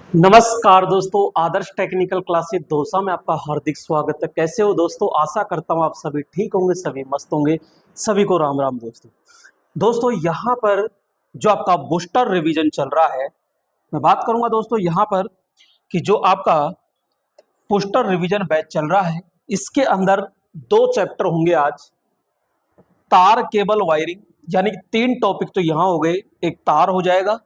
नमस्कार दोस्तों, आदर्श technical classes Dausa में आपका हार्दिक स्वागत है। कैसे हो दोस्तों? आशा करता हूँ आप सभी ठीक होंगे, सभी मस्त होंगे। सभी को राम राम दोस्तों यहाँ पर जो आपका बूस्टर रिवीजन चल रहा है, मैं बात करूंगा दोस्तों यहाँ पर कि जो आपका बूस्टर रिवीजन बैच चल रहा है, इसके अंदर दो चैप्टर होंगे आज। तार केबल वायरिंग, यानी कि तीन टॉपिक तो यहाँ हो गए। एक तार हो जाएगा,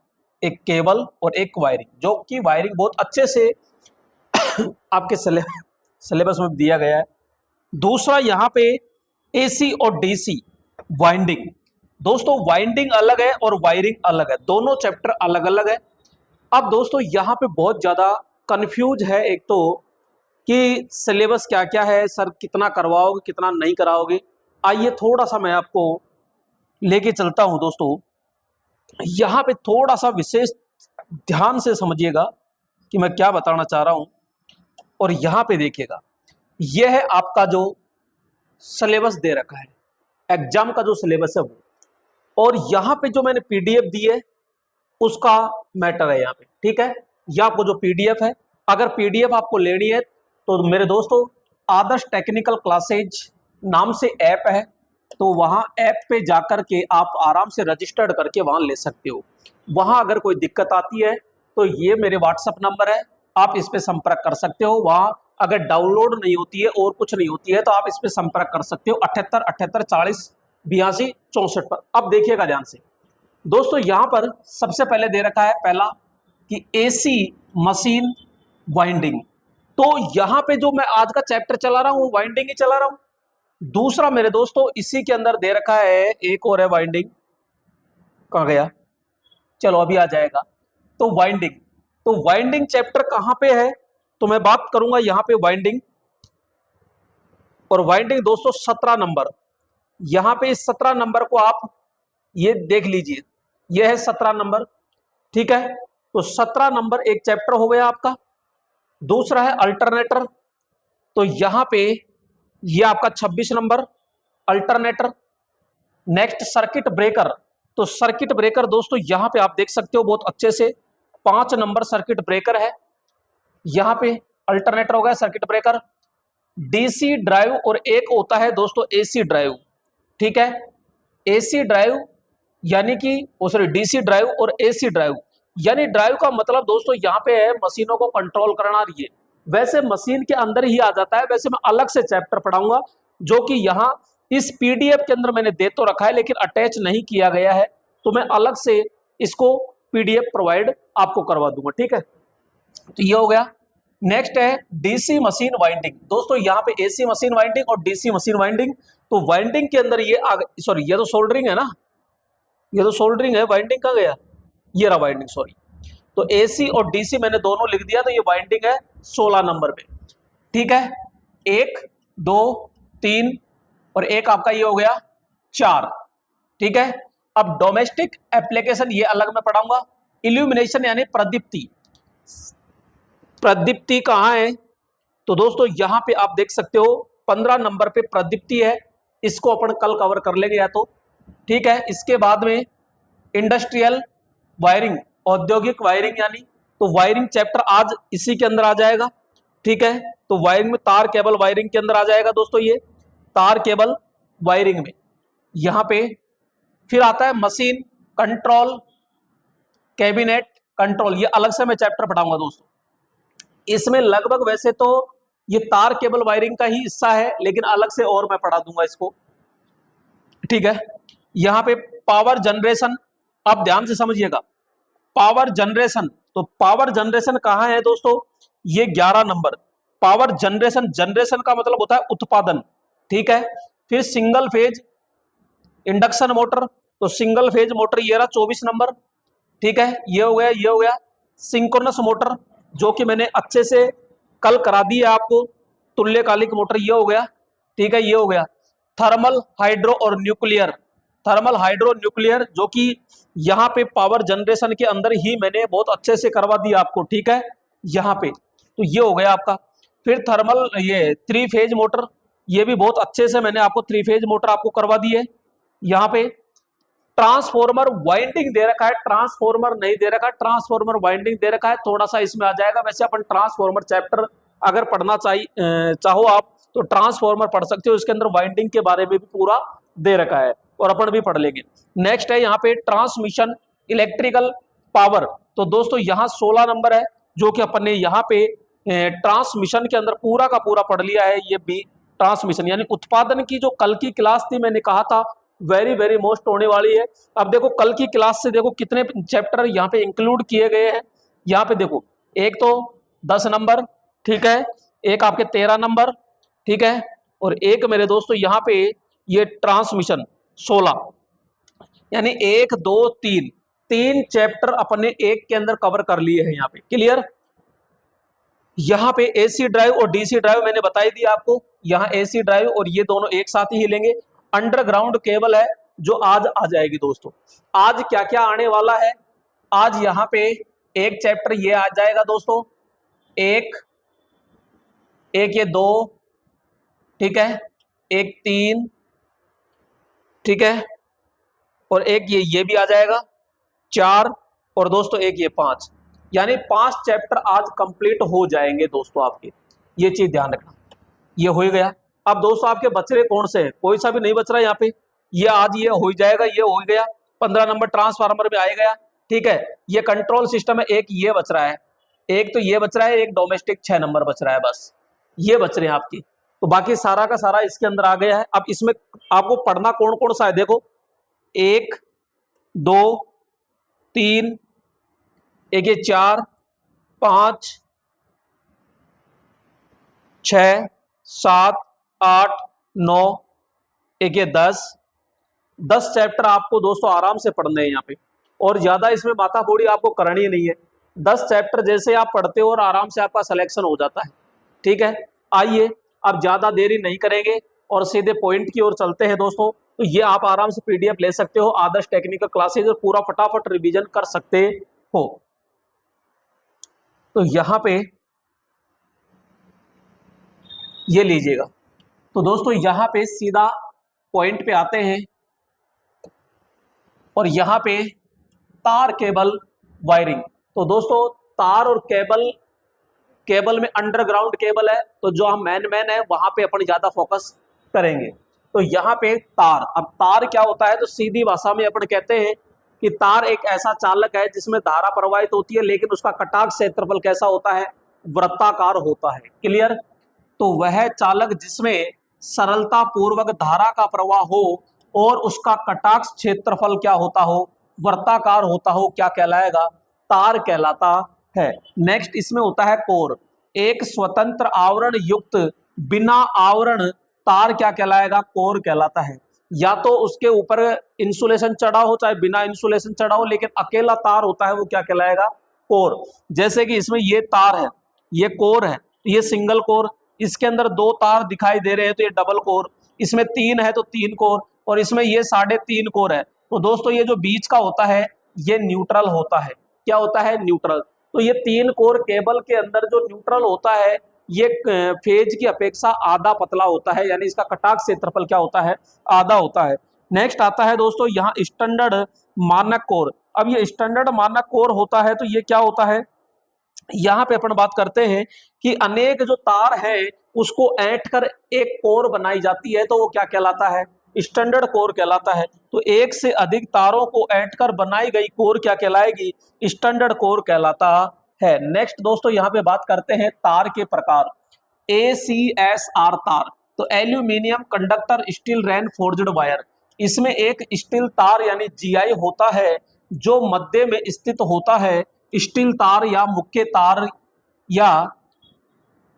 एक केबल और एक वायरिंग, जो कि वायरिंग बहुत अच्छे से आपके सिलेबस में दिया गया है। दूसरा यहाँ पे एसी और डीसी वाइंडिंग। दोस्तों वाइंडिंग अलग है और वायरिंग अलग है, दोनों चैप्टर अलग अलग है। अब दोस्तों यहाँ पे बहुत ज्यादा कंफ्यूज है, एक तो कि सिलेबस क्या क्या है, सर कितना करवाओगे कितना नहीं कराओगे। आइए थोड़ा सा मैं आपको लेके चलता हूं दोस्तों। यहाँ पे थोड़ा सा विशेष ध्यान से समझिएगा कि मैं क्या बताना चाह रहा हूं। और यहाँ पे देखिएगा, यह है आपका जो सिलेबस दे रखा है, एग्जाम का जो सिलेबस है वो, और यहाँ पे जो मैंने पीडीएफ दी है उसका मैटर है यहाँ पे। ठीक है, यह आपको जो पीडीएफ है, अगर पीडीएफ आपको लेनी है तो मेरे दोस्तों आदर्श टेक्निकल क्लासेज नाम से ऐप है, तो वहां ऐप पे जाकर के आप आराम से रजिस्टर्ड करके वहां ले सकते हो। वहां अगर कोई दिक्कत आती है तो ये मेरे व्हाट्सएप नंबर है, आप इस पे संपर्क कर सकते हो। वहां अगर डाउनलोड नहीं होती है और कुछ नहीं होती है तो आप इस पे संपर्क कर सकते हो 78 78 40 82 64 पर। अब देखिएगा ध्यान से दोस्तों, यहां पर सबसे पहले दे रखा है पहला कि एसी मशीन वाइंडिंग। तो यहां पे जो मैं आज का चैप्टर चला रहा हूं वो वाइंडिंग ही चला रहा हूं। दूसरा मेरे दोस्तों इसी के अंदर दे रखा है, एक और है वाइंडिंग। कहां गया? चलो अभी आ जाएगा। तो वाइंडिंग चैप्टर कहां पे है, तो मैं बात करूंगा यहां पे वाइंडिंग। और वाइंडिंग दोस्तों 17 नंबर, यहां पे इस 17 नंबर को आप ये देख लीजिए, यह है 17 नंबर। ठीक है, तो 17 नंबर एक चैप्टर हो गया आपका। दूसरा है अल्टरनेटर, तो यहां पे ये आपका 26 number alternator. Next circuit breaker, तो सर्किट ब्रेकर दोस्तों यहां पे आप देख सकते हो बहुत अच्छे से, 5 नंबर सर्किट ब्रेकर है यहां पे। अल्टरनेटर हो गया, सर्किट ब्रेकर, डीसी ड्राइव और एक होता है दोस्तों एसी ड्राइव। ठीक है, एसी ड्राइव यानी कि सॉरी डीसी ड्राइव और एसी ड्राइव, यानी ड्राइव का मतलब दोस्तों यहाँ पे है मशीनों को कंट्रोल करना। रही है वैसे मशीन के अंदर ही आ जाता है, वैसे मैं अलग से चैप्टर पढ़ाऊंगा जो कि यहाँ इस पीडीएफ के अंदर मैंने दे तो रखा है लेकिन अटैच नहीं किया गया है, तो मैं अलग से इसको पीडीएफ प्रोवाइड आपको करवा दूंगा। ठीक है, तो ये हो गया। नेक्स्ट है डीसी मशीन वाइंडिंग। दोस्तों यहाँ पे एसी मशीन वाइंडिंग और डीसी मशीन वाइंडिंग, तो वाइंडिंग के अंदर ये सॉरी ये तो सोल्डरिंग है ना, ये तो सोल्डरिंग है, वाइंडिंग कहाँ गया? ये रहा वाइंडिंग, सॉरी। तो एसी और डीसी मैंने दोनों लिख दिया, तो ये वाइंडिंग है 16 नंबर पे। ठीक है, 1 2 3 और एक आपका ये हो गया 4। ठीक है, अब डोमेस्टिक एप्लीकेशन ये अलग मैं पढ़ाऊंगा। इल्यूमिनेशन यानी प्रदीप्ति, प्रदीप्ति कहाँ है? तो दोस्तों यहां पे आप देख सकते हो 15 नंबर पे प्रदीप्ति है, इसको अपन कल कवर कर लेंगे या तो। ठीक है, इसके बाद में इंडस्ट्रियल वायरिंग, औद्योगिक वायरिंग, यानी तो वायरिंग चैप्टर आज इसी के अंदर आ जाएगा। ठीक है, तो वायरिंग में तार केबल वायरिंग के अंदर आ जाएगा दोस्तों, ये तार केबल वायरिंग में। यहां पे फिर आता है मशीन कंट्रोल, कैबिनेट कंट्रोल, ये अलग से मैं चैप्टर पढ़ाऊंगा दोस्तों। इसमें लगभग वैसे तो ये तार केबल वायरिंग का ही हिस्सा है लेकिन अलग से और मैं पढ़ा दूंगा इसको। ठीक है, यहां पे पावर जनरेशन, आप ध्यान से समझिएगा, पावर जनरेशन, तो पावर जनरेशन कहां है दोस्तों? ये 11 नंबर पावर जनरेशन, जनरेशन का मतलब होता है उत्पादन। ठीक है, फिर सिंगल फेज इंडक्शन मोटर, तो सिंगल फेज मोटर ये रहा 24 नंबर। ठीक है, ये हो गया, ये हो गया। सिंक्रोनस मोटर जो कि मैंने अच्छे से कल करा दी है आपको, तुल्यकालिक मोटर, ये हो गया। ठीक है, ये हो गया। थर्मल हाइड्रो और न्यूक्लियर, थर्मल हाइड्रो न्यूक्लियर जो कि यहाँ पे पावर जनरेशन के अंदर ही मैंने बहुत अच्छे से करवा दिया आपको। ठीक है, यहाँ पे तो ये हो गया आपका। फिर थर्मल ये 3 फेज मोटर, ये भी बहुत अच्छे से मैंने आपको 3 फेज मोटर आपको करवा दी है यहाँ पे। ट्रांसफॉर्मर वाइंडिंग दे रखा है, ट्रांसफॉर्मर नहीं दे रखा, ट्रांसफॉर्मर वाइंडिंग दे रखा है, थोड़ा सा इसमें आ जाएगा। वैसे अपन ट्रांसफॉर्मर चैप्टर अगर पढ़ना चाहो आप तो ट्रांसफॉर्मर पढ़ सकते हो, इसके अंदर वाइंडिंग के बारे में भी पूरा दे रखा है और अपन भी पढ़ लेंगे। नेक्स्ट है यहाँ पे ट्रांसमिशन इलेक्ट्रिकल पावर। तो दोस्तों यहाँ 16 नंबर है जो कि अपन ने यहाँ पे ट्रांसमिशन के अंदर पूरा का पूरा पढ़ लिया है। ये भी ट्रांसमिशन यानी उत्पादन की जो कल की क्लास थी, मैंने कहा था वेरी वेरी मोस्ट होने वाली है। अब देखो कल की क्लास से देखो कितने चैप्टर यहाँ पे इंक्लूड किए गए हैं। यहाँ पे देखो एक तो 10 नंबर, ठीक है, एक आपके 13 नंबर, ठीक है, और एक मेरे दोस्तों यहाँ पे ये ट्रांसमिशन 16, यानी 1 2 3 तीन चैप्टर अपने एक के अंदर कवर कर लिए हैं यहाँ पे। क्लियर। यहाँ पे एसी ड्राइव और डीसी ड्राइव मैंने बताई दी आपको, यहाँ एसी ड्राइव और ये दोनों एक साथ ही हिलेंगे। अंडरग्राउंड केबल है जो आज आ जाएगी दोस्तों। आज क्या क्या आने वाला है, आज यहाँ पे एक चैप्टर ये आ जाएगा दोस्तों, एक ये 2, ठीक है, एक 3, ठीक है, और एक ये भी आ जाएगा 4, और दोस्तों एक ये 5, यानी 5 चैप्टर आज कंप्लीट हो जाएंगे दोस्तों आपके। ये चीज ध्यान रखना। ये हो गया। अब दोस्तों आपके बच रहे कौन से हैं, कोई सा भी नहीं बच रहा है यहाँ पे। ये आज ये हो जाएगा, ये हो गया। 15 नंबर ट्रांसफार्मर में आ गया, ठीक है। ये कंट्रोल सिस्टम है, एक ये बच रहा है, एक तो ये बच रहा है, एक डोमेस्टिक 6 नंबर बच रहा है, बस ये बच रहे हैं आपकी। तो बाकी सारा का सारा इसके अंदर आ गया है। अब इसमें आपको पढ़ना कौन कौन सा है, देखो 1 2 3, एक ये 4 5 6 7 8 9, एक ये 10 चैप्टर आपको दोस्तों आराम से पढ़ने हैं यहाँ पे, और ज्यादा इसमें माथाफोड़ी आपको करनी नहीं है। 10 चैप्टर जैसे आप पढ़ते हो और आराम से आपका सिलेक्शन हो जाता है, ठीक है। आइए अब ज्यादा देरी नहीं करेंगे और सीधे पॉइंट की ओर चलते हैं दोस्तों। तो ये आप आराम से पीडीएफ ले सकते हो, आदर्श टेक्निकल क्लासेज, और पूरा फटाफट रिवीजन कर सकते हो। तो यहाँ पे ये लीजिएगा। तो दोस्तों यहाँ पे सीधा पॉइंट पे आते हैं, और यहाँ पे तार केबल वायरिंग। तो दोस्तों तार और केबल में अंडरग्राउंड केबल है, तो जो हम मैन है वहां पे अपन ज्यादा फोकस करेंगे। तो यहाँ पे तार, अब तार क्या होता है, तो सीधी भाषा में अपन कहते हैं कि तार एक ऐसा चालक है जिसमें धारा प्रवाहित होती है, लेकिन उसका कटाक्ष क्षेत्रफल कैसा होता है, वृत्ताकार होता है। क्लियर। तो वह चालक जिसमें सरलता पूर्वक धारा का प्रवाह हो और उसका कटाक्ष क्षेत्रफल क्या होता हो, वृत्ताकार होता हो, क्या कहलाएगा, तार कहलाता है। नेक्स्ट इसमें होता है कोर, एक स्वतंत्र आवरण युक्त बिना आवरण तार क्या कहलाएगा, कोर कहलाता है। या तो उसके ऊपर इंसुलेशन चढ़ा हो चाहे बिना इंसुलेशन चढ़ा हो, लेकिन अकेला तार होता है वो क्या कहलाएगा, कोर। जैसे कि इसमें ये तार है, ये कोर है, ये सिंगल कोर, इसके अंदर 2 तार दिखाई दे रहे हैं तो ये डबल कोर, इसमें 3 है तो 3 कोर, और इसमें ये 3.5 कोर है। तो दोस्तों ये जो बीच का होता है ये न्यूट्रल होता है। क्या होता है, न्यूट्रल। तो ये 3 कोर केबल के अंदर जो न्यूट्रल होता है ये फेज की अपेक्षा आधा पतला होता है, यानी इसका कटाक्ष क्षेत्रफल क्या होता है, आधा होता है। नेक्स्ट आता है दोस्तों यहाँ स्टैंडर्ड मानक कोर। अब ये स्टैंडर्ड मानक कोर होता है तो ये क्या होता है, यहाँ पे अपन बात करते हैं कि अनेक जो तार है उसको ऐंठ कर एक कोर बनाई जाती है, तो वो क्या कहलाता है, स्टैंडर्ड कोर कहलाता है। तो एक से अधिक तारों को ऐंठ कर बनाई गई कोर क्या कहलाएगी, स्टैंडर्ड कोर कहलाता है। नेक्स्ट दोस्तों यहाँ पे बात करते हैं तार के प्रकार। ACSR तार, तो aluminium conductor steel rain forged wire. इसमें एक स्टील तार यानी GI होता है जो मध्य में स्थित होता है। स्टील तार या मुख्य तार या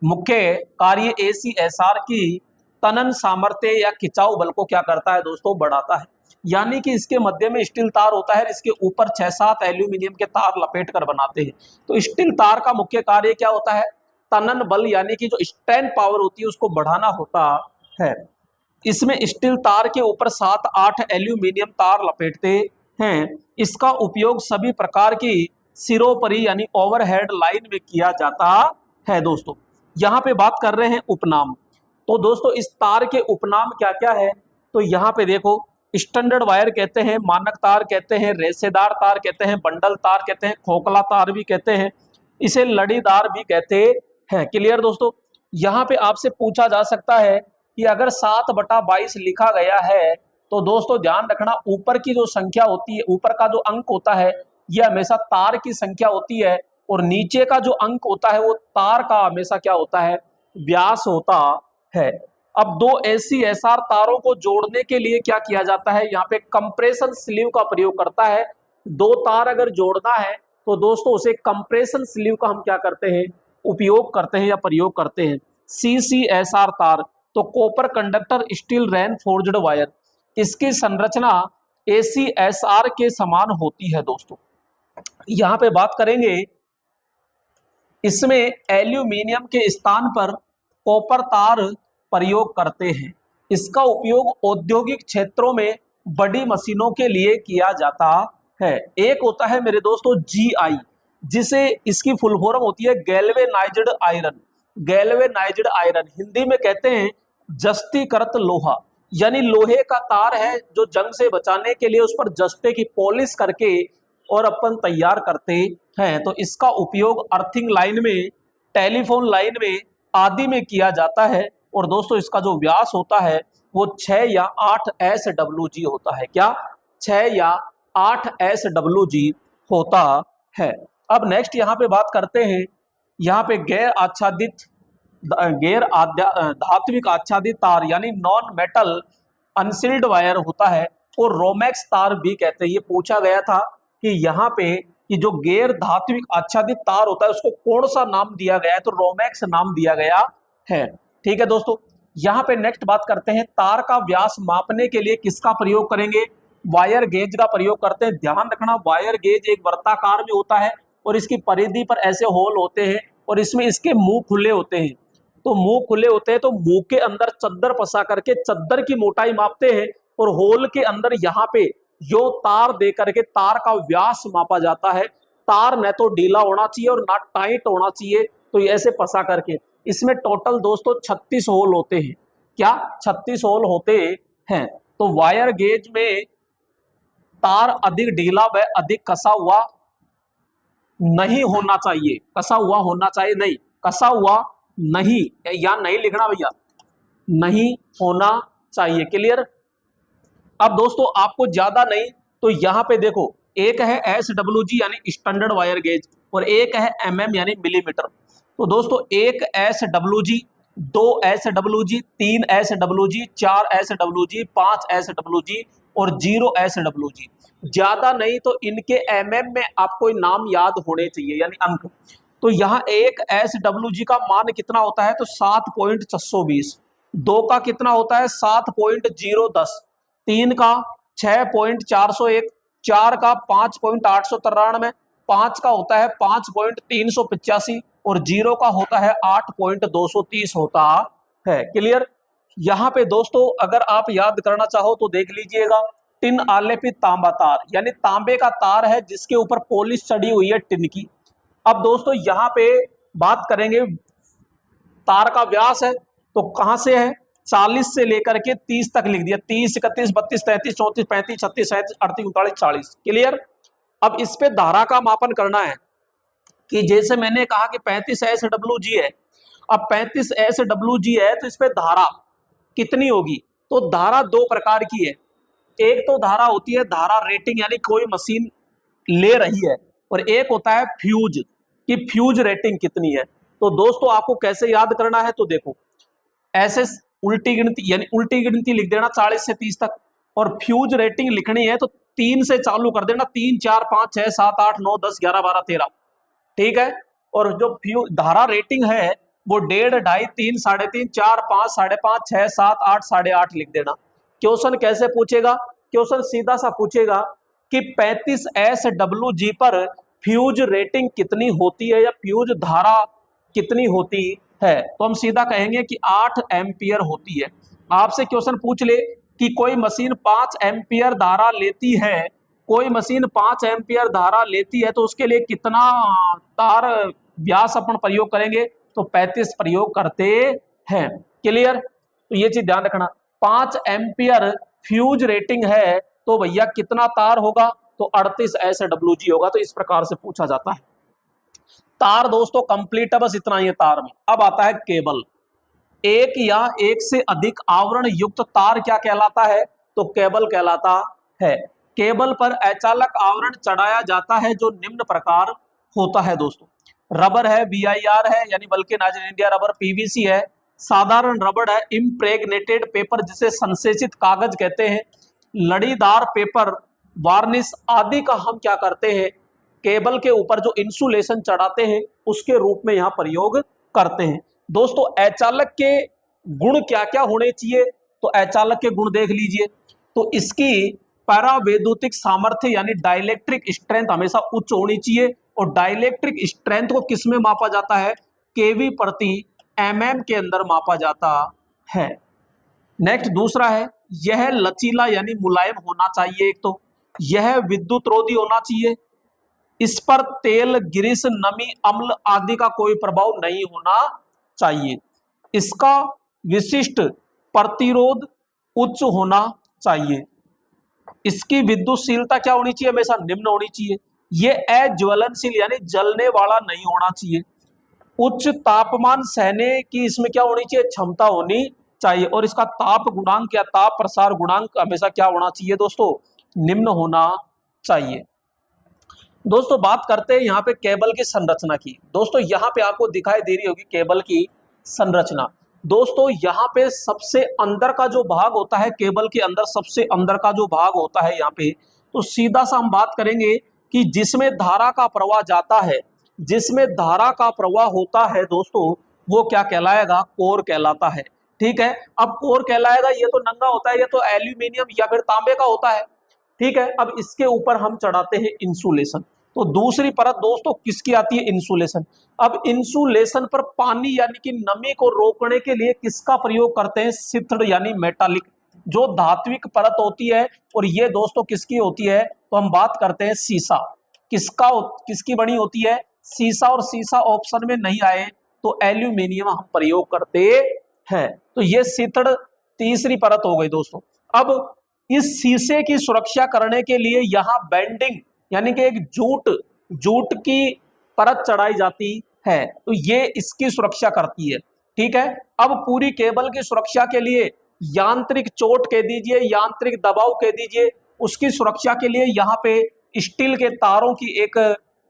मुख्य कार्य ACSR की तनन सामर्थ्य या खिंचाव बल को क्या करता है दोस्तों, बढ़ाता है। यानी कि इसके मध्य में स्टील तार होता है, इसके ऊपर 6-7 एल्यूमिनियम के तार लपेट कर बनाते हैं। तो स्टील तार का मुख्य कार्य क्या होता है, तनन बल यानी कि जो स्ट्रेन पावर होती है उसको बढ़ाना होता है। इसमें स्टील तार के ऊपर 7-8 एल्यूमिनियम तार लपेटते हैं। इसका उपयोग सभी प्रकार की सिरोपरी यानी ओवरहेड लाइन में किया जाता है। दोस्तों यहाँ पे बात कर रहे हैं उपनाम। तो दोस्तों इस तार के उपनाम क्या क्या है, तो यहाँ पे देखो स्टैंडर्ड वायर कहते हैं, मानक तार कहते हैं, रेशेदार तार कहते हैं, बंडल तार कहते हैं, खोखला तार भी कहते हैं, इसे लड़ीदार भी कहते हैं। क्लियर दोस्तों। यहाँ पे आपसे पूछा जा सकता है कि अगर 7/22 लिखा गया है तो दोस्तों ध्यान रखना, ऊपर की जो संख्या होती है, ऊपर का जो अंक होता है यह हमेशा तार की संख्या होती है, और नीचे का जो अंक होता है वो तार का हमेशा क्या होता है, व्यास होता है। अब दो ACSR तारों को जोड़ने के लिए क्या किया जाता है, यहाँ पे कंप्रेशन स्लीव का प्रयोग करता है। दो तार अगर जोड़ना है तो दोस्तों उसे कंप्रेशन स्लीव का हम क्या करते हैं, उपयोग करते हैं या प्रयोग करते हैं। CCSR तार तो copper conductor steel reinforced wire, इसकी संरचना ACSR के समान होती है दोस्तों। यहाँ पे बात करेंगे, इसमें एल्यूमिनियम के स्थान पर कॉपर तार प्रयोग करते हैं। इसका उपयोग औद्योगिक क्षेत्रों में बड़ी मशीनों के लिए किया जाता है। एक होता है मेरे दोस्तों GI, जिसे इसकी फुल फॉर्म होती है galvanised iron. Galvanised iron Hindi में कहते हैं जस्तीकृत लोहा, यानी लोहे का तार है जो जंग से बचाने के लिए उस पर जस्ते की पॉलिश करके और अपन तैयार करते हैं। तो इसका उपयोग अर्थिंग लाइन में, टेलीफोन लाइन में आदि में किया जाता है। और दोस्तों इसका जो व्यास होता है वो 6 या 8 SWG होता है। क्या 6 या 8 SWG होता है। अब नेक्स्ट यहाँ पे बात करते हैं, यहाँ पे धात्विक आच्छादित तार यानी नॉन मेटल अनसील्ड वायर होता है, और रोमैक्स तार भी कहते हैं। ये पूछा गया था कि यहाँ पे कि जो गैर धात्विक आच्छादित तार होता है उसको कौन सा नाम दिया गया है, तो रोमैक्स नाम दिया गया है। ठीक है दोस्तों। यहाँ पे नेक्स्ट बात करते हैं, तार का व्यास मापने के लिए किसका प्रयोग करेंगे, वायर गेज का प्रयोग करते हैं। ध्यान रखना, वायर गेज एक वर्ताकार में होता है और इसकी परिधि पर ऐसे होल होते हैं और इसमें इसके मुंह खुले होते हैं। तो मुंह खुले होते हैं तो मुंह के अंदर चद्दर फंसा करके चद्दर की मोटाई मापते हैं, और होल के अंदर यहाँ पे यो तार दे करके तार का व्यास मापा जाता है। तार न तो ढीला होना चाहिए और ना टाइट होना चाहिए, तो ऐसे फंसा करके। इसमें टोटल दोस्तों 36 होल होते हैं। क्या 36 होल होते हैं। तो वायर गेज में तार अधिक ढीला व अधिक कसा हुआ नहीं होना चाहिए। कसा हुआ होना चाहिए नहीं, कसा हुआ नहीं, या नहीं लिखना भैया, नहीं होना चाहिए। क्लियर। अब दोस्तों आपको ज्यादा नहीं तो यहाँ पे देखो, एक है SWG यानी स्टैंडर्ड वायर गेज, और एक है MM यानी मिलीमीटर। तो दोस्तों 1 SWG, 2 SWG, 3 SWG, 4 SWG, 5 SWG और 0 SWG। ज्यादा नहीं तो इनके MM में आपको नाम याद होने चाहिए, यानी अंक। तो यहाँ 1 SWG का मान कितना होता है, तो 7.620। 2 का कितना होता है, 7.010। 3 का 6.401, 4 का 5.893, 5 का होता है 5.385 और 0 का होता है 8.230 होता है। क्लियर। यहाँ पे दोस्तों अगर आप याद करना चाहो तो देख लीजिएगा, टिन आलेपित तांबा तार, यानी तांबे का तार है जिसके ऊपर पॉलिश चढ़ी हुई है टिन की। अब दोस्तों यहाँ पे बात करेंगे, तार का व्यास है तो कहां से है, 40 से लेकर के 30 तक लिख दिया, 30, 31, 32, 33, 34, 35, 36, 37, 38, 39, 40। क्लियर। अब इस पे धारा का मापन करना है कि जैसे मैंने कहा कि 35 SWG है। अब 35 SWG है तो इस पे धारा कितनी होगी, तो धारा दो प्रकार की है। एक तो धारा होती है धारा रेटिंग, यानी कोई मशीन ले रही है, और एक होता है फ्यूज, कि फ्यूज रेटिंग कितनी है। तो दोस्तों आपको कैसे याद करना है, तो देखो ऐसे उल्टी गिनती, यानी उल्टी गिनती लिख देना 40 से 30 तक, और फ्यूज रेटिंग लिखनी है तो 3 से चालू कर देना, 3, 4, 5, 6, 7, 8, 9, 10, 11, 12, 13। ठीक है। और जो फ्यूज धारा रेटिंग है वो 1.5, 2.5, 3, 3.5, 4, 5, 5.5, 6, 7, 8, 8.5 लिख देना। क्वेश्चन कैसे पूछेगा, क्वेश्चन सीधा सा पूछेगा कि 35 SWG पर फ्यूज रेटिंग कितनी होती है या फ्यूज धारा कितनी होती है, तो हम सीधा कहेंगे कि 8 एम्पियर होती है। आपसे क्वेश्चन पूछ ले कि कोई मशीन 5 एम्पियर धारा लेती है, कोई मशीन 5 एम्पियर धारा लेती है तो उसके लिए कितना तार व्यास अपन प्रयोग करेंगे, तो 35 प्रयोग करते हैं। क्लियर। तो ये चीज ध्यान रखना, 5 एम्पियर फ्यूज रेटिंग है तो भैया कितना तार होगा, तो 38 SWG होगा। तो इस प्रकार से पूछा जाता है। तार दोस्तों कंप्लीट है, बस इतना ही है तार में। अब आता है केबल। एक या एक से अधिक आवरण युक्त तार क्या कहलाता है, तो केबल कहलाता है। केबल पर अचालक आवरण चढ़ाया जाता है जो निम्न प्रकार होता है दोस्तों। रबर है, BIR है यानी बल्कि नाइजर इंडिया रबर, PVC है, साधारण रबर है, इम्प्रेग्नेटेड पेपर जिसे संश्लेषित कागज कहते हैं, लड़ीदार पेपर, वार्निश आदि का हम क्या करते हैं, केबल के ऊपर जो इंसुलेशन चढ़ाते हैं उसके रूप में यहां प्रयोग करते हैं। दोस्तों अचालक के गुण क्या क्या होने चाहिए, तो अचालक के गुण देख लीजिए। तो इसकी परावैद्युतिक सामर्थ्य यानी डाइलेक्ट्रिक स्ट्रेंथ हमेशा उच्च होनी चाहिए। और डाइलेक्ट्रिक स्ट्रेंथ को किस में मापा जाता है, केवी प्रति mm के अंदर मापा जाता है। नेक्स्ट दूसरा है, यह लचीला यानी मुलायम होना चाहिए। एक तो यह विद्युत रोधी होना चाहिए, इस पर तेल, ग्रीस, नमी, अम्ल आदि का कोई प्रभाव नहीं होना चाहिए, इसका विशिष्ट प्रतिरोध उच्च होना चाहिए, इसकी विद्युतशीलता क्या होनी चाहिए, हमेशा निम्न होनी चाहिए, ये अज्वलनशील यानी जलने वाला नहीं होना चाहिए, उच्च तापमान सहने की इसमें क्या होनी चाहिए, क्षमता होनी चाहिए, और इसका ताप गुणांक या ताप प्रसार गुणांक हमेशा क्या होना चाहिए दोस्तों, निम्न होना चाहिए। दोस्तों बात करते हैं यहाँ पे केबल की संरचना की। दोस्तों यहाँ पे आपको दिखाई दे रही होगी केबल की संरचना। दोस्तों यहाँ पे सबसे अंदर का जो भाग होता है, केबल के अंदर सबसे अंदर का जो भाग होता है यहाँ पे, तो सीधा सा हम बात करेंगे कि जिसमें धारा का प्रवाह जाता है, जिसमें धारा का प्रवाह होता है दोस्तों, वो क्या कहलाएगा, कोर कहलाता है। ठीक है, अब कोर कहलाएगा, ये तो नंगा होता है, ये तो एल्यूमिनियम या फिर तांबे का होता है। ठीक है, अब इसके ऊपर हम चढ़ाते हैं इंसुलेशन। तो दूसरी परत दोस्तों किसकी आती है, इंसुलेशन। अब इंसुलेशन पर पानी यानी कि नमी को रोकने के लिए किसका प्रयोग करते हैं, सिथड़ यानी मेटालिक, जो धात्विक परत होती है। और ये दोस्तों किसकी होती है, तो हम बात करते हैं सीसा। किसकी बनी होती है, सीसा, और सीसा ऑप्शन में नहीं आए तो एल्यूमिनियम हम प्रयोग करते हैं। तो ये सिथड़ तीसरी परत हो गई दोस्तों। अब इस शीशे की सुरक्षा करने के लिए यहां बेंडिंग यानी कि एक जूट की परत चढ़ाई जाती है, तो ये इसकी सुरक्षा करती है। ठीक है, अब पूरी केबल की सुरक्षा के लिए यांत्रिक चोट कह दीजिए, यांत्रिक दबाव कह दीजिए, उसकी सुरक्षा के लिए यहाँ पे स्टील के तारों की एक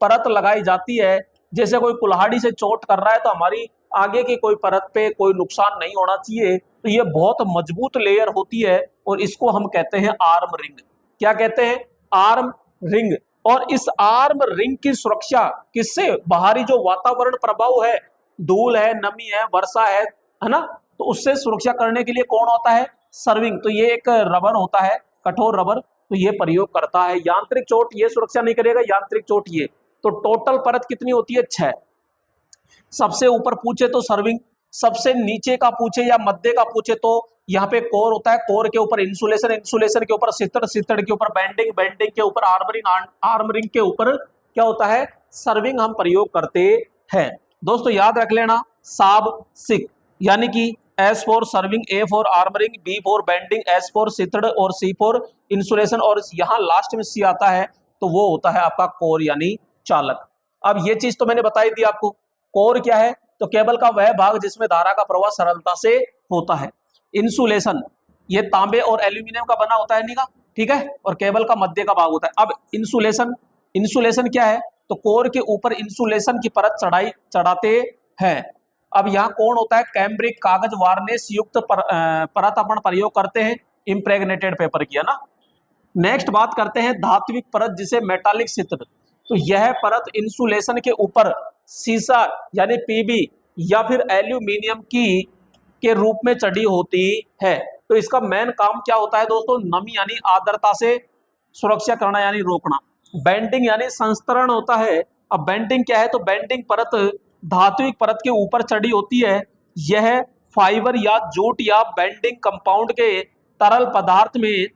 परत लगाई जाती है। जैसे कोई कुल्हाड़ी से चोट कर रहा है तो हमारी आगे की कोई परत पे कोई नुकसान नहीं होना चाहिए। तो ये बहुत मजबूत लेयर होती है और इसको हम कहते हैं आर्म रिंग। क्या कहते हैं, आर्म रिंग। और इस आर्म रिंग की सुरक्षा किससे, बाहरी जो वातावरण प्रभाव है, धूल है, नमी है, वर्षा है ना, तो उससे सुरक्षा करने के लिए कौन होता है, सर्विंग। तो ये एक रबर होता है, कठोर रबर, तो ये प्रयोग करता है। यांत्रिक चोट ये सुरक्षा नहीं करेगा, यांत्रिक चोट ये। तो टोटल परत कितनी होती है, 6। सबसे ऊपर पूछे तो सर्विंग, सबसे नीचे का पूछे या मध्य का पूछे तो यहाँ पे कोर होता है, कोर के ऊपर इंसुलेशन, इंसुलेशन के ऊपर सितड़, सितड़ के ऊपर बेंडिंग, बेंडिंग के ऊपर आर्मरिंग, आर्मरिंग के ऊपर क्या होता है, सर्विंग हम प्रयोग करते हैं। दोस्तों याद रख लेना, साब सिक यानी कि S for serving, A for armouring, B for bending, S for सितड़ और C फॉर इंसुलेशन, और यहाँ लास्ट में C आता है तो वो होता है आपका कोर यानी चालक। अब ये चीज तो मैंने बताई दी आपको। कोर क्या है, तो केबल का वह भाग जिसमें धारा का प्रवाह सरलता से होता है। इंसुलेशन ये तांबे और एल्यूमिनियम का बना होता है नीगा, ठीक है, और केबल का मध्य का भाग होता है। अब इंसुलेशन क्या है, तो कोर के ऊपर इंसुलेशन की परत चढ़ाते हैं। अब यहाँ कौन होता है, कैम्ब्रिक कागज वार्निश युक्त परत अपन प्रयोग करते हैं, इम्प्रेग्नेटेड पेपर की, है ना। नेक्स्ट बात करते हैं धात्विक परत जिसे मेटालिक सितड़। तो यह परत इंसुलेशन के ऊपर सीसा यानी पीबी या फिर एल्यूमिनियम की के रूप में चढ़ी होती है। तो इसका मेन काम क्या होता है दोस्तों, नमी यानी आर्द्रता से सुरक्षा करना यानी रोकना। बेंडिंग यानी संस्तरण होता है। अब बेंडिंग क्या है, तो बेंडिंग परत धात्विक परत के ऊपर चढ़ी होती है। यह फाइबर या जूट या बेंडिंग कंपाउंड के तरल पदार्थ में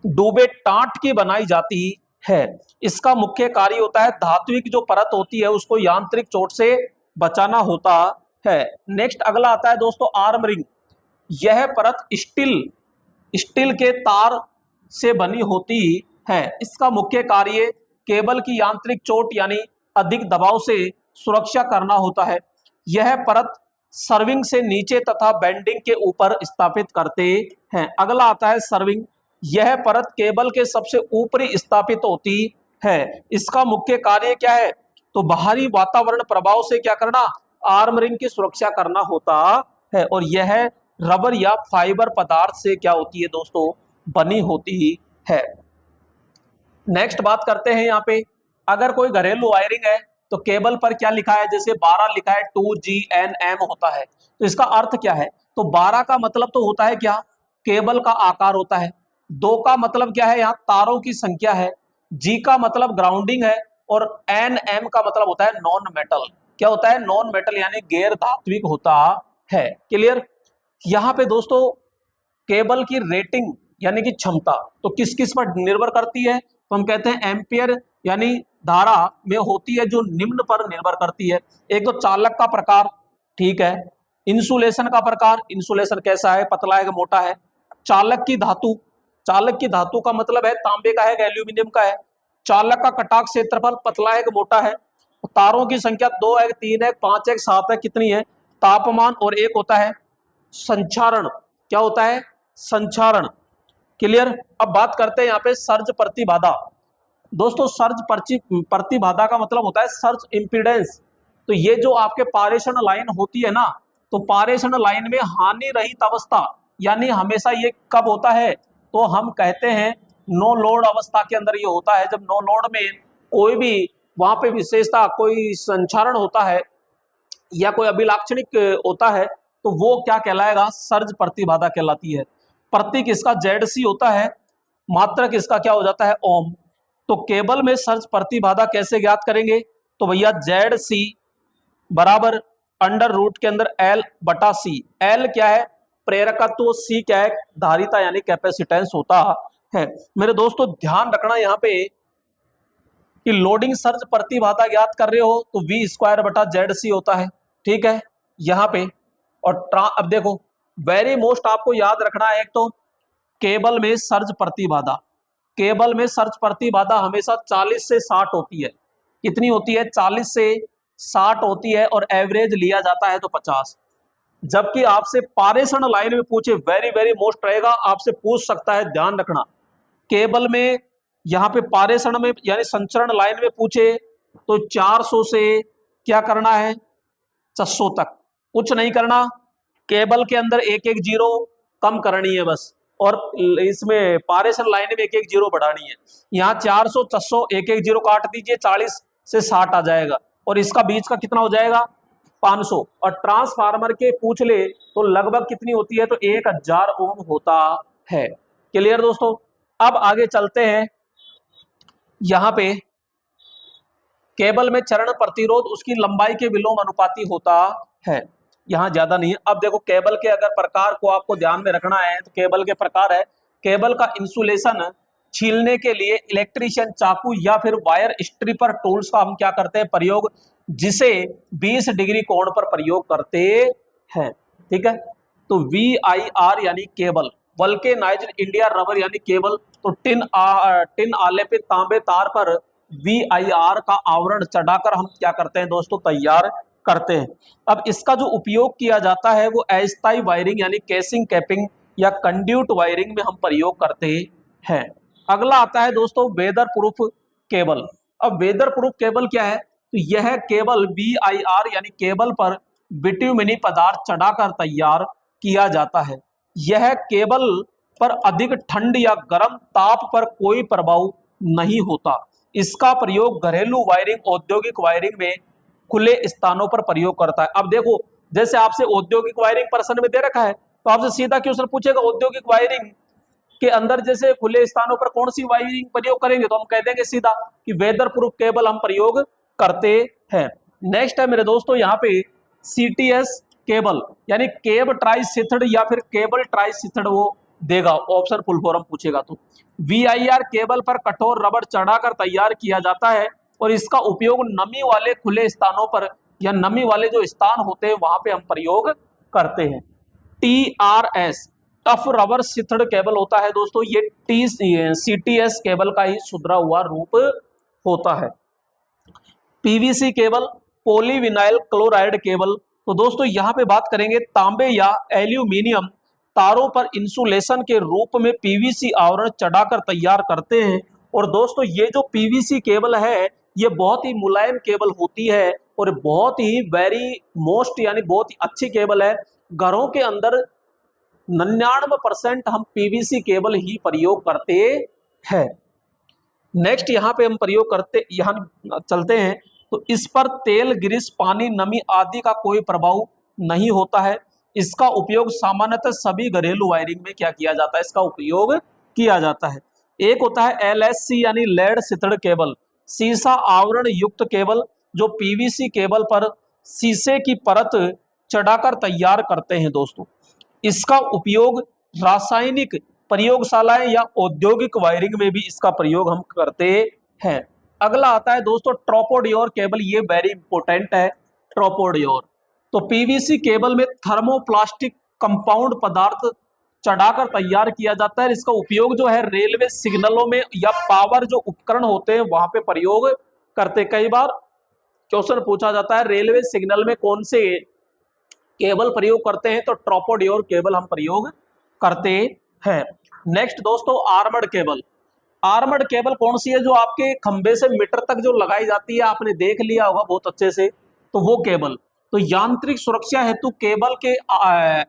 डूबे टाट की बनाई जाती है। इसका मुख्य कार्य होता है धात्विक जो परत होती है उसको यांत्रिक चोट से बचाना होता है। नेक्स्ट अगला आता है दोस्तों आर्म रिंग। यह परत स्टील स्टील के तार से बनी होती है। इसका मुख्य कार्य केबल की यांत्रिक चोट यानी अधिक दबाव से सुरक्षा करना होता है। यह परत सर्विंग से नीचे तथा बेंडिंग के ऊपर स्थापित करते हैं। अगला आता है सर्विंग। यह परत केबल के सबसे ऊपरी स्थापित होती है। इसका मुख्य कार्य क्या है? तो बाहरी वातावरण प्रभाव से क्या करना? आर्म रिंग की सुरक्षा करना होता है। और यह रबर या फाइबर पदार्थ से क्या होती है दोस्तों? बनी होती है। नेक्स्ट बात करते हैं यहाँ पे, अगर कोई घरेलू वायरिंग है तो केबल पर क्या लिखा है? जैसे 12 लिखा है 2GNM होता है, तो इसका अर्थ क्या है? तो 12 का मतलब तो होता है क्या? केबल का आकार होता है। 2 का मतलब क्या है? यहाँ तारों की संख्या है। G का मतलब ग्राउंडिंग है। और NM का मतलब होता है नॉन मेटल। क्या होता है? नॉन मेटल यानी गैर धात्विक होता है। क्लियर? यहाँ पे दोस्तों केबल की रेटिंग यानी कि क्षमता तो किस किस पर निर्भर करती है? तो हम कहते हैं एम्पियर यानी धारा में होती है, जो निम्न पर निर्भर करती है। एक तो चालक का प्रकार, ठीक है। इंसुलेशन का प्रकार, इंसुलेशन कैसा है? पतला है कि मोटा है। चालक की धातु, चालक की धातु का मतलब है तांबे का है कि एल्यूमिनियम का है। चालक का कटाक क्षेत्रफल, पतला है कि मोटा है। तारों की संख्या 2 है, 3 है, 5 है, 7 है, कितनी है? तापमान, और एक होता है संचारण। क्या होता है? संचारण। क्लियर? अब बात करते हैं यहाँ पे सर्ज प्रतिबाधा। दोस्तों सर्ज प्रतिबाधा का मतलब होता है सर्ज इंपीडेंस। तो ये जो आपके पारेषण लाइन होती है ना, तो पारेषण लाइन में हानि रहित अवस्था यानी हमेशा ये कब होता है? तो हम कहते हैं नो लोड अवस्था के अंदर ये होता है। जब नो लोड में कोई भी वहां पे विशेषता, कोई संचारण होता है या कोई अभिलाक्षणिक होता है, तो वो क्या कहलाएगा? सर्ज प्रतिबाधा कहलाती है। प्रतीक इसका ZC होता है, मात्रक इसका क्या हो जाता है? ओम। तो केबल में सर्ज प्रतिबाधा कैसे ज्ञात करेंगे? तो भैया ZC बराबर अंडर रूट के अंदर L/C। L क्या है? प्रेरकत्व। C क्या है? धारिता यानी कैपेसिटेंस होता है। मेरे दोस्तों ध्यान रखना यहाँ पे कि लोडिंग सर्ज प्रतिबाधा ज्ञात कर रहे हो तो V²/ZC होता है, ठीक है यहाँ पे। और अब देखो वेरी मोस्ट आपको याद रखना है, एक तो केबल में सर्ज प्रतिबाधा, केबल में सर्ज प्रतिबाधा हमेशा 40 से 60 होती है। कितनी होती है? 40 से 60 होती है। और एवरेज लिया जाता है तो 50। जबकि आपसे पारेषण लाइन में पूछे, वेरी वेरी मोस्ट रहेगा, आपसे पूछ सकता है, ध्यान रखना। केबल में यहाँ पे पारेषण में यानी संचरण लाइन में पूछे तो 400 से क्या करना है? 600 तक, कुछ नहीं करना। केबल के अंदर एक एक जीरो कम करनी है बस, और इसमें पारेषण लाइन में एक एक जीरो बढ़ानी है। यहाँ 400 600 एक एक जीरो काट दीजिए, 40 से 60 आ जाएगा। और इसका बीच का कितना हो जाएगा? 500। और ट्रांसफार्मर के पूछ ले तो लगभग कितनी होती है? तो 1000 ओम होता है। क्लियर दोस्तों? अब आगे चलते हैं। यहाँ पे केबल में चरण प्रतिरोध उसकी लंबाई के विलोम अनुपाती होता है, यहाँ ज्यादा नहीं है। अब देखो केबल के अगर प्रकार को आपको ध्यान में रखना है तो केबल के प्रकार है, केबल का इंसुलेशन छीलने के लिए इलेक्ट्रीशियन चाकू या फिर वायर स्ट्रिपर टूल्स का हम क्या करते हैं? प्रयोग, जिसे 20 डिग्री कोण पर प्रयोग करते हैं, ठीक है। तो VIR यानी केबल, वल्केनाइज्ड इंडिया रबर यानी केबल। तो टिन आले पे तांबे तार पर VIR का आवरण चढ़ाकर हम क्या करते हैं दोस्तों? तैयार करते हैं। अब इसका जो उपयोग किया जाता है वो अस्थायी वायरिंग यानी केसिंग, कैपिंग या कंड्यूट वायरिंग में हम प्रयोग करते हैं। अगला आता है दोस्तों वेदर प्रूफ केबल। अब वेदर प्रूफ केबल क्या है? तो यह केबल VIR यानी केबल पर बिट्यूमिनी पदार्थ चढ़ाकर तैयार किया जाता है। यह केबल पर अधिक ठंड या गर्म ताप पर कोई प्रभाव नहीं होता। इसका प्रयोग घरेलू वायरिंग, औद्योगिक वायरिंग में खुले स्थानों पर प्रयोग करता है। अब देखो जैसे आपसे औद्योगिक वायरिंग प्रश्न में दे रखा है, तो आपसे सीधा क्वेश्चन पूछेगा औद्योगिक वायरिंग के अंदर जैसे खुले स्थानों पर कौन सी वायरिंग प्रयोग करेंगे, तो हम कह देंगे सीधा कि वेदर प्रूफ केबल हम प्रयोग करते हैं। नेक्स्ट है मेरे दोस्तों यहाँ पे CTS केबल यानी केब ट्राइसिथड या फिर केबल ट्राइसिथड वो देगा, ऑप्शन फुल फॉर्म पूछेगा तो। VIR केबल पर कठोर रबर चढ़ाकर तैयार किया जाता है और इसका उपयोग नमी वाले खुले स्थानों पर या नमी वाले जो स्थान होते हैं वहां पे हम प्रयोग करते हैं। TRS टफ रबर शिथड़ केबल होता है दोस्तों, ये CTS केबल का ही सुधरा हुआ रूप होता है। PVC cable, polyvinyl chloride cable. तो दोस्तों यहां पे बात करेंगे तांबे या एल्यूमिनियम तारों पर इंसुलेशन के रूप में पीवीसी आवरण चढ़ाकर तैयार करते हैं। और दोस्तों ये जो पीवीसी केबल है ये बहुत ही मुलायम केबल होती है और बहुत ही वेरी मोस्ट यानी बहुत ही अच्छी केबल है। घरों के अंदर 99% हम पीवीसी केबल ही प्रयोग करते हैं। नेक्स्ट यहाँ पे हम प्रयोग करते यहाँ चलते हैं, तो इस पर तेल, ग्रीस, पानी, नमी आदि का कोई प्रभाव नहीं होता है। इसका उपयोग सामान्यतः सभी घरेलू वायरिंग में क्या किया जाता है, इसका उपयोग किया जाता है। एक होता है LSC यानी लेड शिथड़ केबल, सीसा आवरण युक्त केबल, जो पीवीसी केबल पर शीशे की परत चढ़ाकर तैयार करते हैं दोस्तों। इसका उपयोग रासायनिक प्रयोगशालाएं या औद्योगिक वायरिंग में भी इसका प्रयोग हम करते हैं। अगला आता है दोस्तों ट्रोपोडियोर केबल, ये वेरी इंपॉर्टेंट है ट्रोपोडियोर। तो पीवीसी केबल में थर्मोप्लास्टिक कंपाउंड पदार्थ चढ़ाकर तैयार किया जाता है। इसका उपयोग जो है रेलवे सिग्नलों में या पावर जो उपकरण होते हैं वहां पे प्रयोग करते। कई बार क्वेश्चन पूछा जाता है रेलवे सिग्नल में कौन से केबल प्रयोग करते हैं, तो ट्रोपोडियोर केबल हम प्रयोग करते हैं। नेक्स्ट दोस्तों आर्मर्ड केबल। आर्मर्ड केबल कौन सी है, जो आपके खंबे से मीटर तक जो लगाई जाती है, आपने देख लिया होगा बहुत अच्छे से, तो वो केबल। तो यांत्रिक सुरक्षा हेतु केबल के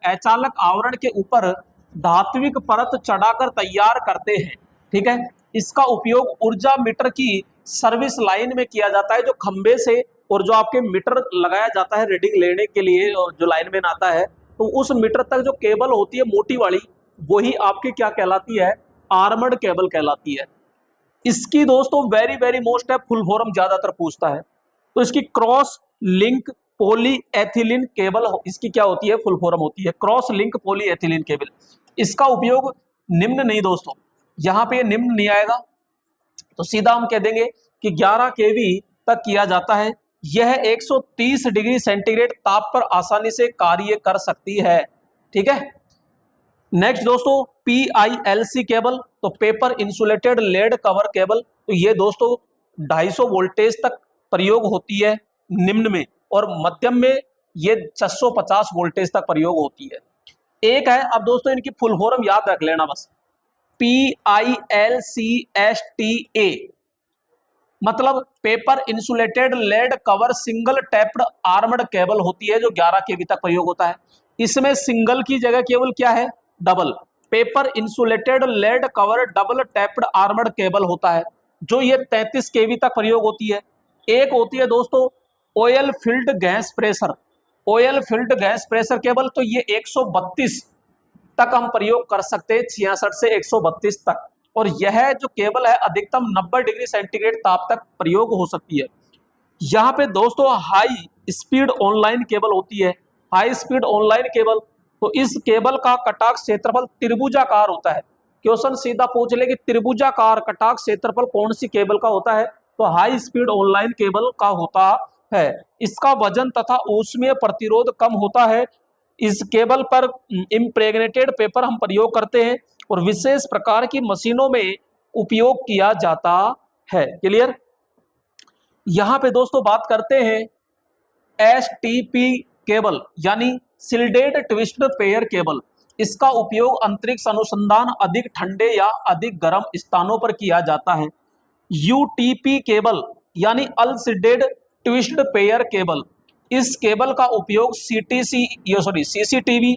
अचालक आवरण के ऊपर धात्विक परत चढ़ाकर तैयार करते हैं। ठीक है, इसका उपयोग ऊर्जा मीटर की सर्विस लाइन में किया जाता है, जो खंबे से और जो आपके मीटर लगाया जाता है रीडिंग लेने के लिए, जो लाइनमैन आता है, तो उस मीटर तक जो केबल होती है मोटी वाली, वही आपकी क्या कहलाती है, आर्मर्ड केबल कहलाती है। इसकी दोस्तों वेरी वेरी मोस्ट है, फुल फॉर्म ज्यादातर पूछता है, तो इसकी क्रॉस लिंक पॉलीएथिलीन केबल, इसकी क्या होती है, फुल फॉर्म होती है क्रॉस लिंक पॉलीएथिलीन केबल। इसका उपयोग निम्न नहीं दोस्तों, यहां पे निम्न नहीं आएगा, तो सीधा हम कह देंगे कि 11 kV तक किया जाता है। यह 130 डिग्री सेंटीग्रेड ताप पर आसानी से कार्य कर सकती है। ठीक है, नेक्स्ट दोस्तों PILC केबल, तो paper insulated lead cover cable. तो ये दोस्तों 250 वोल्टेज तक प्रयोग होती है निम्न में, और मध्यम में ये 650 वोल्टेज तक प्रयोग होती है। एक है, अब दोस्तों इनकी फुल फॉर्म याद रख लेना बस, PILCSTA, मतलब paper insulated lead cover single taped armoured cable होती है, जो 11 kV तक प्रयोग होता है। इसमें सिंगल की जगह केवल क्या है, double. Paper insulated lead cover double taped armoured cable होता है, जो ये 33 kV तक प्रयोग होती है। एक होती है दोस्तों oil field gas pressure, oil field gas pressure cable, तो ये 132 तक हम प्रयोग कर सकते हैं, 66 से 132 तक। और यह जो केबल है अधिकतम 90 डिग्री सेंटीग्रेड ताप तक प्रयोग हो सकती है। यहाँ पे दोस्तों हाई स्पीड ऑनलाइन केबल होती है, हाई स्पीड ऑनलाइन केबल। तो इस केबल का कटाक्ष क्षेत्रफल त्रिभुजाकार होता है। क्वेश्चन सीधा पूछ ले कि त्रिभुजाकार कटाक्ष क्षेत्रफल कौन सी केबल का होता है, तो हाई स्पीड ऑनलाइन केबल का होता है। इसका वजन तथा ऊष्मीय प्रतिरोध कम होता है। इस केबल पर इम्प्रेग्नेटेड पेपर हम प्रयोग करते हैं और विशेष प्रकार की मशीनों में उपयोग किया जाता है। क्लियर। यहां पे दोस्तों बात करते हैं STP केबल यानी शिल्डेड ट्विस्टेड पेयर केबल। इसका उपयोग अंतरिक्ष अनुसंधान, अधिक ठंडे या अधिक गर्म स्थानों पर किया जाता है। UTP केबल यानी अनशिल्डेड ट्विस्टेड पेयर केबल। इस केबल का उपयोग CCTV,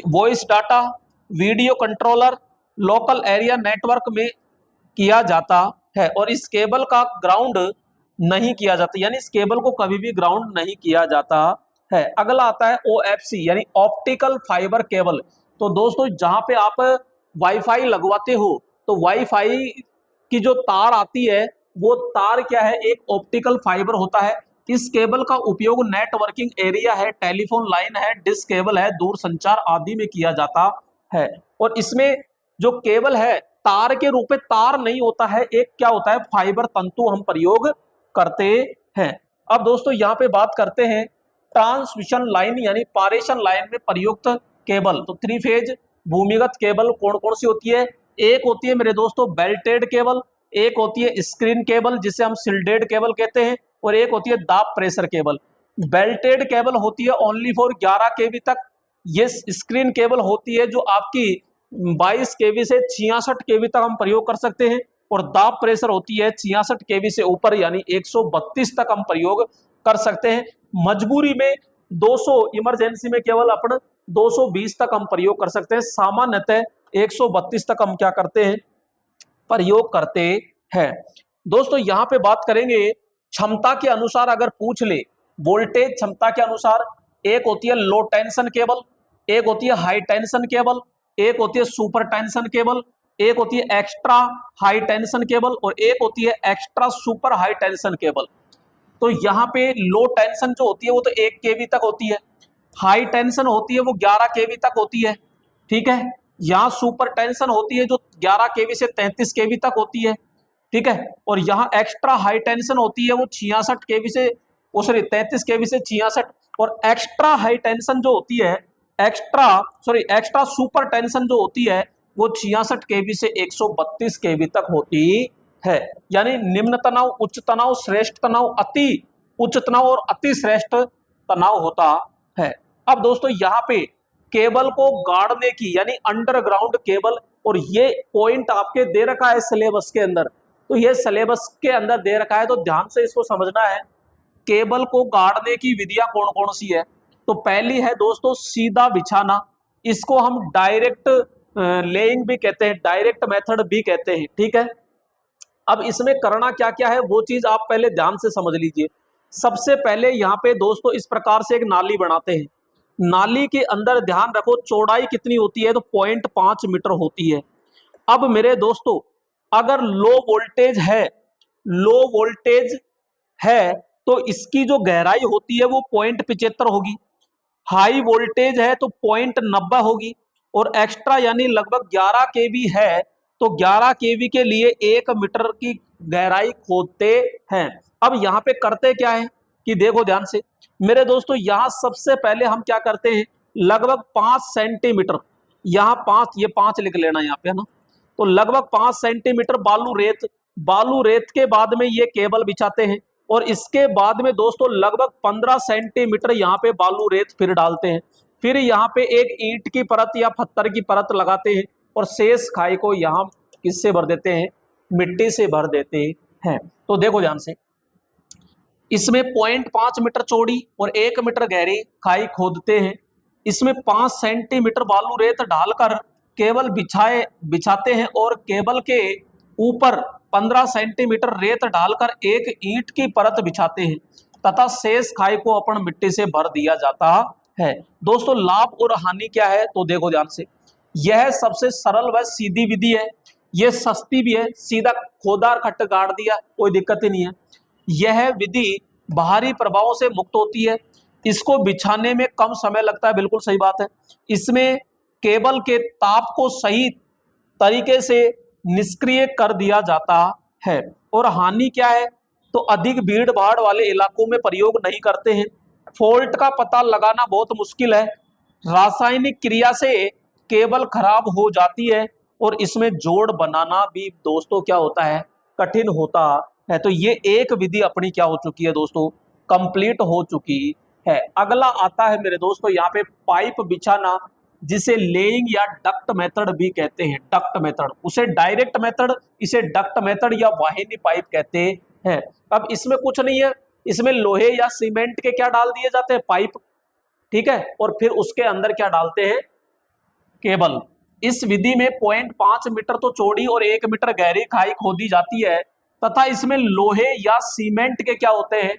voice data, video controller, local area network में किया जाता है, और इस केबल का ग्राउंड नहीं किया जाता, यानी इस केबल को कभी भी ग्राउंड नहीं किया जाता है। अगला आता है OFC यानी ऑप्टिकल फाइबर केबल। तो दोस्तों जहां पे आप वाईफाई लगवाते हो, तो वाईफाई की जो तार आती है वो तार क्या है, एक ऑप्टिकल फाइबर होता है। इस केबल का उपयोग नेटवर्किंग एरिया है, टेलीफोन लाइन है, डिश केबल है, दूर संचार आदि में किया जाता है। और इसमें जो केबल है तार के रूप में तार नहीं होता है, एक क्या होता है, फाइबर तंतु हम प्रयोग करते हैं। अब दोस्तों यहाँ पे बात करते हैं ट्रांसमिशन लाइन यानी पारेषण लाइन में प्रयुक्त केबल। तो 3 फेज भूमिगत केबल कौन कौन सी होती है? एक होती है मेरे दोस्तों बेल्टेड केबल, एक होती है स्क्रीन केबल जिसे हम शिल्डेड केबल कहते हैं, और एक होती है दाब प्रेशर केबल। बेल्टेड केबल होती है ओनली फॉर 11 केवी तक। ये स्क्रीन केबल होती है जो आपकी 22 केवी से 66 केवी तक हम प्रयोग कर सकते हैं, और दाब प्रेशर होती है 66 केवी से ऊपर यानी 132 तक हम प्रयोग कर सकते हैं। मजबूरी में 200, इमरजेंसी में केवल अपन 220 तक हम प्रयोग कर सकते हैं। सामान्यतः 132 तक हम क्या करते हैं? प्रयोग करते हैं। दोस्तों यहाँ पे बात करेंगे क्षमता के अनुसार, अगर पूछ ले वोल्टेज क्षमता के अनुसार, एक होती है लो टेंशन केबल, एक होती है हाई टेंशन केबल, एक होती है सुपर टेंशन केबल, एक होती है एक्स्ट्रा हाई टेंशन केबल, और एक होती है extra super high tension cable. तो यहाँ पे लो टेंशन जो होती है वो तो 1 केवी तक होती है, हाई टेंशन होती है वो 11 केवी तक होती है, ठीक है। यहाँ सुपर टेंशन होती है जो 11 केवी से 33 केवी तक होती है, ठीक है। और यहाँ एक्स्ट्रा हाई टेंशन होती है वो 66 केवी से, सॉरी 33 केवी से 66, और एक्स्ट्रा हाई टेंशन जो होती है, एक्स्ट्रा सुपर टेंशन जो होती है वो 66 केवी से 132 केवी तक होती है। यानी निम्न तनाव, उच्च तनाव, श्रेष्ठ तनाव, अति उच्च तनाव और अति श्रेष्ठ तनाव होता है। अब दोस्तों यहाँ पे केबल को गाड़ने की यानी अंडरग्राउंड केबल, और ये पॉइंट आपके दे रखा है सिलेबस के अंदर, तो ये सिलेबस के अंदर दे रखा है तो ध्यान से इसको समझना है। केबल को गाड़ने की विधियां कौन कौन सी है? तो पहली है दोस्तों सीधा बिछाना, इसको हम डायरेक्ट लेइंग भी कहते हैं, डायरेक्ट मेथड भी कहते हैं, ठीक है। अब इसमें करना क्या क्या है वो चीज आप पहले ध्यान से समझ लीजिए। सबसे पहले यहाँ पे दोस्तों इस प्रकार से एक नाली बनाते हैं, नाली के अंदर ध्यान रखो चौड़ाई कितनी होती है? तो 0.5 मीटर होती है। अब मेरे दोस्तों अगर लो वोल्टेज है तो इसकी जो गहराई होती है वो 0.75 होगी, हाई वोल्टेज है तो 0.90 होगी, और एक्स्ट्रा यानी लगभग 11 केवी है तो 11 केवी के लिए 1 मीटर की गहराई खोदते हैं। अब यहाँ पे करते क्या है कि देखो ध्यान से मेरे दोस्तों, यहाँ सबसे पहले हम क्या करते हैं, लगभग 5 सेंटीमीटर, यहाँ 5, ये 5 लिख लेना यहाँ पे है ना, तो लगभग 5 सेंटीमीटर बालू रेत के बाद में ये केबल बिछाते हैं, और इसके बाद में दोस्तों लगभग 15 सेंटीमीटर यहाँ पे बालू रेत फिर डालते हैं, फिर यहाँ पे एक ईंट की परत या पत्थर की परत लगाते हैं, और शेष खाई को यहाँ किससे भर देते हैं? मिट्टी से भर देते हैं। तो देखो ध्यान से, इसमें 0.5 मीटर चौड़ी और 1 मीटर गहरी खाई खोदते हैं, इसमें 5 सेंटीमीटर बालू रेत डालकर केबल बिछाते हैं, और केबल के ऊपर 15 सेंटीमीटर रेत डालकर एक ईंट की परत बिछाते हैं, तथा शेष खाई को अपन मिट्टी से भर दिया जाता है। दोस्तों लाभ और हानि क्या है? तो देखो ध्यान से, यह सबसे सरल व सीधी विधि है, यह सस्ती भी है, सीधा खोदा खट्ट गाड़ दिया, कोई दिक्कत ही नहीं है। यह विधि बाहरी प्रभावों से मुक्त होती है, इसको बिछाने में कम समय लगता है, बिल्कुल सही बात है। इसमें केबल के ताप को सही तरीके से निष्क्रिय कर दिया जाता है। और हानि क्या है? तो अधिक भीड़ भाड़ वाले इलाकों में प्रयोग नहीं करते हैं, फॉल्ट का पता लगाना बहुत मुश्किल है, रासायनिक क्रिया से केबल खराब हो जाती है, और इसमें जोड़ बनाना भी दोस्तों क्या होता है? कठिन होता है। तो ये एक विधि अपनी क्या हो चुकी है दोस्तों? कंप्लीट हो चुकी है। अगला आता है मेरे दोस्तों यहाँ पे पाइप बिछाना, जिसे लेइंग या डक्ट मेथड भी कहते हैं। डक्ट मेथड, उसे डायरेक्ट मेथड, इसे डक्ट मेथड या वाहिनी पाइप कहते हैं। अब इसमें कुछ नहीं है, इसमें लोहे या सीमेंट के क्या डाल दिए जाते हैं? पाइप, ठीक है, और फिर उसके अंदर क्या डालते हैं? केबल। इस विधि में 0.5 मीटर तो चौड़ी और 1 मीटर गहरी खाई खोदी जाती है, तथा इसमें लोहे या सीमेंट के क्या होते हैं?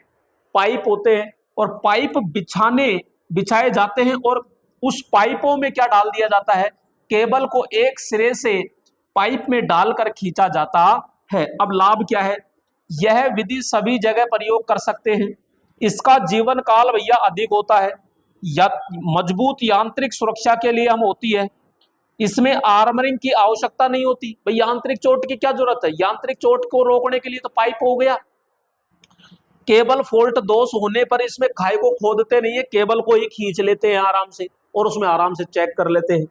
पाइप होते हैं, और पाइप बिछाए जाते हैं, और उस पाइपों में क्या डाल दिया जाता है? केबल को एक सिरे से पाइप में डालकर खींचा जाता है। अब लाभ क्या है? यह विधि सभी जगह प्रयोग कर सकते हैं, इसका जीवन काल भैया अधिक होता है, या मजबूत यांत्रिक सुरक्षा के लिए हम होती है, इसमें आर्मरिंग की आवश्यकता नहीं होती। भाई यांत्रिक चोट की क्या जरूरत है? यांत्रिक चोट को रोकने के लिए तो पाइप हो गया। केबल फॉल्ट दोष होने पर इसमें खाई को खोदते नहीं है, केबल को ही खींच लेते हैं आराम से, और उसमें आराम से चेक कर लेते हैं।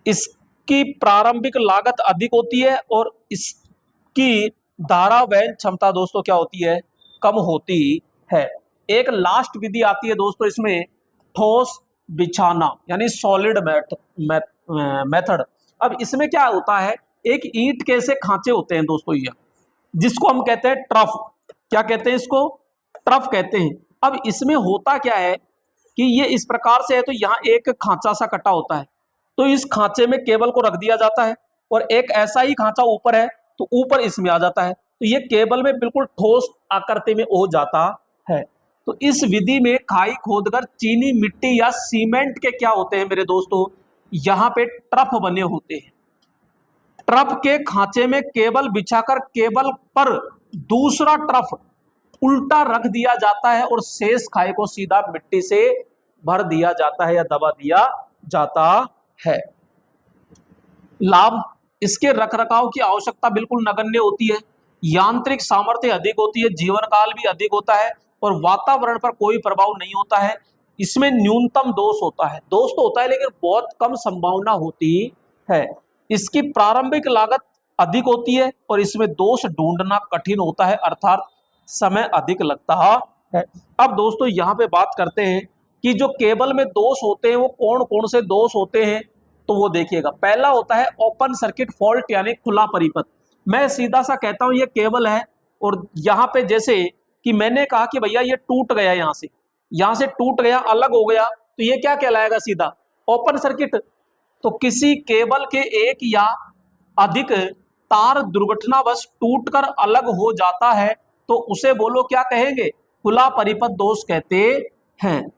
इसकी प्रारंभिक लागत अधिक होती है और इसकी धारा वहन क्षमता दोस्तों क्या होती है, कम होती है। एक लास्ट विधि आती है दोस्तों इसमें, ठोस बिछाना यानी सॉलिड मेथड। अब इसमें क्या होता है, एक ईंट के ऐसे खांचे होते हैं दोस्तों, ये जिसको हम कहते हैं ट्रफ। क्या कहते हैं इसको, ट्रफ कहते हैं। अब इसमें होता क्या है कि ये इस प्रकार से है, तो यहाँ एक खांचा सा कटा होता है, तो इस खांचे में केबल को रख दिया जाता है और एक ऐसा ही खांचा ऊपर है तो ऊपर इसमें आ जाता है, तो ये केबल में बिल्कुल ठोस आकृति में हो जाता है। तो इस विधि में खाई खोदकर चीनी मिट्टी या सीमेंट के क्या होते हैं मेरे दोस्तों, यहाँ पे ट्रफ बने होते हैं। ट्रफ के खांचे में केबल बिछाकर केबल पर दूसरा ट्रफ उल्टा रख दिया जाता है और शेष खाई को सीधा मिट्टी से भर दिया जाता है या दबा दिया जाता है। लाभ, इसके रखरखाव की आवश्यकता बिल्कुल नगण्य होती है, यांत्रिक सामर्थ्य अधिक होती है, जीवन काल भी अधिक होता है और वातावरण पर कोई प्रभाव नहीं होता है। इसमें न्यूनतम दोष होता है, दोष तो होता है लेकिन बहुत कम संभावना होती है। इसकी प्रारंभिक लागत अधिक होती है और इसमें दोष ढूंढना कठिन होता है, अर्थात समय अधिक लगता है। अब दोस्तों यहाँ पे बात करते हैं कि जो केबल में दोष होते हैं वो कौन कौन से दोष होते हैं, तो वो देखिएगा। पहला होता है ओपन सर्किट फॉल्ट यानी खुला परिपथ। मैं सीधा सा कहता हूं ये केबल है और यहाँ पे जैसे कि मैंने कहा कि भैया ये टूट गया, यहाँ से टूट गया, अलग हो गया, तो ये क्या कहलाएगा, सीधा ओपन सर्किट। तो किसी केबल के एक या अधिक तार दुर्घटनावश टूटकर अलग हो जाता है तो उसे बोलो क्या कहेंगे, खुला परिपथ दोष कहते हैं।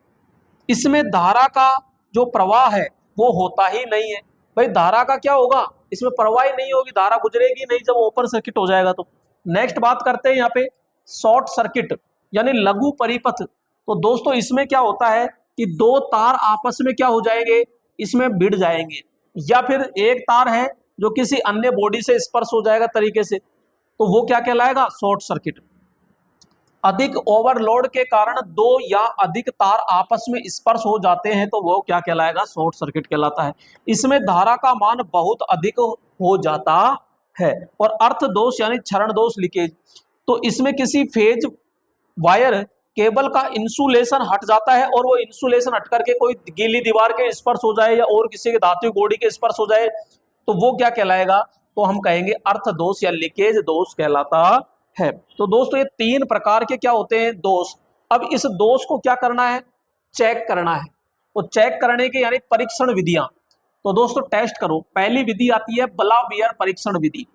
इसमें धारा का जो प्रवाह है वो होता ही नहीं है। भाई धारा का क्या होगा, इसमें प्रवाह ही नहीं होगी, धारा गुजरेगी नहीं जब ओपन सर्किट हो जाएगा तो। नेक्स्ट बात करते हैं यहाँ पे शॉर्ट सर्किट यानी लघु परिपथ। तो दोस्तों इसमें क्या होता है कि दो तार आपस में क्या हो जाएंगे, इसमें भिड़ जाएंगे, या फिर एक तार है जो किसी अन्य बॉडी से स्पर्श हो जाएगा तरीके से, तो वो क्या कहलाएगा, शॉर्ट सर्किट। अधिक ओवरलोड के कारण दो या अधिक तार आपस में स्पर्श हो जाते हैं तो वो क्या कहलाएगा, शॉर्ट सर्किट कहलाता है। इसमें धारा का मान बहुत अधिक हो जाता है। और अर्थ दोष यानी क्षरण दोष लीकेज, तो इसमें किसी फेज वायर केबल का इंसुलेशन हट जाता है और वो इंसुलेशन हट करके कोई गीली दीवार के स्पर्श हो जाए या और किसी के धातु बॉडी के स्पर्श हो जाए तो वो क्या कहलाएगा, तो हम कहेंगे अर्थ दोष या लीकेज दोष कहलाता है। तो दोस्तों ये तीन प्रकार के क्या होते हैं, दोष। अब इस दोष को क्या करना है, चेक करना है। तो चेक करने के यानी परीक्षण विधियां, तो दोस्तों टेस्ट करो। पहली विधि आती है बलावियर परीक्षण विधि।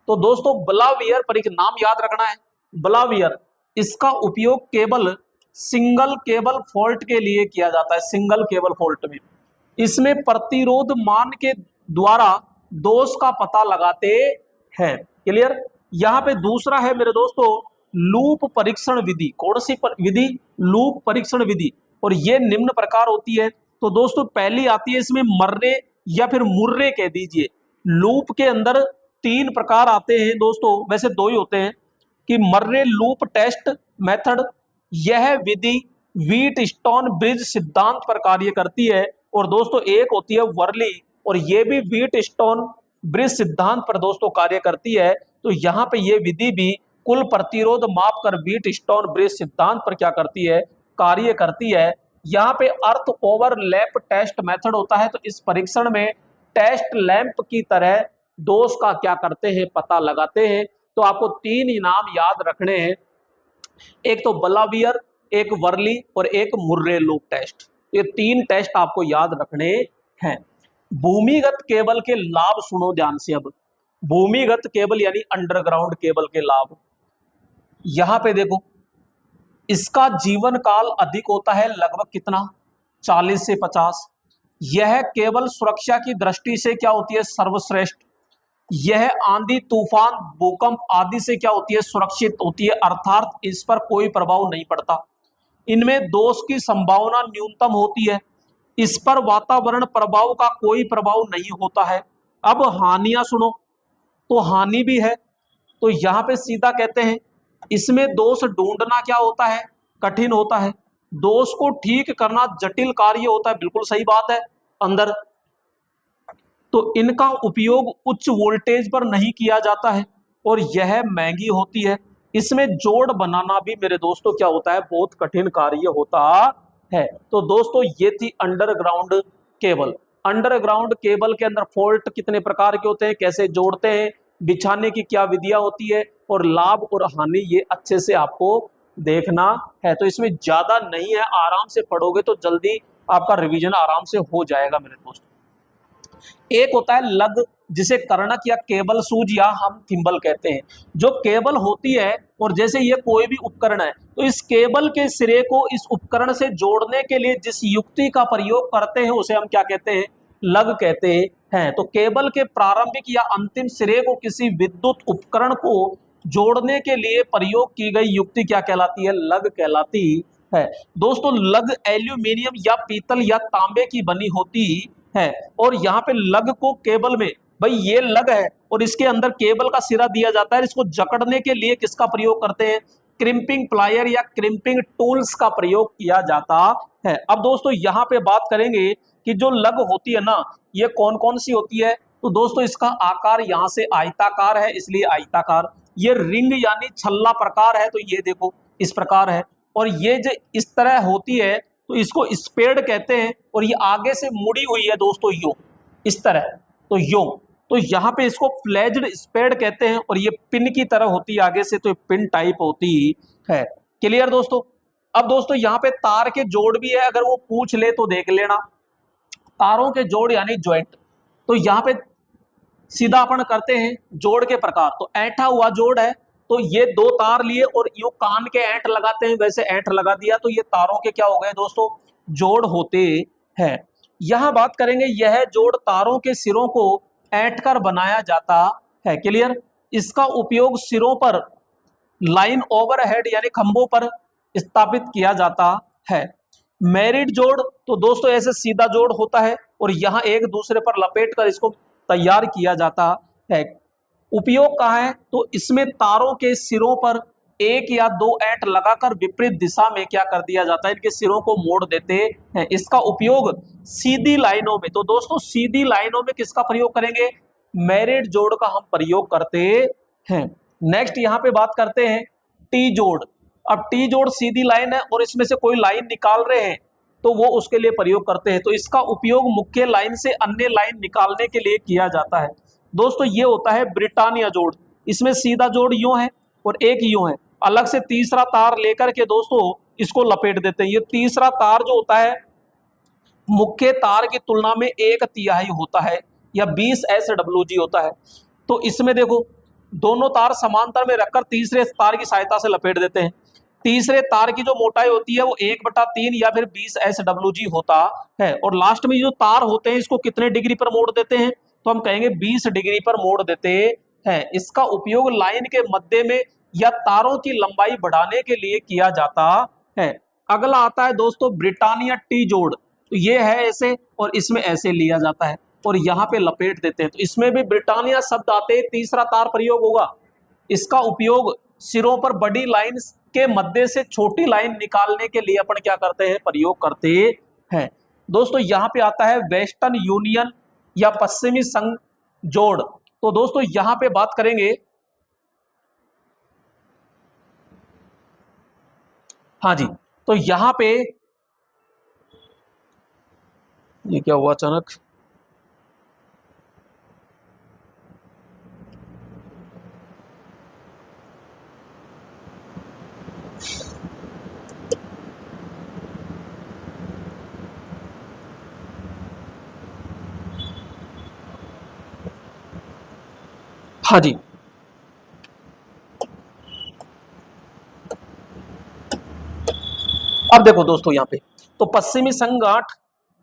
तो दोस्तों बलावियर परीक्षण, नाम याद रखना है बलावियर, इसका उपयोग केवल सिंगल केबल फॉल्ट के लिए किया जाता है, सिंगल केबल फॉल्ट में। इसमें प्रतिरोध मान के द्वारा दोष का पता लगाते हैं, क्लियर। यहाँ पे दूसरा है मेरे दोस्तों लूप परीक्षण विधि। कौन सी विधि, लूप परीक्षण विधि, और ये निम्न प्रकार होती है। तो दोस्तों पहली आती है इसमें मर्रे या फिर मुर्रे कह दीजिए। लूप के अंदर तीन प्रकार आते हैं दोस्तों, वैसे दो ही होते हैं, कि मर्रे लूप टेस्ट मेथड, यह विधि व्हीट स्टोन ब्रिज सिद्धांत पर कार्य करती है। और दोस्तों एक होती है वर्ली, और ये भी व्हीट स्टोन ब्रिज सिद्धांत पर दोस्तों कार्य करती है। तो यहाँ पे ये विधि भी कुल प्रतिरोध माप कर व्हीट स्टोन ब्रिज सिद्धांत पर क्या करती है, कार्य करती है। यहाँ पे अर्थ ओवरलैप टेस्ट मेथड होता है। तो इस परीक्षण में टेस्ट लैंप की तरह दोष का क्या करते हैं, पता लगाते हैं। तो आपको तीन इनाम याद रखने हैं, एक तो बलावियर, एक वर्ली और एक मुर्रे लूप टेस्ट। ये तीन टेस्ट आपको याद रखने हैं। भूमिगत केबल के लाभ सुनो ध्यान से। अब भूमिगत केबल यानी अंडरग्राउंड केबल के लाभ, यहां पे देखो इसका जीवन काल अधिक होता है, लगभग कितना, 40 से 50। यह केबल सुरक्षा की दृष्टि से क्या होती है, सर्वश्रेष्ठ। यह आंधी तूफान भूकंप आदि से क्या होती है, सुरक्षित होती है, अर्थात इस पर कोई प्रभाव नहीं पड़ता। इनमें दोष की संभावना न्यूनतम होती है। इस पर वातावरण प्रभाव का कोई प्रभाव नहीं होता है। अब हानियां सुनो, तो हानि भी है। तो यहां पे सीधा कहते हैं इसमें दोष ढूंढना क्या होता है, कठिन होता है। दोष को ठीक करना जटिल कार्य होता है, बिल्कुल सही बात है। अंदर तो इनका उपयोग उच्च वोल्टेज पर नहीं किया जाता है और यह महंगी होती है। इसमें जोड़ बनाना भी मेरे दोस्तों क्या होता है, बहुत कठिन कार्य होता है। तो दोस्तों ये थी अंडरग्राउंड केबल। अंडरग्राउंड केबल के अंदर फॉल्ट कितने प्रकार के होते हैं, कैसे जोड़ते हैं, बिछाने की क्या विधियां होती है और लाभ और हानि, ये अच्छे से आपको देखना है। तो इसमें ज्यादा नहीं है, आराम से पढ़ोगे तो जल्दी आपका रिवीजन आराम से हो जाएगा मेरे दोस्त। एक होता है लग, जिसे कर्णक या केबल सूज या हम थिम्बल कहते हैं। जो केबल होती है और जैसे ये कोई भी उपकरण है, तो इस केबल के सिरे को इस उपकरण से जोड़ने के लिए जिस युक्ति का प्रयोग करते हैं उसे हम क्या कहते हैं, लग कहते हैं। तो केबल के प्रारंभिक या अंतिम सिरे को किसी विद्युत उपकरण को जोड़ने के लिए प्रयोग की गई युक्ति क्या कहलाती है, लग कहलाती है। दोस्तों लग एल्यूमिनियम या पीतल या तांबे की बनी होती है और यहाँ पे लग को केबल में, भाई ये लग है और इसके अंदर केबल का सिरा दिया जाता है, इसको जकड़ने के लिए किसका प्रयोग करते हैं, क्रिम्पिंग प्लायर या क्रिम्पिंग टूल्स का प्रयोग किया जाता है। अब दोस्तों यहाँ पे बात करेंगे कि जो लग होती है ना, ये कौन कौन सी होती है। तो दोस्तों इसका आकार यहाँ से आयताकार है, इसलिए आयताकार। ये रिंग यानी छल्ला प्रकार है, तो ये देखो इस प्रकार है। और ये जो इस तरह होती है तो इसको स्पेड कहते हैं और ये आगे से मुड़ी हुई है दोस्तों यो, इस तरह, तो यो, तो यहाँ पे इसको फ्लेज्ड स्पेड कहते हैं और ये पिन की तरह होती है आगे से, तो ये पिन टाइप होती है। क्लियर दोस्तों। अब दोस्तों यहाँ पे तार के जोड़ भी है, अगर वो पूछ ले तो देख लेना। तारों के जोड़ यानी ज्वाइंट, तो यहाँ पे सीधा अपन करते हैं जोड़ के प्रकार। तो ऐंठा हुआ जोड़ है, तो ये दो तार लिए और यूं कान के ऐंठ लगाते हैं, वैसे ऐंठ लगा दिया, तो ये तारों के क्या हो गए दोस्तों, जोड़ होते हैं। यहां बात करेंगे, यह जोड़ तारों के सिरों को ऐंठ कर बनाया जाता है। क्लियर। इसका उपयोग सिरों पर लाइन ओवरहेड यानी खंभों पर स्थापित किया जाता है। मैरिड जोड़, तो दोस्तों ऐसे सीधा जोड़ होता है और यहां एक दूसरे पर लपेट कर इसको तैयार किया जाता है। उपयोग कहाँ है, तो इसमें तारों के सिरों पर एक या दो ऐंठ लगाकर विपरीत दिशा में क्या कर दिया जाता है, इनके सिरों को मोड़ देते हैं। इसका उपयोग सीधी लाइनों में, तो दोस्तों सीधी लाइनों में किसका प्रयोग करेंगे, मैरिड जोड़ का हम प्रयोग करते हैं। नेक्स्ट यहाँ पे बात करते हैं टी जोड़। अब टी जोड़ सीधी लाइन है और इसमें से कोई लाइन निकाल रहे हैं तो वो उसके लिए प्रयोग करते हैं। तो इसका उपयोग मुख्य लाइन से अन्य लाइन निकालने के लिए किया जाता है। दोस्तों ये होता है ब्रिटानिया जोड़। इसमें सीधा जोड़ यूं है और एक यूं है, अलग से तीसरा तार लेकर के दोस्तों इसको लपेट देते हैं। ये तीसरा तार जो होता है मुख्य तार की तुलना में 1/3 होता है या 20 SWG होता है। तो इसमें देखो दोनों तार समांतर में रखकर तीसरे तार की सहायता से लपेट देते हैं। तीसरे तार की जो मोटाई होती है वो 1/3 या फिर 20 SWG होता है। और लास्ट में जो तार होते हैं इसको कितने डिग्री पर मोड़ देते हैं, तो हम कहेंगे 20 डिग्री पर मोड़ देते हैं। इसका उपयोग लाइन के मध्य में या तारों की लंबाई बढ़ाने के लिए किया जाता है। अगला आता है दोस्तों ब्रिटानिया टी जोड़। तो ये है ऐसे और इसमें ऐसे लिया जाता है और यहाँ पे लपेट देते हैं। तो इसमें भी ब्रिटानिया शब्द आते ही तीसरा तार प्रयोग होगा। इसका उपयोग सिरों पर बड़ी लाइन के मध्य से छोटी लाइन निकालने के लिए अपन क्या करते हैं, प्रयोग करते हैं। दोस्तों यहाँ पे आता है वेस्टर्न यूनियन या पश्चिमी संघ जोड़। तो दोस्तों यहाँ पे बात करेंगे, हाँ जी, तो यहाँ पे ये क्या हुआ अचानक, हाँ जी, अब देखो दोस्तों यहाँ पे तो पश्चिमी संघ गांठ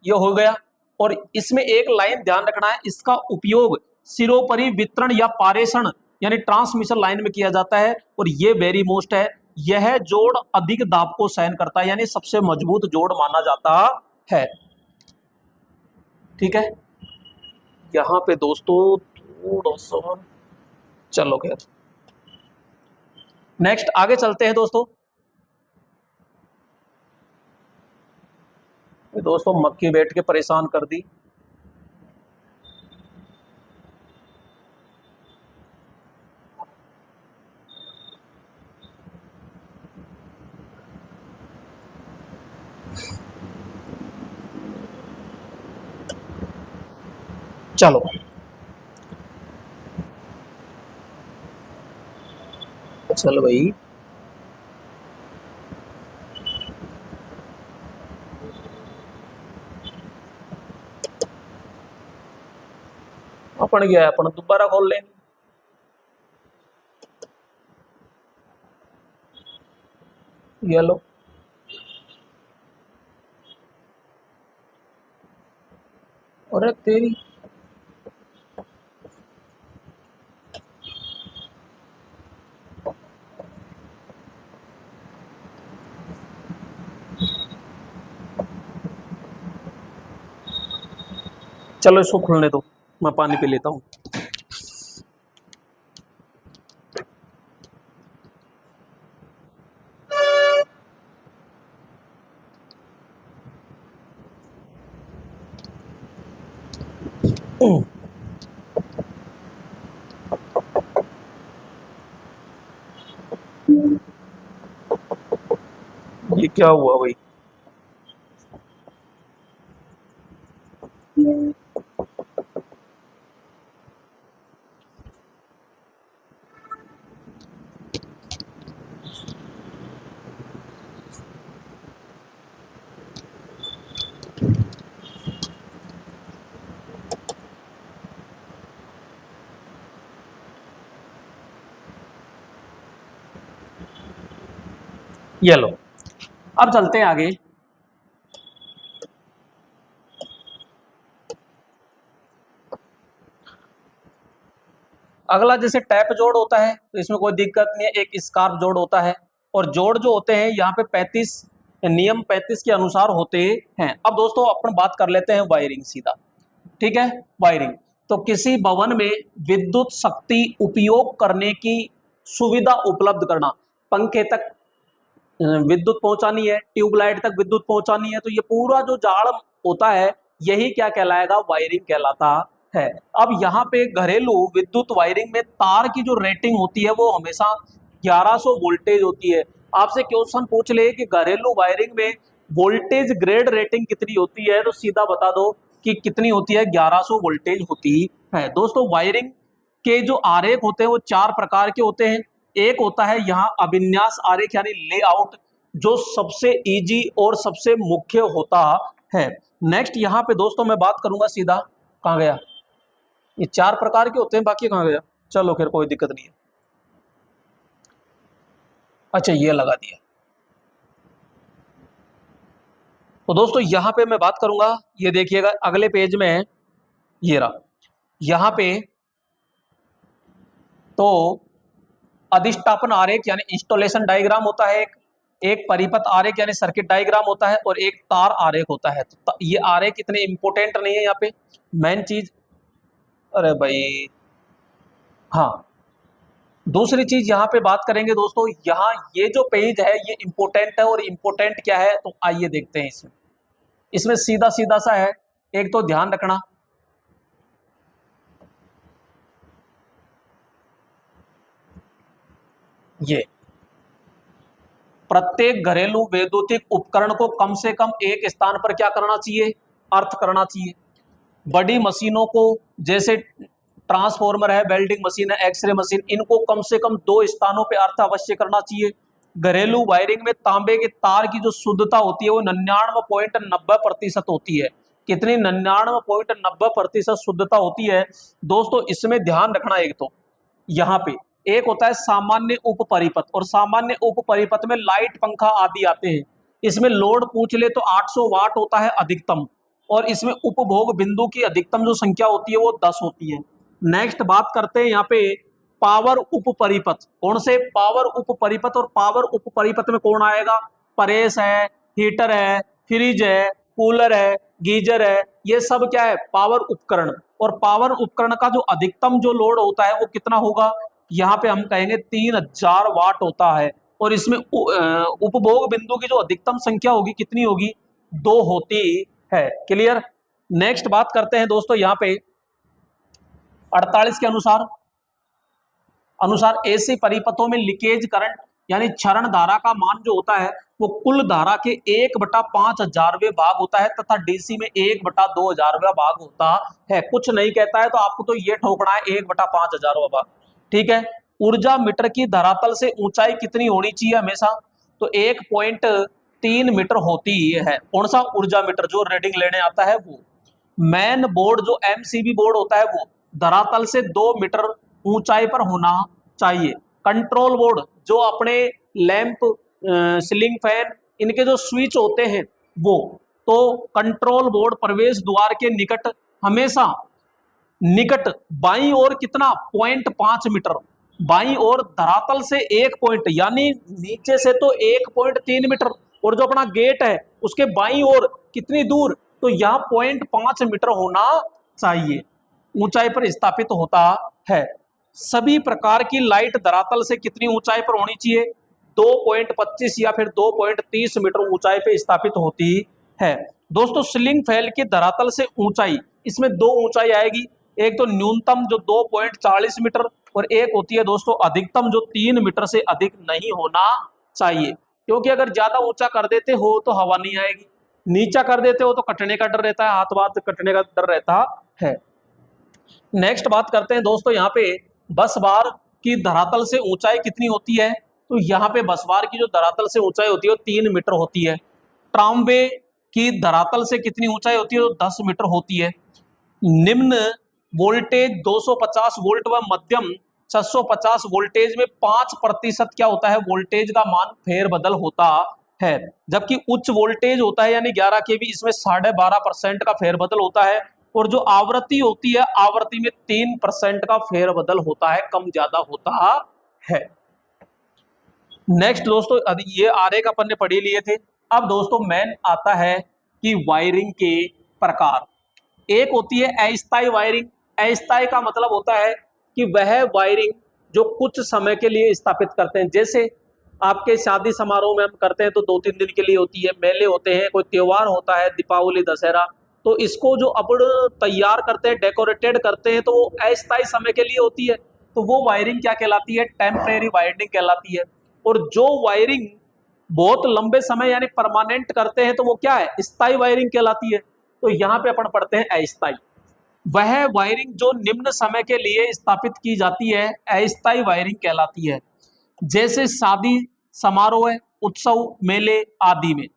ये हो गया और इसमें एक लाइन ध्यान रखना है, इसका उपयोग सिरोपरि वितरण या पारेषण यानी ट्रांसमिशन लाइन में किया जाता है और ये वेरी मोस्ट है। यह जोड़ अधिक दाब को सहन करता है यानी सबसे मजबूत जोड़ माना जाता है। ठीक है, यहाँ पे दोस्तों थोड़ा सा चलो खैर, नेक्स्ट आगे चलते हैं दोस्तों। दोस्तों मक्खी बैठ के परेशान कर दी। चलो चलो भाई, अपन गया, अपन दोबारा खोल लेंगे। ये लो, अरे तेरी, चलो इसको खुलने दो, मैं पानी पी लेता हूँ। ये क्या हुआ भाई? ये लो, अब चलते हैं आगे। अगला जैसे टैप जोड़ होता है तो इसमें कोई दिक्कत नहीं है, एक स्कार्फ जोड़ होता है। और जोड़ जो होते हैं यहाँ पे 35 नियम 35 के अनुसार होते हैं। अब दोस्तों अपन बात कर लेते हैं वायरिंग सीधा, ठीक है। वायरिंग तो किसी भवन में विद्युत शक्ति उपयोग करने की सुविधा उपलब्ध करना, पंखे तक विद्युत पहुंचानी है, ट्यूबलाइट तक विद्युत पहुंचानी है, तो ये पूरा जो जाल होता है यही क्या कहलाएगा? वायरिंग कहलाता है। अब यहाँ पे घरेलू विद्युत वायरिंग में तार की जो रेटिंग होती है वो हमेशा 1100 वोल्टेज होती है। आपसे क्वेश्चन पूछ ले कि घरेलू वायरिंग में वोल्टेज ग्रेड रेटिंग कितनी होती है, तो सीधा बता दो कि कितनी होती है, 1100 वोल्टेज होती है। दोस्तों वायरिंग के जो आरेख होते हैं वो चार प्रकार के होते हैं। एक होता है यहाँ अभिन्यास आरेख यानी लेआउट, जो सबसे इजी और सबसे मुख्य होता है। नेक्स्ट यहाँ पे दोस्तों मैं बात करूंगा सीधा, कहाँ गया? ये चार प्रकार के होते हैं, बाकी कहाँ गया? चलो खैर कोई दिक्कत नहीं है। अच्छा ये लगा दिया। तो दोस्तों यहाँ पे मैं बात करूंगा, ये देखिएगा अगले पेज में, ये रहा यहाँ पे। तो अधिष्ठापन आरेख यानी इंस्टॉलेशन डायग्राम होता है एक परिपथ आरेख यानी सर्किट डायग्राम होता है, और एक तार आरेख होता है। तो ये आरेख इतने इंपॉर्टेंट नहीं है यहाँ पे, मेन चीज, अरे भाई हाँ, दूसरी चीज यहाँ पे बात करेंगे दोस्तों, यहाँ ये जो पेज है ये इंपॉर्टेंट है, और इंपॉर्टेंट क्या है तो आइए देखते हैं। इसमें इसमें सीधा सीधा सा है, एक तो ध्यान रखना, ये प्रत्येक घरेलू वैद्युतिक उपकरण को कम से कम एक स्थान पर क्या करना चाहिए? अर्थ करना चाहिए। बड़ी मशीनों को, जैसे ट्रांसफॉर्मर है, वेल्डिंग मशीन है, एक्सरे मशीन, इनको कम से कम 2 स्थानों पे अर्थ अवश्य करना चाहिए। घरेलू वायरिंग में तांबे के तार की जो शुद्धता होती है वो 99.90% होती है। कितनी? 99.90% शुद्धता होती है। दोस्तों इसमें ध्यान रखना, एक तो यहाँ पे एक होता है सामान्य उप परिपथ, और सामान्य उप परिपथ में लाइट पंखा आदि आते हैं। इसमें लोड पूछ ले तो 800 वाट होता है अधिकतम, और इसमें उपभोग बिंदु की अधिकतम जो संख्या होती है वो 10 होती है। नेक्स्ट बात करते हैं यहाँ पे पावर उप परिपथ, कौन से? पावर उप परिपथ। और पावर उप परिपथ में कौन आएगा? प्रेस है, हीटर है, फ्रिज है, कूलर है, गीजर है, ये सब क्या है? पावर उपकरण। और पावर उपकरण का जो अधिकतम जो लोड होता है वो कितना होगा? यहाँ पे हम कहेंगे 3000 वाट होता है। और इसमें उपभोग बिंदु की जो अधिकतम संख्या होगी कितनी होगी? 2 होती है। क्लियर? नेक्स्ट बात करते हैं दोस्तों यहाँ पे 48 के अनुसार एसी परिपथों में लीकेज करंट यानी क्षरण धारा का मान जो होता है वो कुल धारा के 1/5000वें भाग होता है तथा डीसी में 1/2000वां भाग होता है। कुछ नहीं कहता है तो आपको तो ये ठोकना है 1/5000वां भाग। ठीक है। ऊर्जा मीटर की धरातल से ऊंचाई कितनी होनी चाहिए हमेशा? तो 1.3 मीटर होती है। कौन सा ऊर्जा मीटर? जो रीडिंग लेने आता है वो। मैन बोर्ड जो एमसीबी बोर्ड होता है वो धरातल से 2 मीटर ऊंचाई पर होना चाहिए। कंट्रोल बोर्ड जो अपने लैंप, सीलिंग फैन, इनके जो स्विच होते हैं वो, तो कंट्रोल बोर्ड प्रवेश द्वार के निकट हमेशा बाईं ओर कितना 0.5 मीटर, बाईं ओर धरातल से 1 पॉइंट, यानी नीचे से तो 1.3 मीटर, और जो अपना गेट है उसके बाईं ओर कितनी दूर? तो यहाँ 0.5 मीटर होना चाहिए ऊंचाई पर स्थापित होता है। सभी प्रकार की लाइट धरातल से कितनी ऊंचाई पर होनी चाहिए? 2.25 या फिर 2.30 मीटर ऊंचाई पे स्थापित होती है। दोस्तों सीलिंग फैन की धरातल से ऊंचाई, इसमें दो ऊंचाई आएगी। एक तो न्यूनतम जो 2.40 मीटर, और एक होती है दोस्तों अधिकतम जो 3 मीटर से अधिक नहीं होना चाहिए। क्योंकि अगर ज्यादा ऊंचा कर देते हो तो हवा नहीं आएगी, नीचा कर देते हो तो कटने का डर रहता है, हाथ बात कटने का डर रहता है। नेक्स्ट बात करते हैं दोस्तों, यहाँ पे बस बार की धरातल से ऊंचाई कितनी होती है? तो यहाँ पे बस बार की जो धरातल से ऊंचाई होती है वो 3 मीटर होती है। ट्रामवे की धरातल से कितनी ऊंचाई होती है? तो 10 मीटर होती है। निम्न वोल्टेज 250 वोल्ट व मध्यम 650 वोल्टेज में 5% क्या होता है? वोल्टेज का मान फेरबदल होता है। जबकि उच्च वोल्टेज होता है यानी 11 केवी, इसमें 12.5% का फेरबदल होता है। और जो आवृत्ति होती है, आवृत्ति में 3% का फेरबदल होता है, कम ज्यादा होता है। नेक्स्ट दोस्तों, ये आरेख अपन ने पढ़ी लिए थे। अब दोस्तों मेन आता है कि वायरिंग के प्रकार। एक होती है अस्थायी वायरिंग। अस्थायी का मतलब होता है कि वह वायरिंग जो कुछ समय के लिए स्थापित करते हैं। जैसे आपके शादी समारोह में हम करते हैं तो 2-3 दिन के लिए होती है, मेले होते हैं, कोई त्योहार होता है, दीपावली, दशहरा, तो इसको जो अपन तैयार करते हैं, डेकोरेटेड करते हैं, तो वो अस्थायी समय के लिए होती है। तो वो वायरिंग क्या कहलाती है? टेम्परेरी वायरिंग कहलाती है। और जो वायरिंग बहुत लंबे समय यानी परमानेंट करते हैं तो वो क्या है? स्थायी वायरिंग कहलाती है। तो यहाँ पे अपन पढ़ते हैं अस्थायी। वह वायरिंग जो निम्न समय के लिए स्थापित की जाती है अस्थायी वायरिंग कहलाती है। जैसे शादी समारोह, उत्सव, मेले आदि में।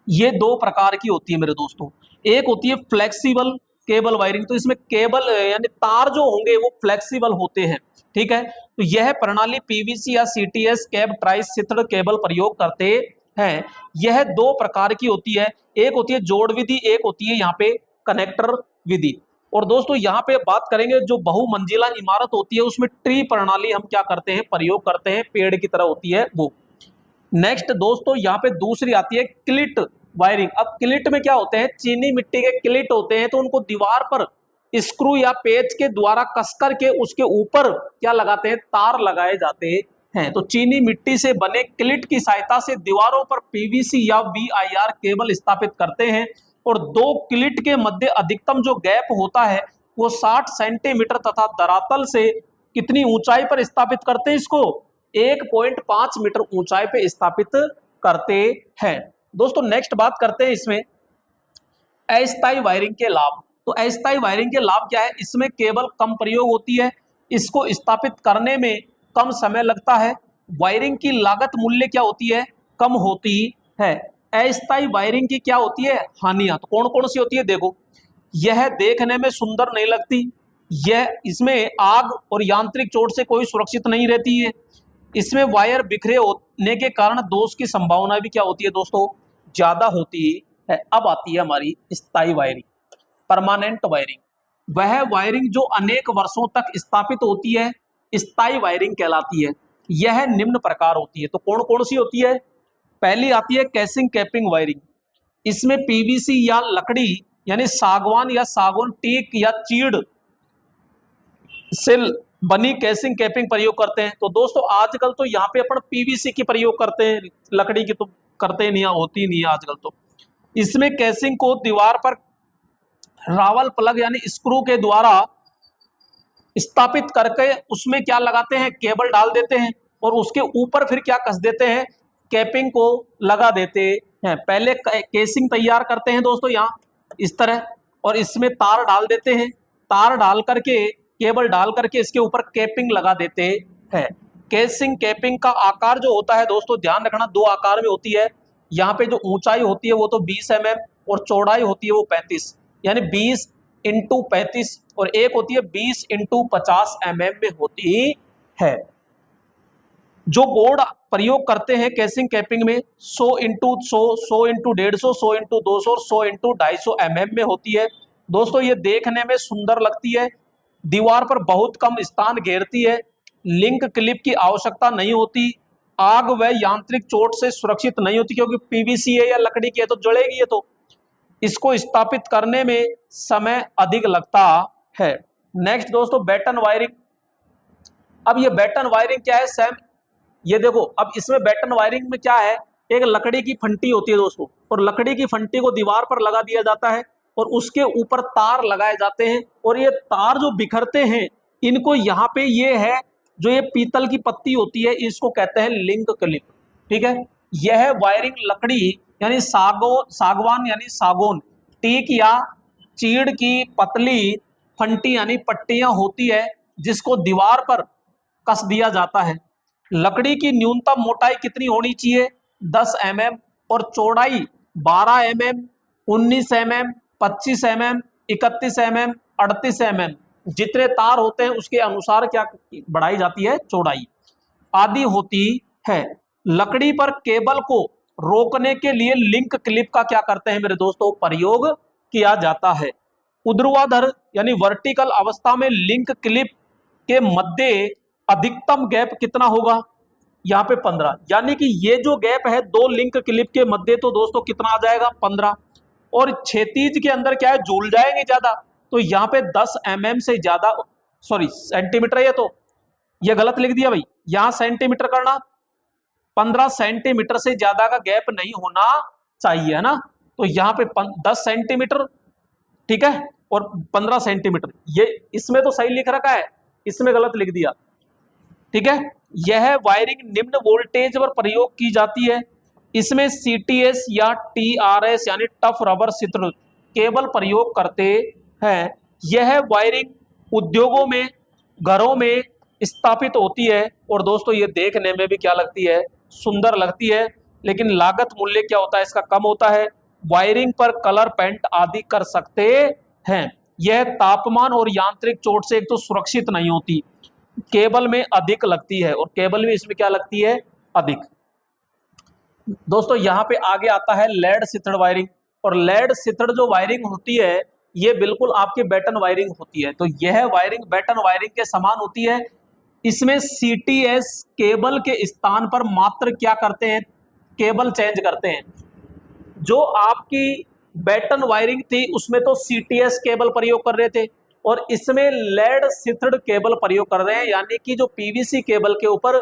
ये दो प्रकार की होती है मेरे दोस्तों। एक होती है फ्लेक्सिबल केबल वायरिंग, तो इसमें केबल यानी तार जो होंगे वो फ्लेक्सिबल होते हैं। ठीक है। तो यह प्रणाली पीवीसी या सीटीएस कैब ट्राई क्षेत्र केबल प्रयोग करते हैं। यह दो प्रकार की होती है। एक होती है जोड़ विधि, एक होती है यहाँ पे कनेक्टर विधि। और दोस्तों यहाँ पे बात करेंगे जो बहुमंजिला इमारत होती है उसमें ट्री प्रणाली हम क्या करते हैं? प्रयोग करते हैं, पेड़ की तरह होती है वो। नेक्स्ट दोस्तों यहाँ पे दूसरी आती है क्लिट वायरिंग। अब क्लिट में क्या होते हैं? चीनी मिट्टी के क्लिट होते हैं, तो उनको दीवार पर स्क्रू या पेच के द्वारा कसकर के उसके ऊपर क्या लगाते हैं? तार लगाए जाते हैं। तो चीनी मिट्टी से बने क्लिट की सहायता से दीवारों पर पीवीसी या वीआईआर केबल स्थापित करते हैं। और दो क्लिट के मध्य अधिकतम जो गैप होता है वो 60 सेंटीमीटर तथा धरातल से कितनी ऊंचाई पर स्थापित करते हैं? इसको 1.5 मीटर ऊंचाई पे स्थापित करते हैं। दोस्तों नेक्स्ट बात करते हैं इसमें अस्थायी वायरिंग के लाभ। तो अस्थायी वायरिंग के लाभ क्या है? इसमें केबल कम प्रयोग होती है, इसको स्थापित करने में कम समय लगता है, वायरिंग की लागत मूल्य क्या होती है? कम होती है। अस्थायी वायरिंग की क्या होती है? हानियां। तो कौन कौन सी होती है? देखो, यह देखने में सुंदर नहीं लगती, यह इसमें आग और यांत्रिक चोट से कोई सुरक्षित नहीं रहती है, इसमें वायर बिखरे होने के कारण दोष की संभावना भी क्या होती है दोस्तों? ज्यादा होती है। अब आती है हमारी स्थायी वायरिंग, परमानेंट वायरिंग। वह वायरिंग जो अनेक वर्षों तक स्थापित होती है स्थायी वायरिंग कहलाती है। यह निम्न प्रकार होती है। तो कौन कौन सी होती है? पहली आती है कैसिंग कैपिंग वायरिंग। इसमें पीवीसी या लकड़ी यानी सागवान या सागौन, टीक या चीड़ से बनी कैसिंग कैपिंग प्रयोग करते हैं। तो दोस्तों आजकल तो यहाँ पे अपन पीवीसी की प्रयोग करते हैं, लकड़ी की तो करते नहीं, होती नहीं है आजकल तो। इसमें कैसिंग को दीवार पर रावल प्लग यानी स्क्रू के द्वारा स्थापित करके उसमें क्या लगाते हैं? केबल डाल देते हैं और उसके ऊपर फिर क्या कस देते हैं? कैपिंग को लगा देते हैं। पहले केसिंग तैयार करते हैं दोस्तों यहाँ इस तरह, और इसमें तार डाल देते हैं, तार डाल करके केबल डाल करके इसके ऊपर कैपिंग लगा देते हैं। केसिंग कैपिंग का आकार जो होता है दोस्तों ध्यान रखना, दो आकार में होती है। यहाँ पे जो ऊंचाई होती है वो तो 20 mm और चौड़ाई होती है वो 35, यानी 20 × 35, और एक होती है 20 × 50 mm में होती है। जो बोर्ड प्रयोग करते हैं केसिंग कैपिंग में 100 × 100, 100 × 150, 100 × 200 और 100 × 250 mm में होती है। दोस्तों ये देखने में सुंदर लगती है, दीवार पर बहुत कम स्थान घेरती है, लिंक क्लिप की आवश्यकता नहीं होती, आग व यांत्रिक चोट से सुरक्षित नहीं होती क्योंकि पीवीसी है या लकड़ी की है तो जलेगी ये तो। इसको स्थापित करने में समय अधिक लगता है। नेक्स्ट दोस्तों बैटन वायरिंग। अब ये बैटन वायरिंग क्या है सैम, ये देखो अब इसमें बैटन वायरिंग में क्या है, एक लकड़ी की फंटी होती है दोस्तों, और लकड़ी की फंटी को दीवार पर लगा दिया जाता है और उसके ऊपर तार लगाए जाते हैं, और ये तार जो बिखरते हैं इनको यहाँ पे ये है जो ये पीतल की पत्ती होती है इसको कहते हैं लिंक क्लिप। ठीक है, यह वायरिंग लकड़ी यानी सागवान यानी सागौन, टीक या चीड़ की पतली फंटी यानी पट्टियां होती है जिसको दीवार पर कस दिया जाता है। लकड़ी की न्यूनतम मोटाई कितनी होनी चाहिए, 10 mm, और चौड़ाई 12 mm, 19 mm, 25 mm, 31 mm, 38 mm, जितने तार होते हैं उसके अनुसार क्या बढ़ाई जाती है चौड़ाई आदि होती है। लकड़ी पर केबल को रोकने के लिए लिंक क्लिप का क्या करते हैं मेरे दोस्तों, प्रयोग किया जाता है। ऊर्ध्वाधर यानी वर्टिकल अवस्था में लिंक क्लिप के मध्य अधिकतम गैप कितना होगा, यहाँ पे 15, यानी कि ये जो गैप है दो लिंक क्लिप के मध्य तो दोस्तों कितना आ जाएगा 15, और क्षैतिज के अंदर क्या है झूल जाएंगे ज्यादा, तो यहाँ पे 10 mm से ज्यादा, सॉरी सेंटीमीटर है, तो ये गलत लिख दिया भाई, यहाँ सेंटीमीटर करना, 15 सेंटीमीटर से ज्यादा का गैप नहीं होना चाहिए है ना, तो यहाँ पे 10 सेंटीमीटर, ठीक है, और 15 सेंटीमीटर, ये इसमें तो सही लिख रखा है, इसमें गलत लिख दिया। ठीक है, यह वायरिंग निम्न वोल्टेज पर प्रयोग की जाती है, इसमें सीटीएस या टीआरएस यानी टफ रबर छिद्र केबल प्रयोग करते हैं। यह वायरिंग उद्योगों में, घरों में स्थापित होती है, और दोस्तों ये देखने में भी क्या लगती है, सुंदर लगती है, लेकिन लागत मूल्य क्या होता है इसका, कम होता है। वायरिंग पर कलर पेंट आदि कर सकते हैं। यह तापमान और यांत्रिक चोट से एक तो सुरक्षित नहीं होती, केबल में अधिक लगती है, और केबल में इसमें क्या लगती है अधिक। दोस्तों यहाँ पे आगे आता है लेड सिथड़ वायरिंग, और लेड सिथड़ जो वायरिंग होती है ये बिल्कुल आपकी बैटन वायरिंग होती है, तो यह वायरिंग बैटन वायरिंग के समान होती है। इसमें सीटीएस केबल के स्थान पर मात्र क्या करते हैं, केबल चेंज करते हैं। जो आपकी बैटन वायरिंग थी उसमें तो सीटीएस केबल प्रयोग कर रहे थे, और इसमें लेड सिथड़ केबल प्रयोग कर रहे हैं, यानी कि जो पीवीसी केबल के ऊपर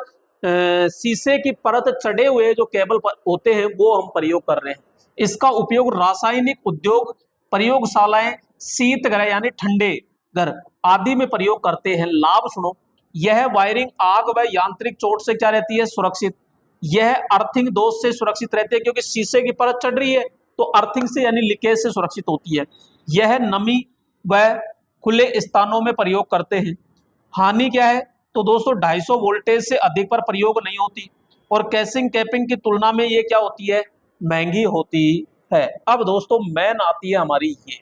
शीशे की परत चढ़े हुए जो केबल होते हैं वो हम प्रयोग कर रहे हैं। इसका उपयोग रासायनिक उद्योग, प्रयोगशालाएं, शीतगृह यानी ठंडे घर आदि में प्रयोग करते हैं। लाभ सुनो, यह वायरिंग आग व यांत्रिक चोट से क्या रहती है सुरक्षित, यह अर्थिंग दोष से सुरक्षित रहती है क्योंकि शीशे की परत चढ़ रही है तो अर्थिंग से यानी लीकेज से सुरक्षित होती है। यह नमी व खुले स्थानों में प्रयोग करते हैं। हानि क्या है, तो दोस्तों 250 वोल्टेज से अधिक पर प्रयोग नहीं होती, और केसिंग कैपिंग की तुलना में ये क्या होती है, महंगी होती है। अब दोस्तों मेन आती है हमारी ये,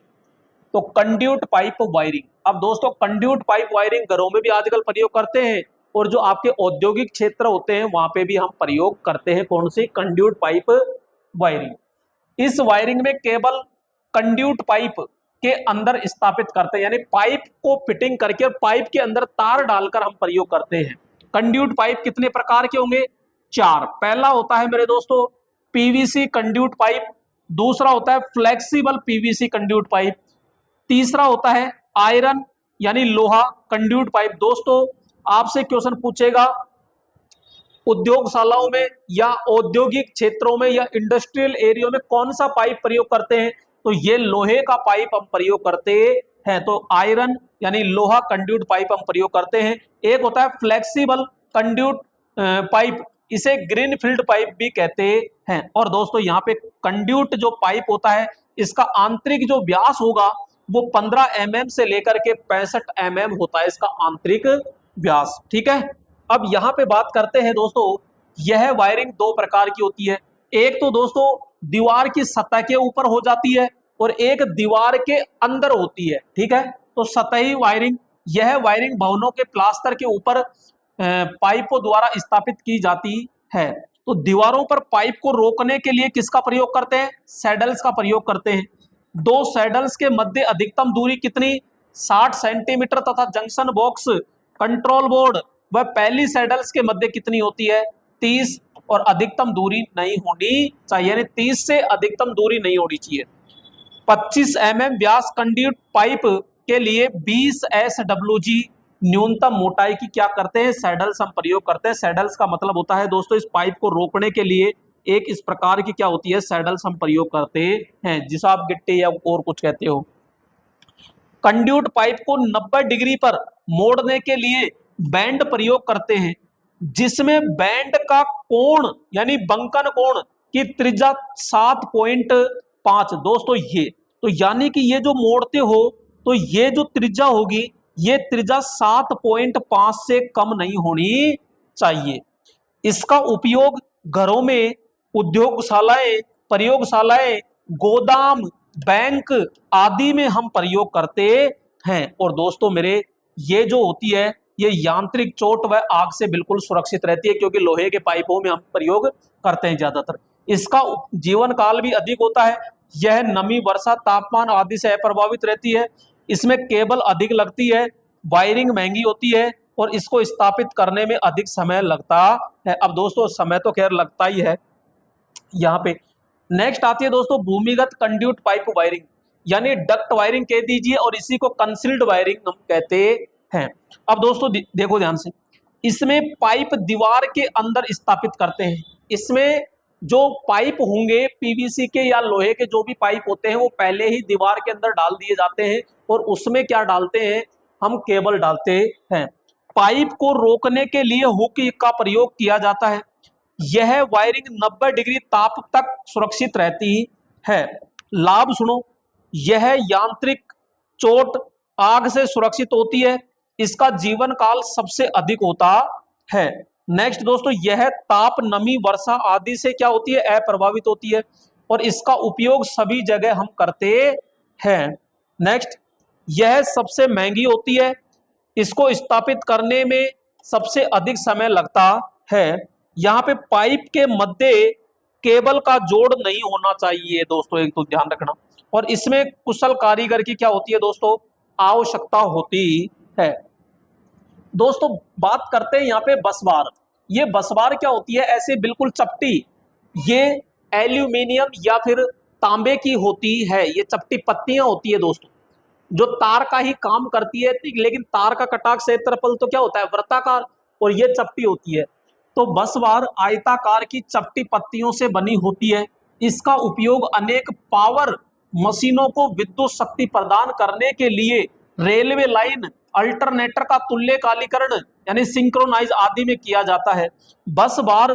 तो कंड्यूट पाइप वायरिंग। अब दोस्तों कंड्यूट पाइप वायरिंग घरों में भी आजकल प्रयोग करते हैं, और जो आपके औद्योगिक क्षेत्र होते हैं वहां पे भी हम प्रयोग करते हैं। कौन सी, कंड्यूट पाइप वायरिंग। इस वायरिंग में केबल कंड्यूट पाइप के अंदर स्थापित करते हैं, यानी पाइप को फिटिंग करके और पाइप के अंदर तार डालकर हम प्रयोग करते हैं। कंड्यूट पाइप कितने प्रकार के होंगे, 4। पहला होता है मेरे दोस्तों पीवीसी कंड्यूट पाइप, दूसरा होता है फ्लेक्सिबल पीवीसी कंड्यूट पाइप, तीसरा होता है आयरन यानी लोहा कंड्यूट पाइप। दोस्तों आपसे क्वेश्चन पूछेगा उद्योगशालाओं में या औद्योगिक क्षेत्रों में या इंडस्ट्रियल एरिया में कौन सा पाइप प्रयोग करते हैं, तो ये लोहे का पाइप हम प्रयोग करते हैं, तो आयरन यानी लोहा कंड्यूट पाइप हम प्रयोग करते हैं। एक होता है फ्लेक्सिबल कंड्यूट पाइप, इसे ग्रीन फील्ड पाइप भी कहते हैं। और दोस्तों यहाँ पे कंड्यूट जो पाइप होता है, इसका आंतरिक जो व्यास होगा वो 15 mm से लेकर के 65 mm होता है इसका आंतरिक व्यास। ठीक है, अब यहाँ पे बात करते हैं दोस्तों, यह वायरिंग दो प्रकार की होती है। एक तो दोस्तों दीवार की सतह के ऊपर हो जाती है और एक दीवार के अंदर होती है। ठीक है, तो सतही वायरिंग, यह वायरिंग भवनों के प्लास्टर के ऊपर पाइपों द्वारा स्थापित की जाती है। तो दीवारों पर पाइप को रोकने के लिए किसका प्रयोग करते हैं? सैडल्स का प्रयोग करते हैं। दो सैडल्स के मध्य अधिकतम दूरी कितनी? 60 सेंटीमीटर तथा जंक्शन बॉक्स, कंट्रोल बोर्ड व पहली सैडल्स के मध्य कितनी होती है? 30, और अधिकतम दूरी नहीं होनी चाहिए, यानी 30 से अधिकतम दूरी नहीं होनी चाहिए। 25 mm व्यास कंड्यूट पाइप के लिए 20 SWG न्यूनतम मोटाई की क्या करते हैं? सैडल्स हम प्रयोग करते हैं। सैडल्स का मतलब होता है दोस्तों इस पाइप को रोकने के लिए एक इस प्रकार की क्या होती है? सैडल्स हम प्रयोग करते हैं, जिसे आप गिट्टी या और कुछ कहते हो। कंड्यूट पाइप को 90 डिग्री पर मोड़ने के लिए बैंड प्रयोग करते हैं, जिसमें बैंड का कोण यानी बंकन कोण की त्रिज्या 7.5। दोस्तों ये तो यानी कि ये जो मोड़ते हो तो ये जो त्रिज्या होगी ये त्रिज्या 7.5 से कम नहीं होनी चाहिए। इसका उपयोग घरों में, उद्योगशालाएं, प्रयोगशालाएं, गोदाम, बैंक आदि में हम प्रयोग करते हैं। और दोस्तों मेरे ये जो होती है ये यांत्रिक चोट व आग से बिल्कुल सुरक्षित रहती है, क्योंकि लोहे के पाइपों में हम प्रयोग करते हैं ज्यादातर। इसका जीवन काल भी अधिक होता है। यह नमी, वर्षा, तापमान आदि से अप्रभावित रहती है। इसमें केबल अधिक लगती है, वायरिंग महंगी होती है और इसको स्थापित करने में अधिक समय लगता है। अब दोस्तों समय तो खैर लगता ही है। यहाँ पे नेक्स्ट आती है दोस्तों भूमिगत कंड्यूट पाइप वायरिंग, यानी डक्ट वायरिंग कह दीजिए, और इसी को कंसील्ड वायरिंग हम कहते हैं। अब दोस्तों देखो ध्यान से, इसमें पाइप दीवार के अंदर स्थापित करते हैं। इसमें जो पाइप होंगे पीवीसी के या लोहे के जो भी पाइप होते हैं वो पहले ही दीवार के अंदर डाल दिए जाते हैं और उसमें क्या डालते हैं? हम केबल डालते हैं। पाइप को रोकने के लिए हुक का प्रयोग किया जाता है। यह वायरिंग 90 डिग्री ताप तक सुरक्षित रहती है। लाभ सुनो, यह यांत्रिक चोट, आग से सुरक्षित होती है। इसका जीवन काल सबसे अधिक होता है। नेक्स्ट दोस्तों, यह ताप, नमी, वर्षा आदि से क्या होती है? अप्रभावित होती है और इसका उपयोग सभी जगह हम करते हैं। नेक्स्ट, यह सबसे महंगी होती है। इसको स्थापित करने में सबसे अधिक समय लगता है। यहाँ पे पाइप के मध्य केबल का जोड़ नहीं होना चाहिए दोस्तों, एक तो ध्यान रखना। और इसमें कुशल कारीगर की क्या होती है दोस्तों? आवश्यकता होती है। दोस्तों बात करते हैं यहाँ पे बस बार। ये बस बार क्या होती है? ऐसे बिल्कुल चपटी, ये एल्यूमिनियम या फिर तांबे की होती है। ये चपटी पत्तियां होती है दोस्तों, जो तार का ही काम करती है, लेकिन तार का कटाव क्षेत्रफल तो क्या होता है? वृत्ताकार, और ये चपटी होती है। तो बस बार आयताकार की चपटी पत्तियों से बनी होती है। इसका उपयोग अनेक पावर मशीनों को विद्युत शक्ति प्रदान करने के लिए, रेलवे लाइन, अल्टरनेटर का तुल्यकालीकरण यानी सिंक्रोनाइज आदि में किया जाता है। बस बार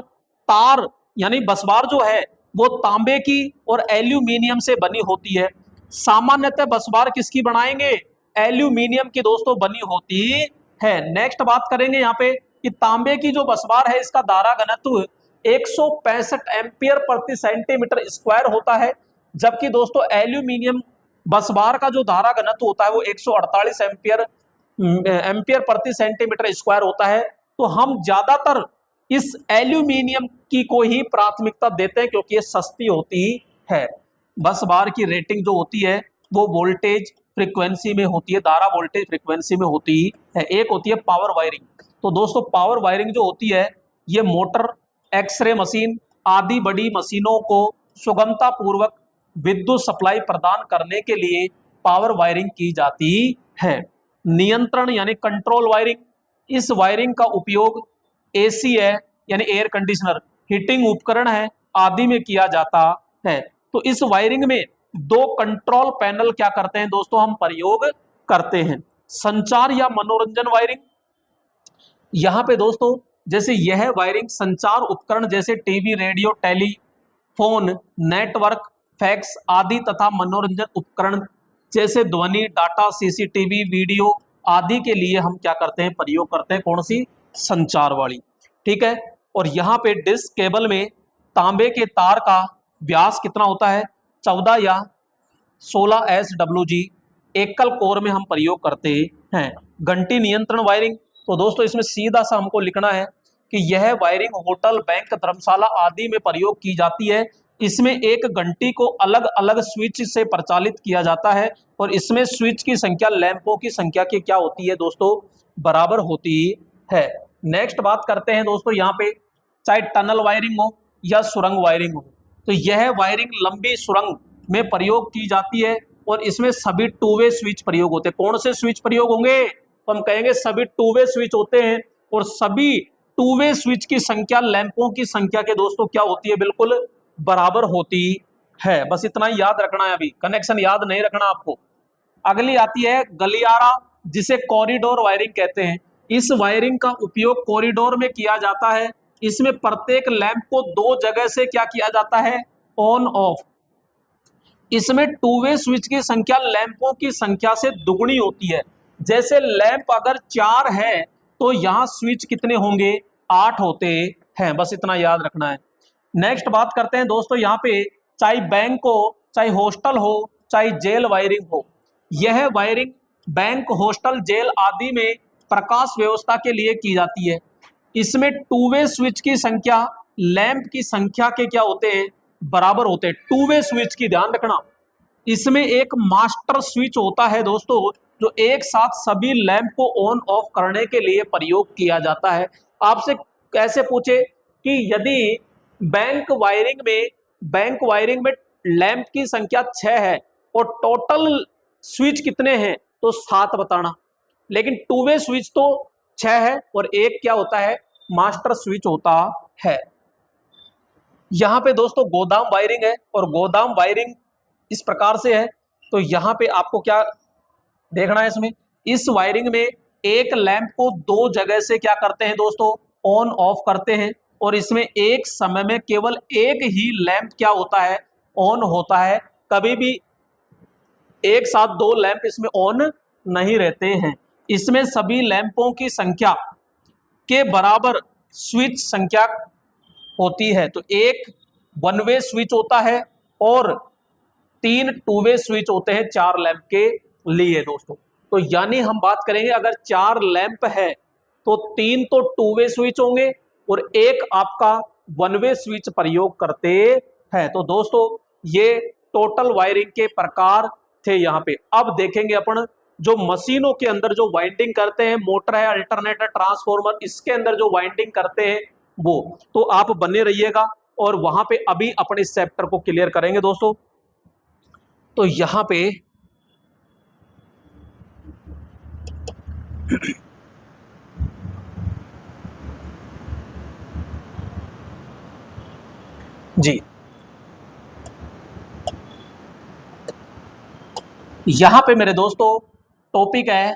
तार यानी बस बार जो है वो तांबे की और एल्यूमिनियम से बनी होती है। सामान्यतः बस बार किसकी बनाएंगे? एल्यूमिनियम की दोस्तों बनी होती है। नेक्स्ट बात करेंगे यहाँ पे कि तांबे की जो बस बार है इसका धारा घनत्व 165 एम्पियर प्रति सेंटीमीटर स्क्वायर होता है, जबकि दोस्तों एल्यूमिनियम बस बार का जो धारा घनत्व होता है वो 148 एम्पियर प्रति सेंटीमीटर स्क्वायर होता है। तो हम ज्यादातर इस एल्यूमिनियम की को ही प्राथमिकता देते हैं क्योंकि ये सस्ती होती है। बस बार की रेटिंग जो होती है वो वोल्टेज फ्रीक्वेंसी में होती है, धारा वोल्टेज फ्रीक्वेंसी में होती है। एक होती है पावर वायरिंग। तो दोस्तों पावर वायरिंग जो होती है ये मोटर, एक्सरे मशीन आदि बड़ी मशीनों को सुगमता पूर्वक विद्युत सप्लाई प्रदान करने के लिए पावर वायरिंग की जाती है। नियंत्रण यानी कंट्रोल वायरिंग, इस वायरिंग का उपयोग एसी है यानी एयर कंडीशनर, हीटिंग उपकरण है आदि में किया जाता है। तो इस वायरिंग में दो कंट्रोल पैनल क्या करते हैं दोस्तों? हम प्रयोग करते हैं। संचार या मनोरंजन वायरिंग, यहां पे दोस्तों जैसे यह वायरिंग संचार उपकरण जैसे TV, radio, telephone, network, fax आदि तथा मनोरंजन उपकरण जैसे ध्वनि, डाटा, सीसीटीवी, वीडियो आदि के लिए हम क्या करते हैं, प्रयोग करते हैं कौन सी, संचार वाली। ठीक है। और यहाँ पे डिस्क केबल में तांबे के तार का व्यास कितना होता है, 14 या 16 SWG एकल कोर में हम प्रयोग करते हैं। घंटी नियंत्रण वायरिंग, तो दोस्तों इसमें सीधा सा हमको लिखना है कि यह वायरिंग होटल, बैंक, धर्मशाला आदि में प्रयोग की जाती है। इसमें एक घंटी को अलग अलग स्विच से प्रचालित किया जाता है और इसमें स्विच की संख्या लैंपों की संख्या की क्या होती है दोस्तों, बराबर होती है। नेक्स्ट बात करते हैं दोस्तों, यहाँ पे चाहे टनल वायरिंग हो या सुरंग वायरिंग हो, तो यह वायरिंग लंबी सुरंग में प्रयोग की जाती है और इसमें सभी टू वे स्विच प्रयोग होते हैं। कौन से स्विच प्रयोग होंगे, तो हम कहेंगे सभी टू वे स्विच होते हैं और सभी टू वे स्विच की संख्या लैंपों की संख्या के दोस्तों क्या होती है, बिल्कुल बराबर होती है। बस इतना ही याद रखना है, अभी कनेक्शन याद नहीं रखना आपको। अगली आती है गलियारा, जिसे कॉरिडोर वायरिंग कहते हैं। इस वायरिंग का उपयोग कॉरिडोर में किया जाता है। इसमें प्रत्येक लैंप को दो जगह से क्या किया जाता है, ऑन ऑफ। इसमें टू वे स्विच की संख्या लैंपों की संख्या से दुगुनी होती है। जैसे लैंप अगर 4 है तो यहाँ स्विच कितने होंगे, 8 होते हैं। बस इतना याद रखना है। नेक्स्ट बात करते हैं दोस्तों, यहाँ पे चाहे बैंक हो, चाहे हॉस्टल हो, चाहे जेल वायरिंग हो, यह वायरिंग बैंक, हॉस्टल, जेल आदि में प्रकाश व्यवस्था के लिए की जाती है। इसमें टू वे स्विच की संख्या लैंप की संख्या के क्या होते हैं, बराबर होते हैं। टू वे स्विच की ध्यान रखना, इसमें एक मास्टर स्विच होता है दोस्तों, जो एक साथ सभी लैंप को ऑन ऑफ करने के लिए प्रयोग किया जाता है। आपसे कैसे पूछे कि यदि बैंक वायरिंग में लैंप की संख्या 6 है और टोटल स्विच कितने हैं, तो 7 बताना। लेकिन टू वे स्विच तो 6 है और एक क्या होता है, मास्टर स्विच होता है। यहां पे दोस्तों गोदाम वायरिंग है और गोदाम वायरिंग इस प्रकार से है। तो यहां पे आपको क्या देखना है, इसमें इस वायरिंग में एक लैंप को दो जगह से क्या करते हैं दोस्तों, ऑन ऑफ करते हैं और इसमें एक समय में केवल एक ही लैंप क्या होता है, ऑन होता है। कभी भी एक साथ दो लैंप इसमें ऑन नहीं रहते हैं। इसमें सभी लैंपों की संख्या के बराबर स्विच संख्या होती है। तो एक वन वे स्विच होता है और 3 टू वे स्विच होते हैं 4 लैंप के लिए दोस्तों। तो यानी हम बात करेंगे, अगर 4 लैंप है तो 3 तो टू वे स्विच होंगे और एक आपका वन वे स्विच प्रयोग करते हैं। तो दोस्तों ये टोटल वायरिंग के प्रकार थे यहाँ पे। अब देखेंगे अपन जो मशीनों के अंदर जो वाइंडिंग करते हैं, मोटर है, अल्टरनेटर, ट्रांसफॉर्मर, इसके अंदर जो वाइंडिंग करते हैं वो। तो आप बने रहिएगा और वहां पे अभी अपने इस चैप्टर को क्लियर करेंगे दोस्तों। तो यहां पे जी, यहां पे मेरे दोस्तों टॉपिक है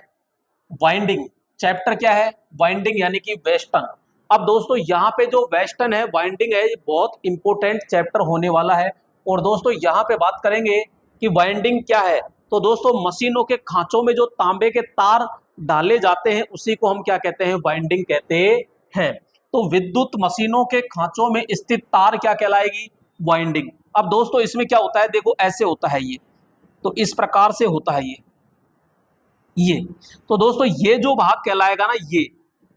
वाइंडिंग। चैप्टर क्या है, वाइंडिंग यानी कि वेस्टर्न। अब दोस्तों यहाँ पे जो वेस्टर्न है, वाइंडिंग है, ये बहुत इंपॉर्टेंट चैप्टर होने वाला है। और दोस्तों यहाँ पे बात करेंगे कि वाइंडिंग क्या है। तो दोस्तों मशीनों के खांचों में जो तांबे के तार डाले जाते हैं उसी को हम क्या कहते हैं, वाइंडिंग कहते हैं। तो विद्युत मशीनों के खांचों में स्थित तार क्या कहलाएगी, वाइंडिंग। अब दोस्तों इसमें क्या होता है, देखो ऐसे होता है ये, तो इस प्रकार से होता है ये। तो दोस्तों ये जो भाग कहलाएगा ना,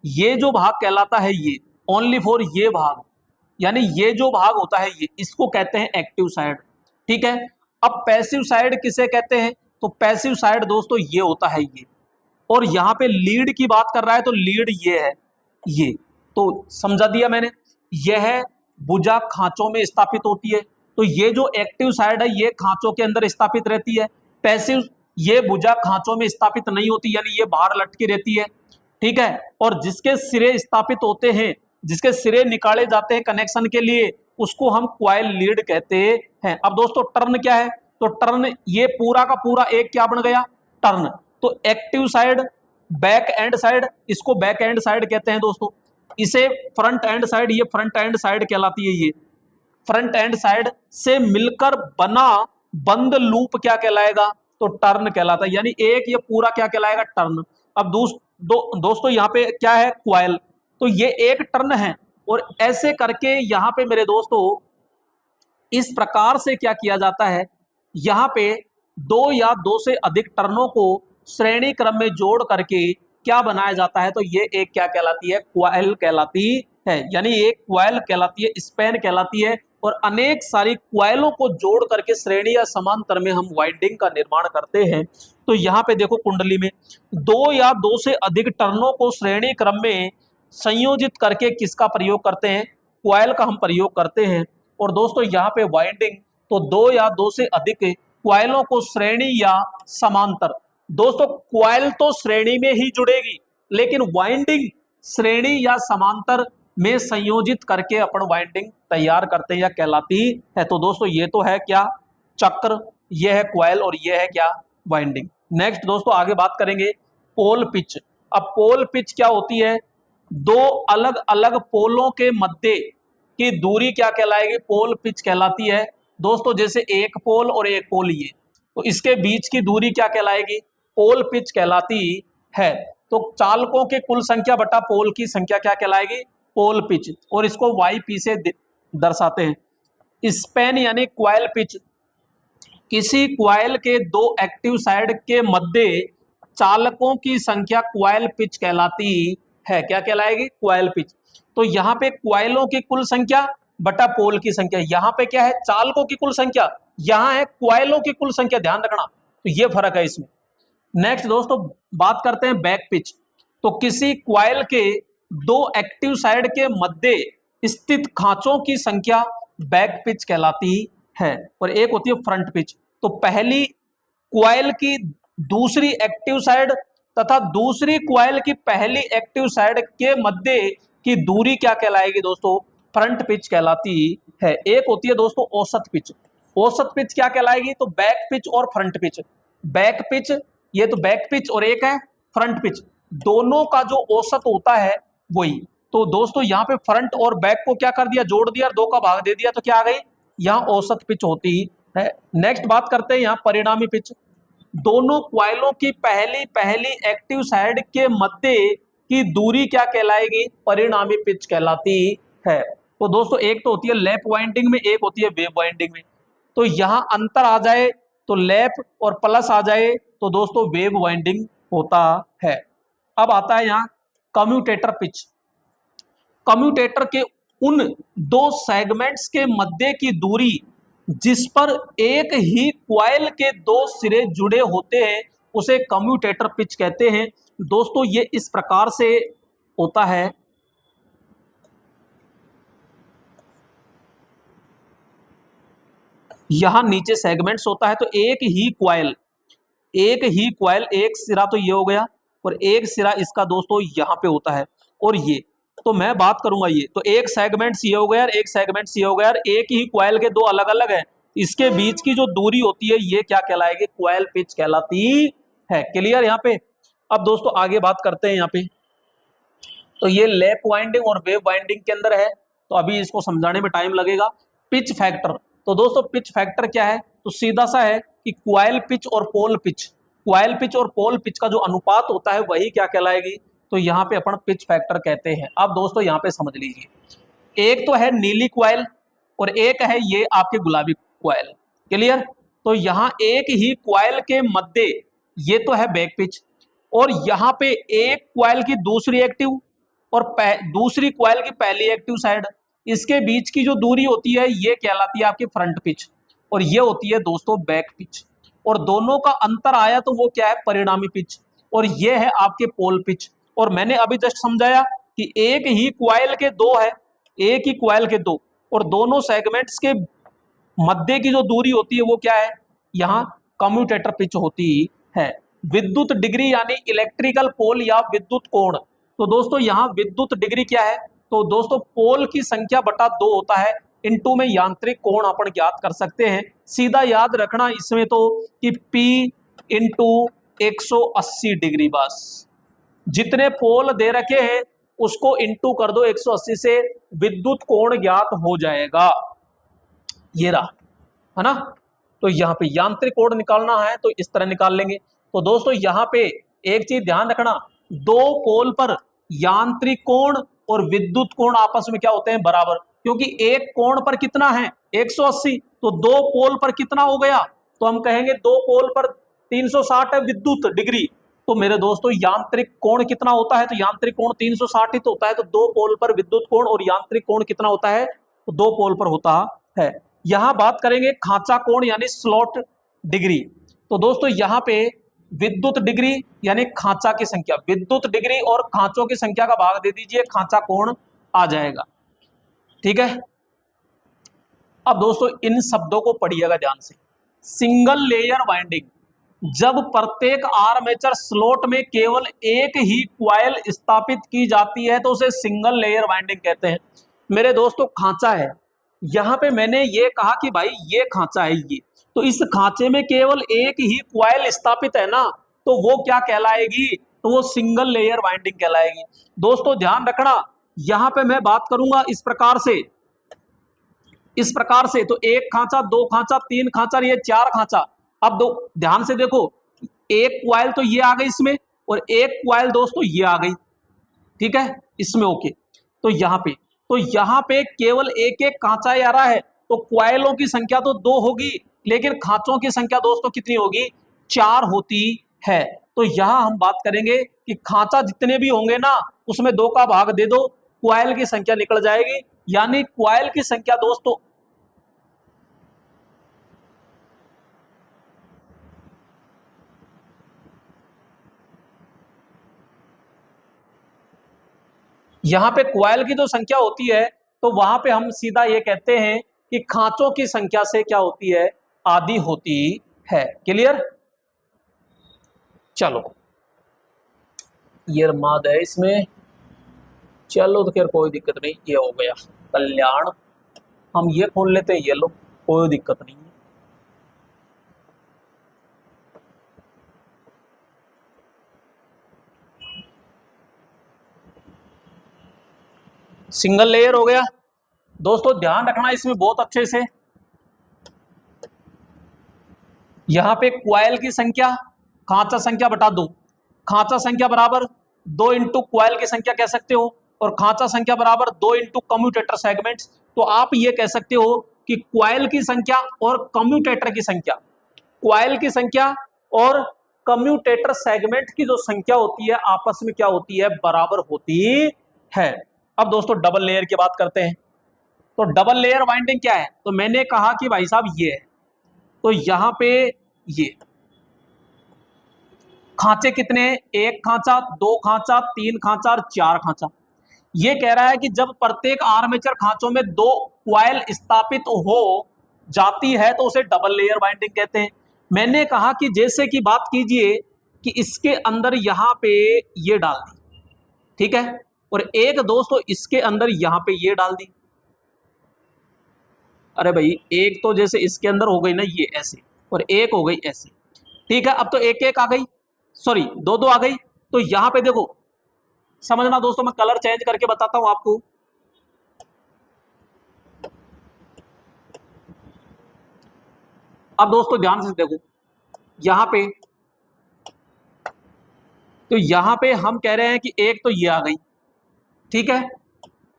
ये जो भाग कहलाता है, ये ओनली फॉर ये भाग, यानी ये जो भाग होता है ये, इसको कहते हैं एक्टिव साइड। ठीक है। अब पैसिव साइड किसे कहते हैं, तो पैसिव साइड दोस्तों ये होता है ये। और यहां पे लीड की बात कर रहा है तो लीड ये है, ये तो समझा दिया मैंने। यह भुजा खांचों में स्थापित होती है। तो ये जो एक्टिव साइड है ये खांचों के अंदर स्थापित रहती है। पैसिव ये भुजा खांचों में स्थापित नहीं होती, यानी ये बाहर लटकी रहती है। ठीक है। और जिसके सिरे स्थापित होते हैं, जिसके सिरे निकाले जाते हैं कनेक्शन के लिए, उसको हम क्वाइल लीड कहते हैं। अब दोस्तों टर्न क्या है, तो टर्न ये पूरा का पूरा एक क्या बन गया, टर्न। तो active side, back and side, इसको बैक एंड साइड कहते हैं दोस्तों। इसे फ्रंट एंड साइड, ये फ्रंट एंड साइड कहलाती है। ये फ्रंट एंड साइड से मिलकर बना बंद लूप क्या कहलाएगा? तो टर्न कहलाता है। यानी एक ये पूरा क्या कहलाएगा? टर्न। अब दोस्तों यहाँ पे क्या है? क्वाइल। तो ये एक टर्न है, और ऐसे करके यहाँ पे मेरे दोस्तों इस प्रकार से क्या किया जाता है, यहाँ पे दो या दो से अधिक टर्नों को श्रेणी क्रम में जोड़ करके क्या बनाया जाता है? तो ये एक क्या कहलाती है? क्वाइल कहलाती है। यानी एक क्वाइल कहलाती है, स्पैन कहलाती है, और अनेक सारी क्वाइलों को जोड़ करके श्रेणी या समांतर में हम वाइंडिंग का निर्माण करते हैं। तो यहाँ पे देखो कुंडली में दो या दो से अधिक टर्नों को श्रेणी क्रम में संयोजित करके किसका प्रयोग करते हैं? क्वाइल का हम प्रयोग करते हैं। और दोस्तों यहाँ पे वाइंडिंग, तो दो या दो से अधिक क्वाइलों को श्रेणी या समांतर, दोस्तों क्वाइल तो श्रेणी में ही जुड़ेगी, लेकिन वाइंडिंग श्रेणी या समांतर में संयोजित करके अपन वाइंडिंग तैयार करते हैं या कहलाती है। तो दोस्तों ये तो है क्या? चक्र, ये है क्वाइल, और ये है क्या? वाइंडिंग। नेक्स्ट दोस्तों आगे बात करेंगे पोल पिच। अब पोल पिच क्या होती है? दो अलग अलग पोलों के मध्य की दूरी क्या कहलाएगी? पोल पिच कहलाती है। दोस्तों जैसे एक पोल और एक पोल, ये तो इसके बीच की दूरी क्या कहलाएगी? पोल पिच कहलाती है। तो चालकों के कुल संख्या बटा पोल की संख्या क्या कहलाएगी? Pole pitch. और इसको YP से दर्शाते हैं। स्पैन यानी क्वाइल पिच, किसी क्वाइल के दो एक्टिव साइड के मध्य चालकों की संख्या क्वाइल पिच कहलाती है। क्या कहलाएगी? Coil pitch. तो यहाँ पे क्वाइलों की कुल संख्या बटा पोल की संख्या, यहाँ पे क्या है? चालकों की कुल संख्या, यहाँ है क्वाइलों की कुल संख्या, ध्यान रखना। तो ये फर्क है इसमें। नेक्स्ट दोस्तों बात करते हैं बैक पिच। तो किसी क्वाइल के दो एक्टिव साइड के मध्य स्थित खांचों की संख्या बैक पिच कहलाती है। और एक होती है फ्रंट पिच। तो पहली क्वाइल की दूसरी एक्टिव साइड तथा दूसरी क्वाइल की पहली एक्टिव साइड के मध्य की दूरी क्या कहलाएगी दोस्तों? फ्रंट पिच कहलाती है। एक होती है दोस्तों औसत पिच। औसत पिच क्या कहलाएगी? तो बैक पिच और फ्रंट पिच। बैक पिच, ये तो बैक पिच, और एक है फ्रंट पिच, दोनों का जो औसत होता है वही। तो दोस्तों यहाँ पे फ्रंट और बैक को क्या कर दिया? जोड़ दिया, दो का भाग दे दिया, तो क्या आ गई? यहाँ औसत पिच होती है। नेक्स्ट बात करते हैं यहाँ परिणामी पिच। दोनों क्वाइलों की पहली एक्टिव साइड के मध्य की दूरी क्या कहलाएगी? परिणामी पिच कहलाती है। तो दोस्तों एक तो होती है लैप वाइंडिंग में, एक होती है वेव वाइंडिंग में। तो यहां अंतर आ जाए तो लैप, और प्लस आ जाए तो दोस्तों वेव वाइंडिंग होता है। अब आता है यहाँ कम्यूटेटर पिच। कम्यूटेटर के उन दो सेगमेंट्स के मध्य की दूरी जिस पर एक ही क्वाइल के दो सिरे जुड़े होते हैं उसे कम्यूटेटर पिच कहते हैं। दोस्तों ये इस प्रकार से होता है। यहां नीचे सेगमेंट्स होता है, तो एक ही क्वाइल, एक सिरा तो ये हो गया, और एक सिरा इसका दोस्तों यहां पे होता है। और ये तो मैं बात करूंगा, ये तो एक सेगमेंट ये हो गया, एक सेगमेंट ये हो गया, एक ही क्वाइल के दो अलग अलग है, इसके बीच की जो दूरी होती है ये क्या कहलाएगी? क्वाइल पिच कहलाती है। क्लियर यहाँ पे? अब दोस्तों आगे बात करते हैं यहाँ पे। तो ये लैप वाइंडिंग और वेव वाइंडिंग के अंदर है, तो अभी इसको समझाने में टाइम लगेगा। पिच फैक्टर, तो दोस्तों पिच फैक्टर क्या है? तो सीधा सा है कि क्वाइल पिच और पोल पिच, क्वाइल पिच और पोल पिच का जो अनुपात होता है वही क्या कहलाएगी? तो यहाँ पे अपन पिच फैक्टर कहते हैं। अब दोस्तों यहाँ पे समझ लीजिए, एक तो है नीली क्वाइल और एक है ये आपके गुलाबी क्वाइल। क्लियर? तो यहाँ एक ही क्वाइल के मध्य ये तो है बैक पिच, और यहाँ पे एक क्वाइल की दूसरी एक्टिव और दूसरी क्वाइल की पहली एक्टिव साइड, इसके बीच की जो दूरी होती है ये कहलाती है आपकी फ्रंट पिच, और ये होती है दोस्तों बैक पिच। और दोनों का अंतर आया तो वो क्या है? परिणामी पिच। और ये है आपके पोल पिच। और मैंने अभी जस्ट समझाया कि एक ही क्वाइल के दो है, एक ही क्वाइल के दो, और दोनों सेगमेंट्स के मध्य की जो दूरी होती है वो क्या है? यहाँ कम्यूटेटर पिच होती है। विद्युत डिग्री यानी इलेक्ट्रिकल पोल या विद्युत कोण। तो दोस्तों यहाँ विद्युत डिग्री क्या है? तो दोस्तों पोल की संख्या बटा 2 होता है, इनटू में यांत्रिक कोण अपन ज्ञात कर सकते हैं। सीधा याद रखना इसमें तो कि P इंटू 180 डिग्री, बस जितने पोल दे रखे हैं उसको इंटू कर दो 180 से, विद्युत कोण ज्ञात हो जाएगा। ये रहा, है ना। तो यहाँ पे यांत्रिक कोण निकालना है तो इस तरह निकाल लेंगे। तो दोस्तों यहाँ पे एक चीज ध्यान रखना, दो पोल पर यांत्रिक कोण और विद्युत कोण आपस में क्या होते हैं, बराबर। क्योंकि एक कोण पर कितना है 180, तो दो पोल पर कितना हो गया, तो हम कहेंगे दो पोल पर 360 है विद्युत डिग्री। तो मेरे दोस्तों यांत्रिक कोण कितना होता है, तो यांत्रिक कोण 360 ही तो होता है। तो दो पोल पर विद्युत कोण और यांत्रिक कोण कितना होता है, तो दो पोल पर होता है। यहां बात करेंगे खांचा कोण यानी स्लॉट डिग्री। तो दोस्तों यहां पे विद्युत डिग्री यानी खांचा की संख्या, विद्युत डिग्री और खांचों की संख्या का भाग दे दीजिए, खांचा कोण आ जाएगा। ठीक है। अब दोस्तों इन शब्दों को पढ़िएगा ध्यान से। सिंगल लेयर वाइंडिंग, जब प्रत्येक आर्मेचर स्लॉट में केवल एक ही क्वाइल स्थापित की जाती है तो उसे सिंगल लेयर वाइंडिंग कहते हैं। मेरे दोस्तों खांचा है, यहां पे मैंने ये कहा कि भाई ये खांचा है, ये तो इस खांचे में केवल एक ही क्वाइल स्थापित है ना, तो वो क्या कहलाएगी, तो वो सिंगल लेयर वाइंडिंग कहलाएगी। दोस्तों ध्यान रखना, यहां पे मैं बात करूंगा इस प्रकार से, इस प्रकार से, तो एक खांचा, दो खांचा, तीन खांचा, ये चार खांचा। अब दो ध्यान से देखो, एक क्वाइल तो ये आ गई इसमें, और एक क्वाइल दोस्तों ये आ गई। ठीक है, इसमें ओके। तो यहां पे केवल एक एक कांचा आ रहा है, तो क्वाइलों की संख्या तो दो होगी, लेकिन खांचों की संख्या दोस्तों कितनी होगी, चार होती है। तो यहां हम बात करेंगे कि खांचा जितने भी होंगे ना, उसमें दो का भाग दे दो, क्वाइल की संख्या निकल जाएगी। यानी क्वाइल की संख्या दोस्तों, यहां पे क्वाइल की जो संख्या होती है, तो वहां पे हम सीधा ये कहते हैं कि खांचों की संख्या से क्या होती है, आधी होती है। क्लियर। चलो ये माद है इसमें, चलो तो खैर कोई दिक्कत नहीं, ये हो गया कल्याण। हम ये खोल लेते हैं, ये लो, कोई दिक्कत नहीं है। सिंगल लेयर हो गया। दोस्तों ध्यान रखना इसमें बहुत अच्छे से, यहां पे क्वाइल की संख्या खांचा संख्या बटा दो, खांचा संख्या बराबर दो इंटू क्वाइल की संख्या कह सकते हो, और खांचा संख्या बराबर दो इंटू कम्यूटेटर सेगमेंट्स। तो आप ये कह सकते हो कि क्वाइल की संख्या और कम्यूटेटर की संख्या, क्वाइल की संख्या और कम्यूटेटर सेगमेंट की जो संख्या होती है आपस में क्या होती है, बराबर होती है। अब दोस्तों डबल लेयर की बात करते हैं। तो डबल लेयर वाइंडिंग क्या है, तो मैंने कहा कि भाई साहब ये है, तो यहां पे ये खांचे कितने, एक खांचा, दो खांचा, तीन खांचा और चार खांचा। ये कह रहा है कि जब प्रत्येक आर्मेचर खांचों में दो क्वाइल स्थापित हो जाती है तो उसे डबल लेयर वाइंडिंग कहते हैं। मैंने कहा कि जैसे कि बात कीजिए कि इसके अंदर यहां पे ये डाल दी, ठीक है, और एक दोस्तों इसके अंदर यहां पे ये डाल दी। अरे भाई एक तो जैसे इसके अंदर हो गई ना ये ऐसे, और एक हो गई ऐसे। ठीक है, अब तो एक एक आ गई, सॉरी दो दो आ गई। तो यहां पे देखो, समझना दोस्तों, मैं कलर चेंज करके बताता हूं आपको। अब दोस्तों ध्यान से देखो, यहां पे, तो यहां पे हम कह रहे हैं कि एक तो ये आ गई, ठीक है,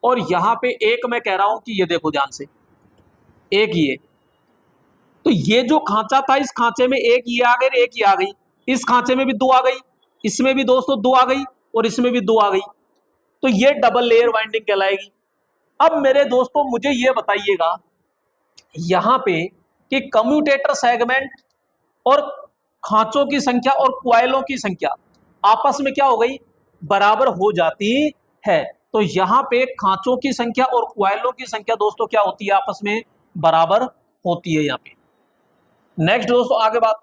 और यहां पे एक मैं कह रहा हूं कि ये देखो ध्यान से, एक ये, तो ये जो खांचा था इस खांचे में एक ये आ गई, एक ये आ गई, इस खांचे में भी दो आ गई, इसमें भी दोस्तों दो आ गई, और इसमें भी दो आ गई। तो ये डबल लेयर वाइंडिंग कहलाएगी। अब मेरे दोस्तों मुझे ये बताइएगा यहां पे कि कम्यूटेटर सेगमेंट और खांचों की संख्या और क्वाइलों की संख्या आपस में क्या हो गई, बराबर हो जाती है। तो यहां पे खांचों की संख्या और क्वाइलों की संख्या दोस्तों क्या होती है, आपस में बराबर होती है यहां पे। नेक्स्ट दोस्तों आगे बात,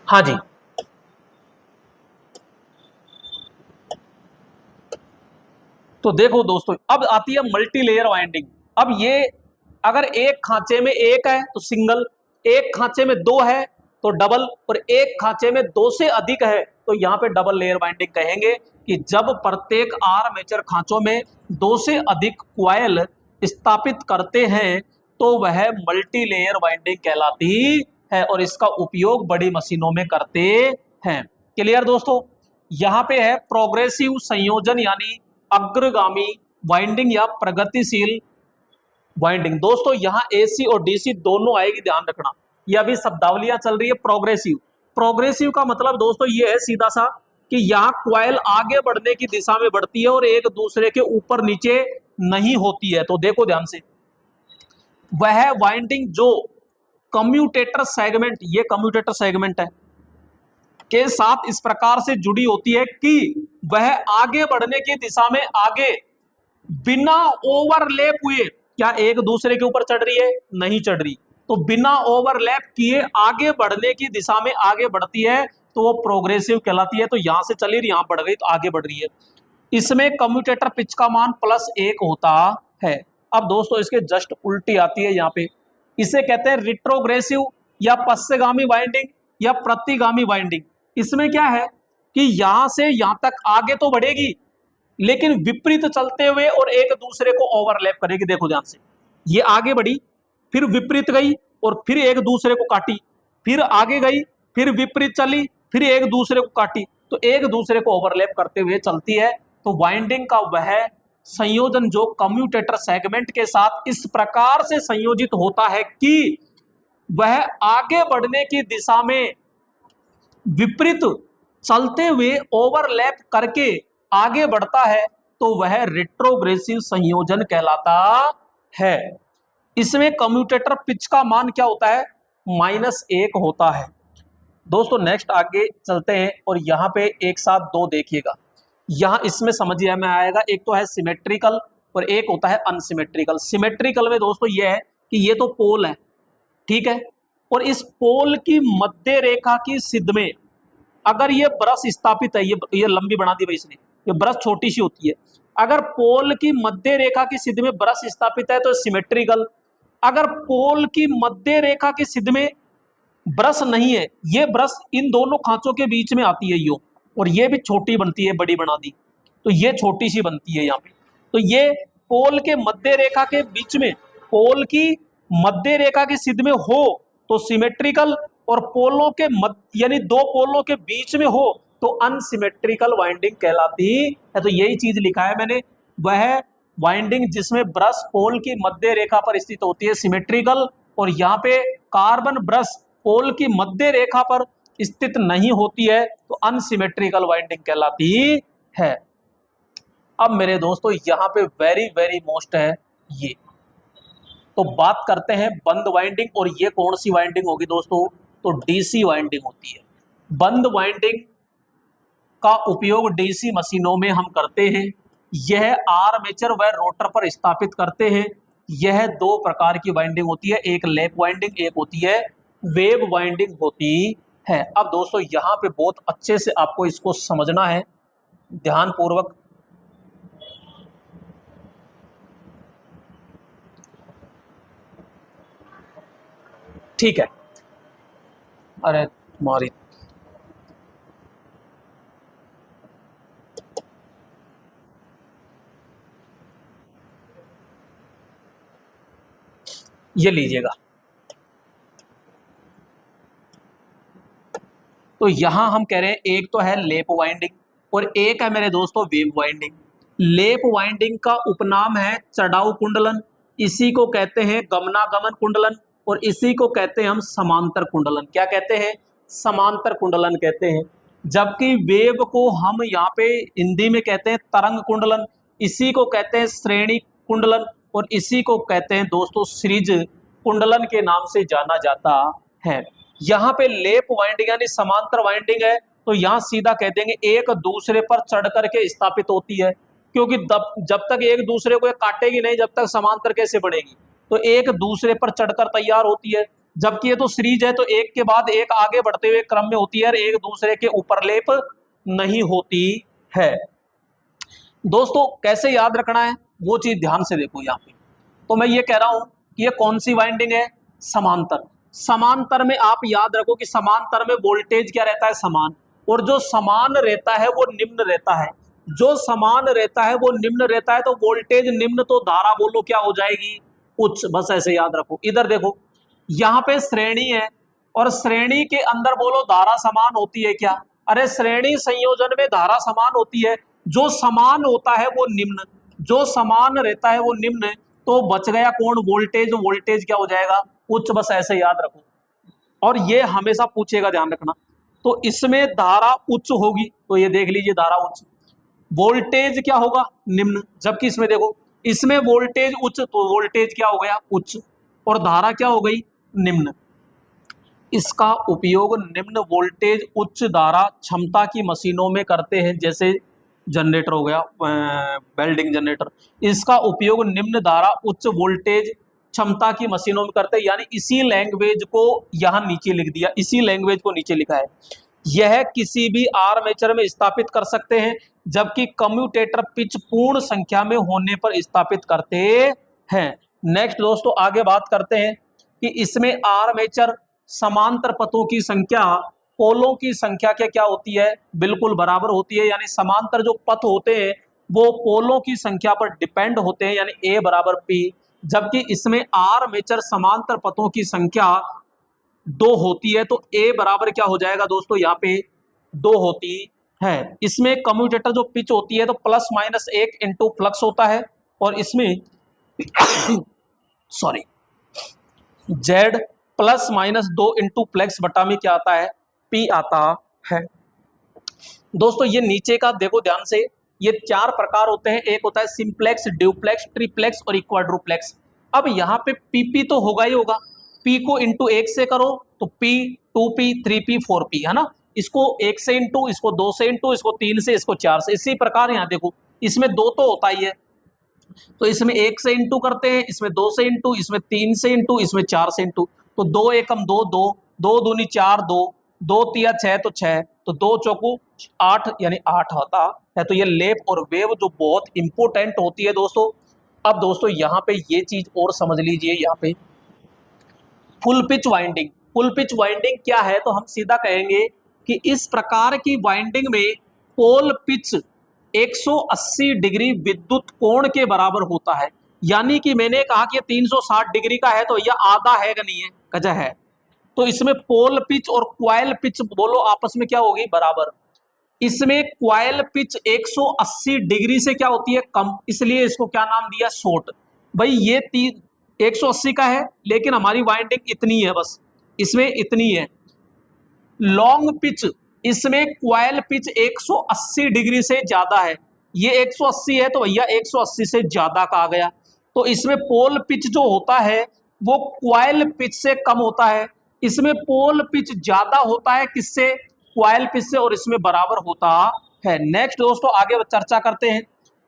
हाँ जी, तो देखो दोस्तों, अब आती है मल्टी लेयर वाइंडिंग। अब ये अगर एक खांचे में एक है तो सिंगल, एक खांचे में दो है तो डबल, और एक खांचे में दो से अधिक है तो यहाँ पे डबल लेयर वाइंडिंग कहेंगे कि जब प्रत्येक आर्मेचर खांचों में दो से अधिक क्वाइल स्थापित करते हैं तो वह मल्टी लेयर वाइंडिंग कहलाती है, और इसका उपयोग बड़ी मशीनों में करते हैं। क्लियर दोस्तों? यहाँ पे है प्रोग्रेसिव संयोजन यानी अग्रगामी वाइंडिंग या प्रगतिशील वाइंडिंग। दोस्तों यहाँ एसी और डीसी दोनों आएगी, ध्यान रखना। ये अभी शब्दावलियां चल रही है। प्रोग्रेसिव, प्रोग्रेसिव का मतलब दोस्तों ये है सीधा सा कि यहाँ क्वाइल आगे बढ़ने की दिशा में बढ़ती है और एक दूसरे के ऊपर नीचे नहीं होती है। तो देखो ध्यान से, वह वाइंडिंग जो कम्यूटेटर सेगमेंट, ये कम्यूटेटर सेगमेंट है, के साथ इस प्रकार से जुड़ी होती है कि वह आगे बढ़ने की दिशा में आगे बिना ओवरलैप हुए, क्या एक दूसरे के ऊपर चढ़ रही है? नहीं चढ़ रही। तो बिना ओवरलैप किए आगे बढ़ने की दिशा में आगे बढ़ती है तो वो प्रोग्रेसिव कहलाती है। तो यहां से चली रही, यहां बढ़ गई तो आगे बढ़ रही है। इसमें कम्यूटेटर पिच का मान +1 होता है। अब दोस्तों इसके जस्ट उल्टी आती है यहाँ पे, इसे कहते हैं रिट्रोग्रेसिव या पश्चगामी वाइंडिंग या प्रतिगामी वाइंडिंग। इसमें क्या है कि यहां से यहां तक आगे तो बढ़ेगी लेकिन विपरीत चलते हुए और एक दूसरे को ओवरलैप करेगी। देखो ध्यान से, ये आगे बढ़ी, फिर विपरीत गई और फिर एक दूसरे को काटी, फिर आगे गई, फिर विपरीत चली, फिर एक दूसरे को काटी, तो एक दूसरे को ओवरलैप करते हुए चलती है। तो वाइंडिंग का वह संयोजन जो कम्यूटेटर सेगमेंट के साथ इस प्रकार से संयोजित होता है कि वह आगे बढ़ने की दिशा में विपरीत चलते हुए ओवरलैप करके आगे बढ़ता है तो वह रेट्रोग्रेसिव संयोजन कहलाता है। इसमें कम्यूटेटर पिच का मान क्या होता है? -1 होता है। दोस्तों नेक्स्ट आगे चलते हैं और यहाँ पे एक साथ दो देखिएगा। यहाँ इसमें समझ में आएगा, एक तो है सिमेट्रिकल और एक होता है अनसिमेट्रिकल। सिमेट्रिकल में दोस्तों ये है कि ये तो पोल है, ठीक है, और इस पोल की मध्य रेखा की सिद्ध में अगर ये ब्रश स्थापित है, ये लंबी बना दी भाई इसने, ये ब्रश छोटी सी होती है, अगर पोल की मध्य रेखा की सिद्ध में ब्रश स्थापित है तो सिमेट्रिकल। अगर पोल की मध्य रेखा की सिद्ध में ब्रश नहीं है, ये ब्रश इन दोनों खांचों के बीच में आती है यो, और ये भी छोटी बनती है, बड़ी बना दी तो ये छोटी सी बनती है यहाँ पे। तो ये पोल के मध्य रेखा के बीच में, पोल की मध्य रेखा की सिद्ध में हो तो सिमेट्रिकल, और पोलों के मध्य यानी दो पोलों के बीच में हो तो अनसिमेट्रिकल वाइंडिंग कहलाती है। तो यही चीज लिखा है मैंने, वह वाइंडिंग जिसमें ब्रश पोल की मध्य रेखा पर स्थित होती है सिमेट्रिकल, और यहाँ पे कार्बन ब्रश पोल की मध्य रेखा पर स्थित नहीं होती है तो अनसिमेट्रिकल वाइंडिंग कहलाती है। अब मेरे दोस्तों यहाँ पे वेरी वेरी मोस्ट है ये, तो बात करते हैं बंद वाइंडिंग। और ये कौन सी वाइंडिंग होगी दोस्तों? तो डीसी वाइंडिंग होती है। बंद वाइंडिंग का उपयोग डीसी मशीनों में हम करते हैं। यह आर्मेचर व रोटर पर स्थापित करते हैं। यह दो प्रकार की वाइंडिंग होती है, एक लैप वाइंडिंग, एक होती है वेव वाइंडिंग होती है। अब दोस्तों यहाँ पे बहुत अच्छे से आपको इसको समझना है ध्यान पूर्वक। ठीक है, अरे तुम्हारी ये लीजिएगा। तो यहां हम कह रहे हैं एक तो है लेप वाइंडिंग और एक है मेरे दोस्तों वेव वाइंडिंग। लेप वाइंडिंग का उपनाम है चढ़ाऊ कुंडलन, इसी को कहते हैं गमनागमन कुंडलन, और इसी को कहते हैं हम समांतर कुंडलन। क्या कहते हैं? समांतर कुंडलन कहते हैं। जबकि वेव को हम यहाँ पे हिंदी में कहते हैं तरंग कुंडलन, इसी को कहते हैं श्रेणी कुंडलन, और इसी को कहते हैं दोस्तों सीरीज कुंडलन के नाम से जाना जाता है। यहाँ पे लेप वाइंडिंग यानी समांतर वाइंडिंग है तो यहाँ सीधा कह देंगे एक दूसरे पर चढ़ करके स्थापित होती है, क्योंकि जब तक एक दूसरे को काटेगी नहीं जब तक समांतर कैसे बनेगी? तो एक दूसरे पर चढ़कर तैयार होती है। जबकि ये तो सीरीज है तो एक के बाद एक आगे बढ़ते हुए क्रम में होती है और एक दूसरे के ऊपर लेप नहीं होती है। दोस्तों कैसे याद रखना है वो चीज ध्यान से देखो यहाँ पे। तो मैं ये कह रहा हूं कि ये कौन सी वाइंडिंग है, समांतर। समांतर में आप याद रखो कि समांतर में वोल्टेज क्या रहता है, समान, और जो समान रहता है वो निम्न रहता है। जो समान रहता है वो निम्न रहता है, तो वोल्टेज निम्न तो धारा बोलो क्या हो जाएगी, उच्च। बस ऐसे याद रखो। इधर देखो, यहाँ पे श्रेणी है और श्रेणी के अंदर बोलो धारा समान होती है क्या, अरे श्रेणी संयोजन में धारा समान होती है। जो समान होता है वो निम्न, जो समान रहता है वो निम्न, तो बच गया कौन, वोल्टेज। वोल्टेज क्या हो जाएगा, उच्च। बस ऐसे याद रखो, और ये हमेशा पूछेगा, ध्यान रखना। तो इसमें धारा उच्च होगी, तो ये देख लीजिए धारा उच्च। वोल्टेज क्या होगा, निम्न। जबकि इसमें देखो, इसमें वोल्टेज उच्च, तो वोल्टेज क्या हो गया, उच्च, और धारा क्या हो गई, निम्न। इसका उपयोग निम्न वोल्टेज उच्च धारा क्षमता की मशीनों में करते हैं, जैसे जनरेटर हो गया, वेल्डिंग जनरेटर। इसका उपयोग निम्न धारा उच्च वोल्टेज क्षमता की मशीनों में करते हैं। यानी इसी लैंग्वेज को यहां नीचे लिख दिया, इसी लैंग्वेज को नीचे लिखा है। यह किसी भी आर्मेचर में स्थापित कर सकते हैं, जबकि कम्यूटेटर पिच पूर्ण संख्या में होने पर स्थापित करते हैं। नेक्स्ट दोस्तों आगे बात करते हैं कि इसमें आर्मेचर समांतर पथों की संख्या पोलों की संख्या क्या क्या होती है, बिल्कुल बराबर होती है। यानी समांतर जो पथ होते हैं वो पोलों की संख्या पर डिपेंड होते हैं, यानी ए बराबर पी। जबकि इसमें आर्मेचर समांतर पथों की संख्या 2 होती है, तो ए बराबर क्या हो जाएगा दोस्तों, यहाँ पे 2 होती है। इसमें कम्यूटेटर जो पिच होती है तो +-1 इंटू फ्लक्स होता है, और इसमें सॉरी जेड +-2 इंटू फ्लैक्स बटा में क्या आता है, पी आता है। दोस्तों ये नीचे का देखो ध्यान से, ये 4 प्रकार होते हैं। एक होता है सिंप्लेक्स, ड्यूप्लेक्स, ट्रिप्लेक्स और क्वाड्रुप्लेक्स। अब यहाँ पे पीपी तो होगा ही होगा, पी को इंटू 1 से करो तो पी, 2p, 3p, 4p, है ना। इसको 1 से इंटू, इसको 2 से इंटू, इसको 3 से, इसको 4 से। इसी प्रकार यहाँ देखो, इसमें 2 तो होता ही है, तो इसमें 1 से इंटू करते हैं, इसमें 2 से इंटू, इसमें 3 से इंटू, इसमें 4 से इंटू। तो 2 एकम 2, 2, 2 दूनी 4, 2, 2 तिया 6, तो 6, तो 2 चौकू 8, यानी 8 होता है। तो ये लेप और वेव जो बहुत इंपॉर्टेंट होती है दोस्तों। अब दोस्तों यहाँ पे ये चीज और समझ लीजिए, यहाँ पे full pitch winding. Full pitch winding क्या है, तो हम सीधा कहेंगे कि इस प्रकार की वाइंडिंग में पोल पिच 180 डिग्री विद्युत कोण के बराबर होता है। यानी कि मैंने कहा कि 360 डिग्री का है, तो यह आधा है कि नहीं है, कजा है। तो इसमें पोल पिच और क्वाइल पिच बोलो आपस में क्या होगी, बराबर। इसमें क्वाइल पिच 180 डिग्री से क्या होती है, कम, इसलिए इसको क्या नाम दिया, शॉर्ट। भाई ये 180 का है, लेकिन हमारी वाइंडिंग इतनी है, बस इसमें इतनी है। लॉन्ग पिच, इसमें क्वाइल पिच 180 डिग्री से ज्यादा है। ये 180 है, तो भैया 180 से ज्यादा का आ गया। तो इसमें पोल पिच जो होता है वो क्वाइल पिच से कम होता है। इसमें पोल पिच ज्यादा होता है किससे, क्वाइल पिच से, और इसमें बराबर होता है। नेक्स्ट दोस्तों आगे चर्चा करते हैं।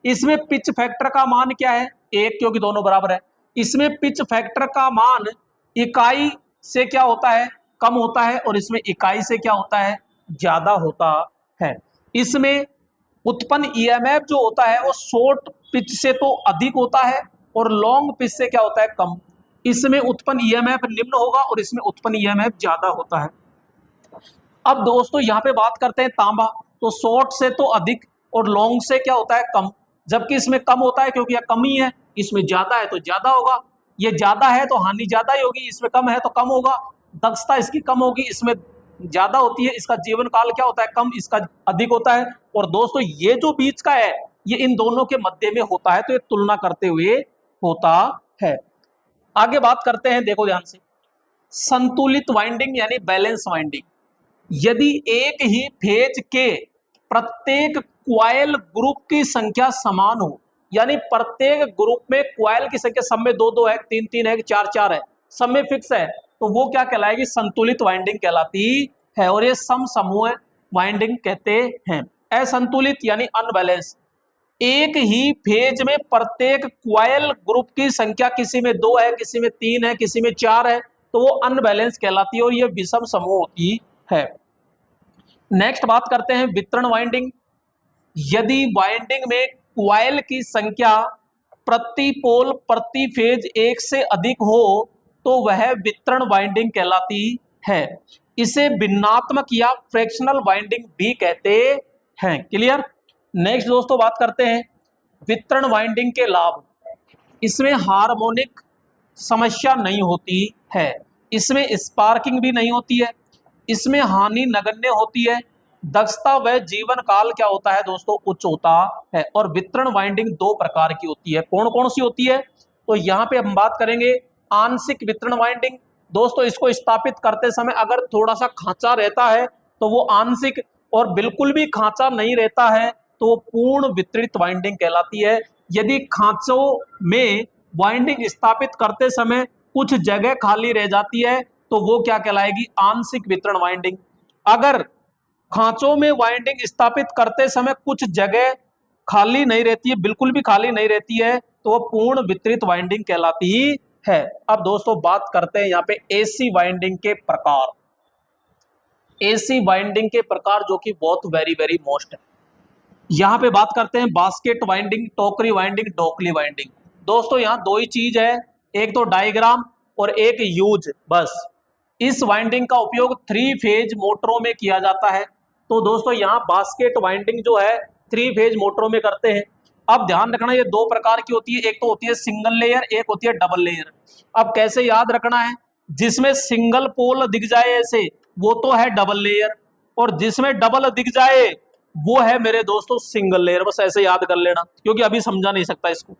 इसमें पिच फैक्टर का मान क्या है, 1, क्योंकि दोनों बराबर है। इसमें पिच फैक्टर का मान इकाई से क्या होता है, कम होता है, और इसमें इकाई से क्या होता है, ज्यादा होता है। इसमें उत्पन्न ईएमएफ जो होता है वो शॉर्ट पिच से तो अधिक होता है, और लॉन्ग पिच से क्या होता है, कम। इसमें उत्पन्न ईएमएफ निम्न होगा, और इसमें उत्पन्न ईएमएफ ज्यादा होता है। अब दोस्तों यहाँ पे बात करते हैं तांबा। तो शॉर्ट से तो अधिक और लॉन्ग से क्या होता है, कम। जबकि इसमें कम होता है क्योंकि यह कम ही है, इसमें ज्यादा है तो ज्यादा होगा। ये ज्यादा है तो हानि ज्यादा ही होगी, इसमें कम है तो कम होगा। दक्षता इसकी कम होगी, इसमें ज्यादा होती है। इसका जीवन काल क्या होता है, कम, इसका अधिक होता है। और दोस्तों ये जो बीच का है ये इन दोनों के मध्य में होता है, तो ये तुलना करते हुए होता है। आगे बात करते हैं, देखो ध्यान से, संतुलित वाइंडिंग यानी बैलेंस वाइंडिंग। यदि एक ही फेज के प्रत्येक क्वाइल ग्रुप की संख्या समान हो, यानी प्रत्येक ग्रुप में क्वाइल की संख्या सब में 2-2 है, 3-3 है, 4-4 है, सब में फिक्स है, तो वो क्या कहलाएगी, संतुलित वाइंडिंग कहलाती है। और ये सम समूह वाइंडिंग कहते हैं। असंतुलित यानी अनबैलेंस, एक ही फेज में प्रत्येक क्वाइल ग्रुप की संख्या किसी में 2 है, किसी में 3 है, किसी में 4 है, तो वो अनबैलेंस कहलाती है, और ये विषम समूह होती है। नेक्स्ट बात करते हैं वितरण वाइंडिंग। यदि वाइंडिंग में क्वाइल की संख्या प्रति पोल प्रति फेज एक से अधिक हो तो वह वितरण वाइंडिंग कहलाती है। इसे भिन्नात्मक या फ्रैक्शनल वाइंडिंग भी कहते हैं। क्लियर। नेक्स्ट दोस्तों बात करते हैं वितरण वाइंडिंग के लाभ। इसमें हार्मोनिक समस्या नहीं होती है, इसमें स्पार्किंग भी नहीं होती है, इसमें हानि नगण्य होती है, दक्षता व जीवन काल क्या होता है दोस्तों उच्च होता है। और वितरण वाइंडिंग दो प्रकार की होती है। कौन कौन सी होती है? तो यहाँ पे हम बात करेंगे आंशिक वितरण वाइंडिंग। दोस्तों इसको स्थापित करते समय अगर थोड़ा सा खांचा रहता है तो वो आंशिक, और बिल्कुल भी खांचा नहीं रहता है तो वो पूर्ण वितरित वाइंडिंग कहलाती है। यदि खांचों में वाइंडिंग स्थापित करते समय कुछ जगह खाली रह जाती है तो वो क्या कहलाएगी? आंशिक वितरण वाइंडिंग। अगर खांचों में वाइंडिंग स्थापित करते समय कुछ जगह खाली नहीं रहती है, बिल्कुल भी खाली नहीं रहती है, तो वो पूर्ण वितरित वाइंडिंग कहलाती है। अब दोस्तों बात करते हैं यहाँ पे एसी वाइंडिंग के प्रकार। एसी वाइंडिंग के प्रकार जो कि बहुत वेरी वेरी मोस्ट है। यहाँ पे बात करते हैं बास्केट वाइंडिंग, टोकरी वाइंडिंग, डोकली वाइंडिंग। दोस्तों यहाँ दो ही चीज है, एक तो डायग्राम और एक यूज, बस। इस वाइंडिंग का उपयोग 3 फेज मोटरों में किया जाता है। तो दोस्तों यहाँ बास्केट वाइंडिंग जो है 3 फेज मोटरों में करते हैं। अब ध्यान रखना ये दो प्रकार की होती है, एक तो होती है सिंगल लेयर, एक होती है डबल लेयर। अब कैसे याद रखना है? जिसमें सिंगल पोल दिख जाए ऐसे वो तो है डबल लेयर, और जिसमें डबल दिख जाए वो है मेरे दोस्तों सिंगल लेयर। बस ऐसे याद कर लेना क्योंकि अभी समझा नहीं सकता इसको।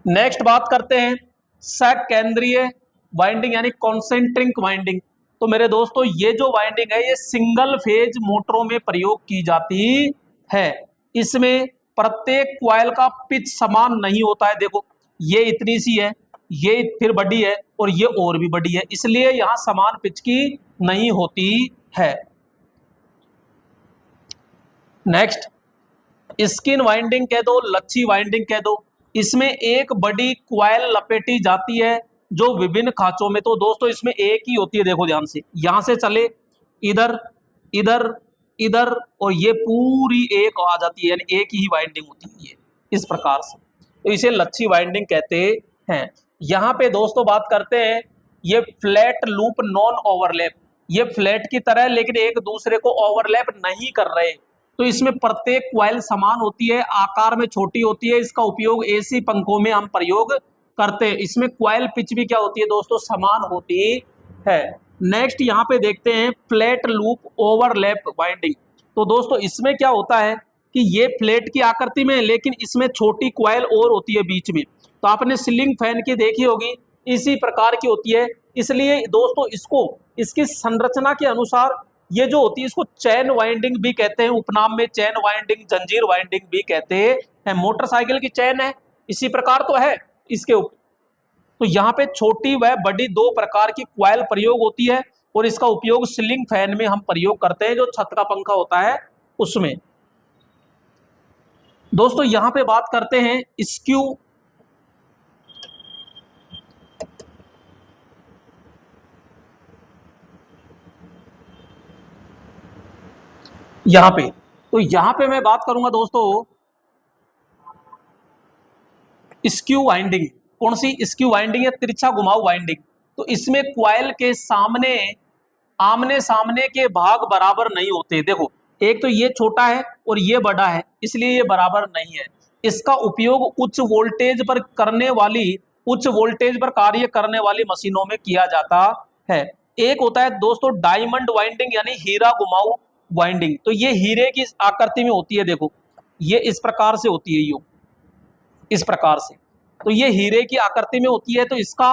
नेक्स्ट बात करते हैं सकेंद्रीय वाइंडिंग यानी कॉन्सेंट्रिक वाइंडिंग। तो मेरे दोस्तों ये जो वाइंडिंग है ये सिंगल फेज मोटरों में प्रयोग की जाती है। इसमें प्रत्येक क्वाइल का पिच समान नहीं होता है। देखो ये इतनी सी है, ये फिर बड़ी है और ये और भी बड़ी है, इसलिए यहां समान पिच की नहीं होती है। नेक्स्ट स्किन वाइंडिंग कह दो, लच्छी वाइंडिंग कह दो। इसमें एक बड़ी क्वाइल लपेटी जाती है जो विभिन्न खांचों में, तो दोस्तों इसमें एक ही होती है। देखो ध्यान से, यहां से चले इधर इधर इधर और ये पूरी एक आ जाती है, यानी एक ही वाइंडिंग होती है ये, इस प्रकार से। तो इसे लच्छी वाइंडिंग कहते हैं। यहां पे दोस्तों बात करते हैं ये फ्लैट लूप नॉन ओवरलैप। ये फ्लैट की तरह लेकिन एक दूसरे को ओवरलैप नहीं कर रहे। तो इसमें प्रत्येक क्वाइल समान होती है, आकार में छोटी होती है। इसका उपयोग एसी पंखों में हम प्रयोग करते हैं। इसमें क्वाइल पिच भी क्या होती है दोस्तों? समान होती है। नेक्स्ट यहाँ पे देखते हैं फ्लैट लूप ओवरलैप वाइंडिंग। तो दोस्तों इसमें क्या होता है कि ये फ्लैट की आकृति में, लेकिन इसमें छोटी क्वाइल और होती है बीच में। तो आपने सीलिंग फैन की देखी होगी, इसी प्रकार की होती है। इसलिए दोस्तों इसको इसकी संरचना के अनुसार ये जो होती है इसको चैन वाइंडिंग भी कहते हैं। उपनाम में चैन वाइंडिंग, जंजीर वाइंडिंग भी कहते हैं। मोटरसाइकिल की चैन है, इसी प्रकार तो है इसके ऊपर। तो यहाँ पे छोटी व बड़ी दो प्रकार की क्वाइल प्रयोग होती है और इसका उपयोग सीलिंग फैन में हम प्रयोग करते हैं, जो छत का पंखा होता है उसमें। दोस्तों यहाँ पे बात करते हैं स्क्यू। यहाँ पे तो यहाँ पे मैं बात करूंगा दोस्तों स्क्यू वाइंडिंग। कौन सी स्क्यू वाइंडिंग है? तिरछा घुमाऊ वाइंडिंग। तो इसमें क्वाइल के सामने आमने सामने के भाग बराबर नहीं होते। देखो एक तो ये छोटा है और ये बड़ा है, इसलिए ये बराबर नहीं है। इसका उपयोग उच्च वोल्टेज पर कार्य करने वाली मशीनों में किया जाता है। एक होता है दोस्तों डायमंड वाइंडिंग यानी हीरा घुमाऊ वाइंडिंग। तो ये हीरे की आकृति में होती है। देखो ये इस प्रकार से होती है, यो इस प्रकार से। तो ये हीरे की आकृति में होती है, तो इसका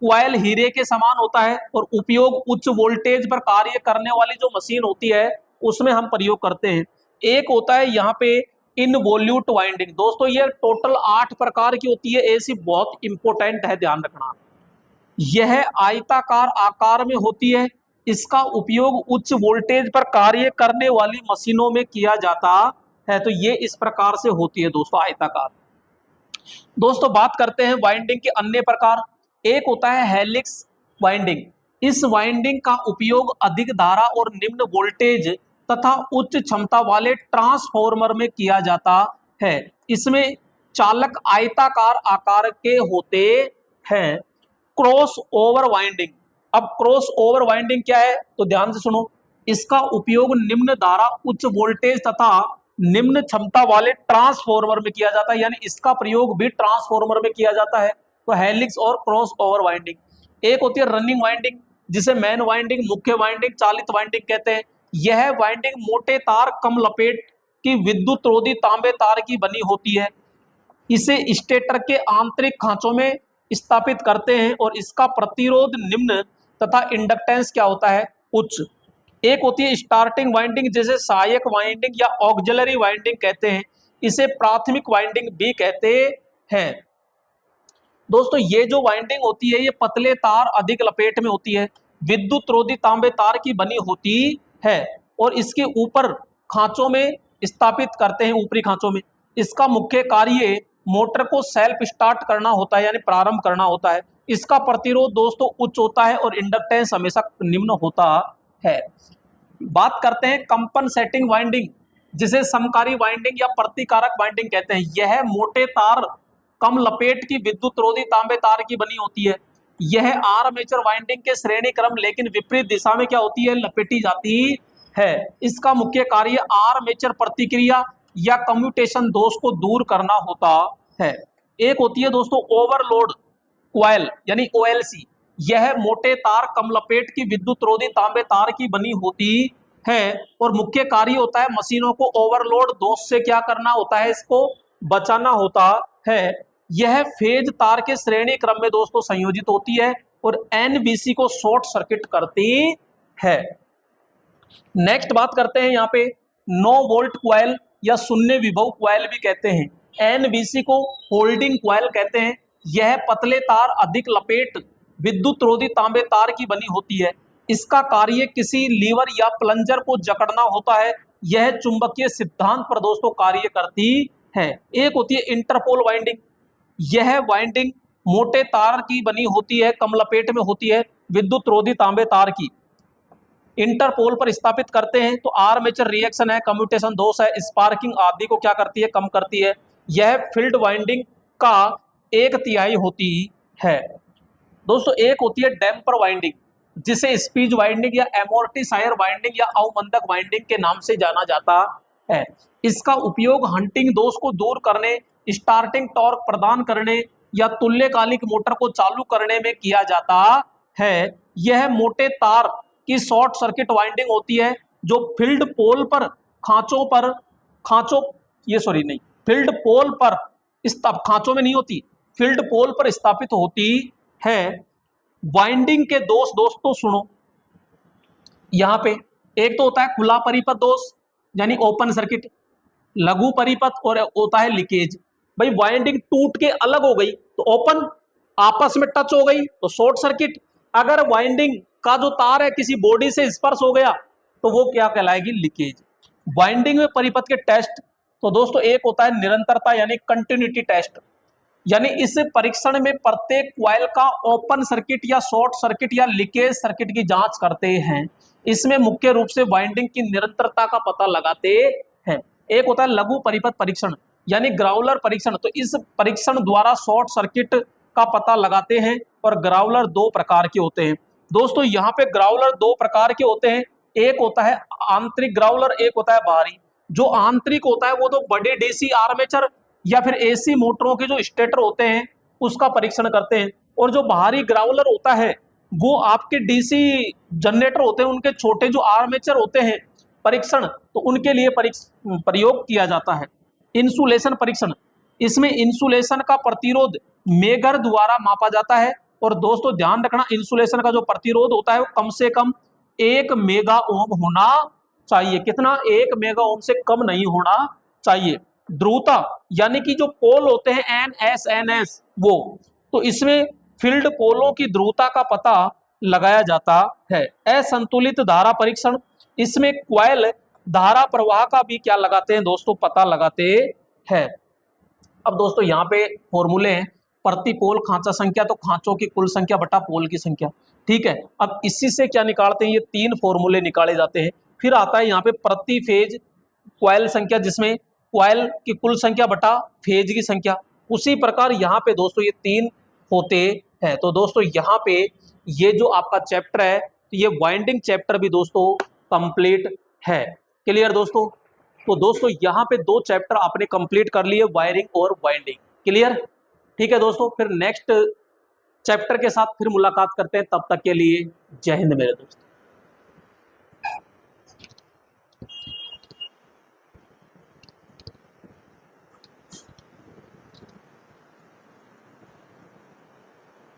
क्वाइल हीरे के समान होता है और उपयोग उच्च वोल्टेज पर कार्य करने वाली जो मशीन होती है उसमें हम प्रयोग करते हैं। एक होता है यहाँ पे इनवोल्यूट वाइंडिंग। दोस्तों ये टोटल 8 प्रकार की होती है। ऐसी बहुत इंपॉर्टेंट है, ध्यान रखना। यह आयताकार आकार में होती है। इसका उपयोग उच्च वोल्टेज पर कार्य करने वाली मशीनों में किया जाता है। तो ये इस प्रकार से होती है दोस्तों आयताकार। दोस्तों बात करते हैं वाइंडिंग के अन्य प्रकार। एक होता है हेलिक्स वाइंडिंग। इस वाइंडिंग का उपयोग अधिक धारा और निम्न वोल्टेज तथा उच्च क्षमता वाले ट्रांसफॉर्मर में किया जाता है। इसमें चालक आयताकार आकार के होते हैं। क्रॉस ओवर वाइंडिंग, अब क्रॉस ओवर वाइंडिंग क्या है तो ध्यान से सुनो। इसका उपयोग निम्न धारा, उच्च वोल्टेज तथा निम्न क्षमता वाले ट्रांसफॉर्मर में किया जाता है, यानी इसका प्रयोग भी ट्रांसफॉर्मर में किया जाता है। तो हेलिक्स और क्रॉस ओवर वाइंडिंग। एक होती है रनिंग वाइंडिंग, जिसे मेन वाइंडिंग, मुख्य वाइंडिंग, चालित वाइंडिंग कहते हैं। यह वाइंडिंग मोटे तार, कम लपेट की विद्युत रोधी तांबे तार की बनी होती है। इसे स्टेटर के आंतरिक खांचों में स्थापित करते हैं और इसका प्रतिरोध निम्न तथा इंडक्टेंस क्या होता है, उच्च। एक होती है स्टार्टिंग वाइंडिंग, जिसे सहायक वाइंडिंग या ऑक्सिलरी वाइंडिंग कहते हैं। इसे प्राथमिक वाइंडिंग भी कहते हैं। दोस्तों ये जो वाइंडिंग होती है ये पतले तार अधिक लपेट में होती है, विद्युत रोधी तांबे तार की बनी होती है और इसके ऊपर खांचों में स्थापित करते हैं, ऊपरी खांचों में। इसका मुख्य कार्य मोटर को सेल्फ स्टार्ट करना होता है, यानी प्रारंभ करना होता है। इसका प्रतिरोध दोस्तों उच्च होता है और इंडक्टेंस हमेशा निम्न होता है। बात करते हैं कंपन सेटिंग वाइंडिंग, जिसे समकारी वाइंडिंग या प्रतिकारक वाइंडिंग कहते हैं। यह मोटे तार, कम लपेट की विद्युत रोधी तांबे तार की बनी होती है। यह आर्मेचर वाइंडिंग के श्रेणी क्रम लेकिन विपरीत दिशा में क्या होती है, लपेटी जाती है। इसका मुख्य कार्य आर्मेचर प्रतिक्रिया या कम्यूटेशन दोष को दूर करना होता है। एक होती है दोस्तों ओवरलोड क्वाइल यानी ओएलसी। यह मोटे तार, कम लपेट की विद्युत रोधी तांबे तार की बनी होती है और मुख्य कार्य होता है मशीनों को ओवरलोड दोष से क्या करना होता है, इसको बचाना होता है। यह फेज तार के श्रेणी क्रम में दोस्तों संयोजित होती है और एनबीसी को शॉर्ट सर्किट करती है। नेक्स्ट बात करते हैं यहाँ पे नो वोल्ट क्वाइल या शून्य विभव क्वाइल भी कहते हैं। एनबीसी को होल्डिंग क्वाइल कहते हैं। यह पतले तार, अधिक लपेट, विद्युत रोधी तांबे तार की बनी होती है। इसका कार्य किसी लीवर या प्लंजर को जकड़ना होता है। यह चुंबकीय सिद्धांत पर दोस्तों कार्य करती है। एक होती है इंटरपोल वाइंडिंग। यह वाइंडिंग मोटे तार की बनी होती है, कम लपेट में होती है, विद्युत रोधी तांबे तार की। इंटरपोल पर स्थापित करते हैं तो आर्मेचर रिएक्शन है, कम्यूटेशन दोष है, स्पार्किंग आदि को क्या करती है, कम करती है। यह फील्ड वाइंडिंग का 1/3 होती है। दोस्तों एक होती है डैम्पर वाइंडिंग, जिसे स्पीज वाइंडिंग या एमोर्टिसायर वाइंडिंग या अवमंदक वाइंडिंग के नाम से जाना जाता है। इसका उपयोग हंटिंग दोष को दूर करने, स्टार्टिंग टॉर्क प्रदान करने या तुल्यकालिक मोटर को चालू करने में किया जाता है। यह मोटे तार की शॉर्ट सर्किट वाइंडिंग होती है जो फील्ड पोल पर फील्ड पोल पर खांचों में नहीं होती, फील्ड पोल पर स्थापित होती है। वाइंडिंग के दोष दोस्तों सुनो, यहां पे एक तो होता है खुला परिपथ दोष यानी ओपन सर्किट, लघु परिपथ, और होता है लीकेज। भाई वाइंडिंग टूट के अलग हो गई तो ओपन, आपस में टच हो गई तो शॉर्ट सर्किट। अगर वाइंडिंग का जो तार है किसी बॉडी से स्पर्श हो गया तो वो क्या कहलाएगी, लीकेज। वाइंडिंग में परिपथ के टेस्ट तो दोस्तों एक होता है निरंतरता यानी कंटिन्यूटी टेस्ट, यानी इस परीक्षण में प्रत्येक क्वाइल का ओपन सर्किट या शॉर्ट सर्किट या लीकेज सर्किट की जांच करते हैं। इसमें मुख्य रूप से वाइंडिंग की निरंतरता का पता लगाते हैं। एक होता है लघु परिपथ परीक्षण यानी ग्राउलर परीक्षण, तो इस परीक्षण द्वारा शॉर्ट सर्किट का पता लगाते हैं। और ग्राउलर 2 प्रकार के होते हैं दोस्तों, यहाँ पे ग्राउलर 2 प्रकार के होते हैं। एक होता है आंतरिक ग्राउलर, एक होता है बाहरी। जो आंतरिक होता है वो तो बड़े डीसी आर्मेचर या फिर एसी मोटरों के जो स्टेटर होते हैं उसका परीक्षण करते हैं। और जो बाहरी ग्राउलर होता है वो आपके डीसी जनरेटर होते हैं, उनके छोटे जो आर्मेचर होते हैं परीक्षण, तो उनके लिए प्रयोग किया जाता है। इंसुलेशन परीक्षण, इसमें इंसुलेशन का प्रतिरोध मेगर द्वारा मापा जाता है। और दोस्तों ध्यान रखना, इंसुलेशन का जो प्रतिरोध होता है वो कम से कम 1 मेगा ओम होना चाहिए। कितना, 1 मेगा ओम से कम नहीं होना चाहिए। ध्रुवता यानी कि जो पोल होते हैं NSNS वो, तो इसमें फील्ड पोलों की ध्रुवता का पता लगाया जाता है। असंतुलित धारा परीक्षण, इसमें क्वाइल धारा प्रवाह का भी क्या लगाते हैं दोस्तों, पता लगाते हैं। अब दोस्तों यहाँ पे फॉर्मूले हैं, प्रति पोल खांचा संख्या तो खांचों की कुल संख्या बटा पोल की संख्या, ठीक है। अब इसी से क्या निकालते हैं, ये 3 फॉर्मूले निकाले जाते हैं। फिर आता है यहाँ पे प्रति फेज क्वाइल संख्या, जिसमें कॉइल की कुल संख्या बटा फेज की संख्या। उसी प्रकार यहाँ पे दोस्तों ये 3 होते हैं। तो दोस्तों यहाँ पे ये जो आपका चैप्टर है, तो ये वाइंडिंग चैप्टर भी दोस्तों कंप्लीट है। क्लियर दोस्तों? तो दोस्तों यहाँ पे 2 चैप्टर आपने कंप्लीट कर लिए, वायरिंग और वाइंडिंग। क्लियर? ठीक है दोस्तों, फिर नेक्स्ट चैप्टर के साथ फिर मुलाकात करते हैं। तब तक के लिए जय हिंद मेरे दोस्त।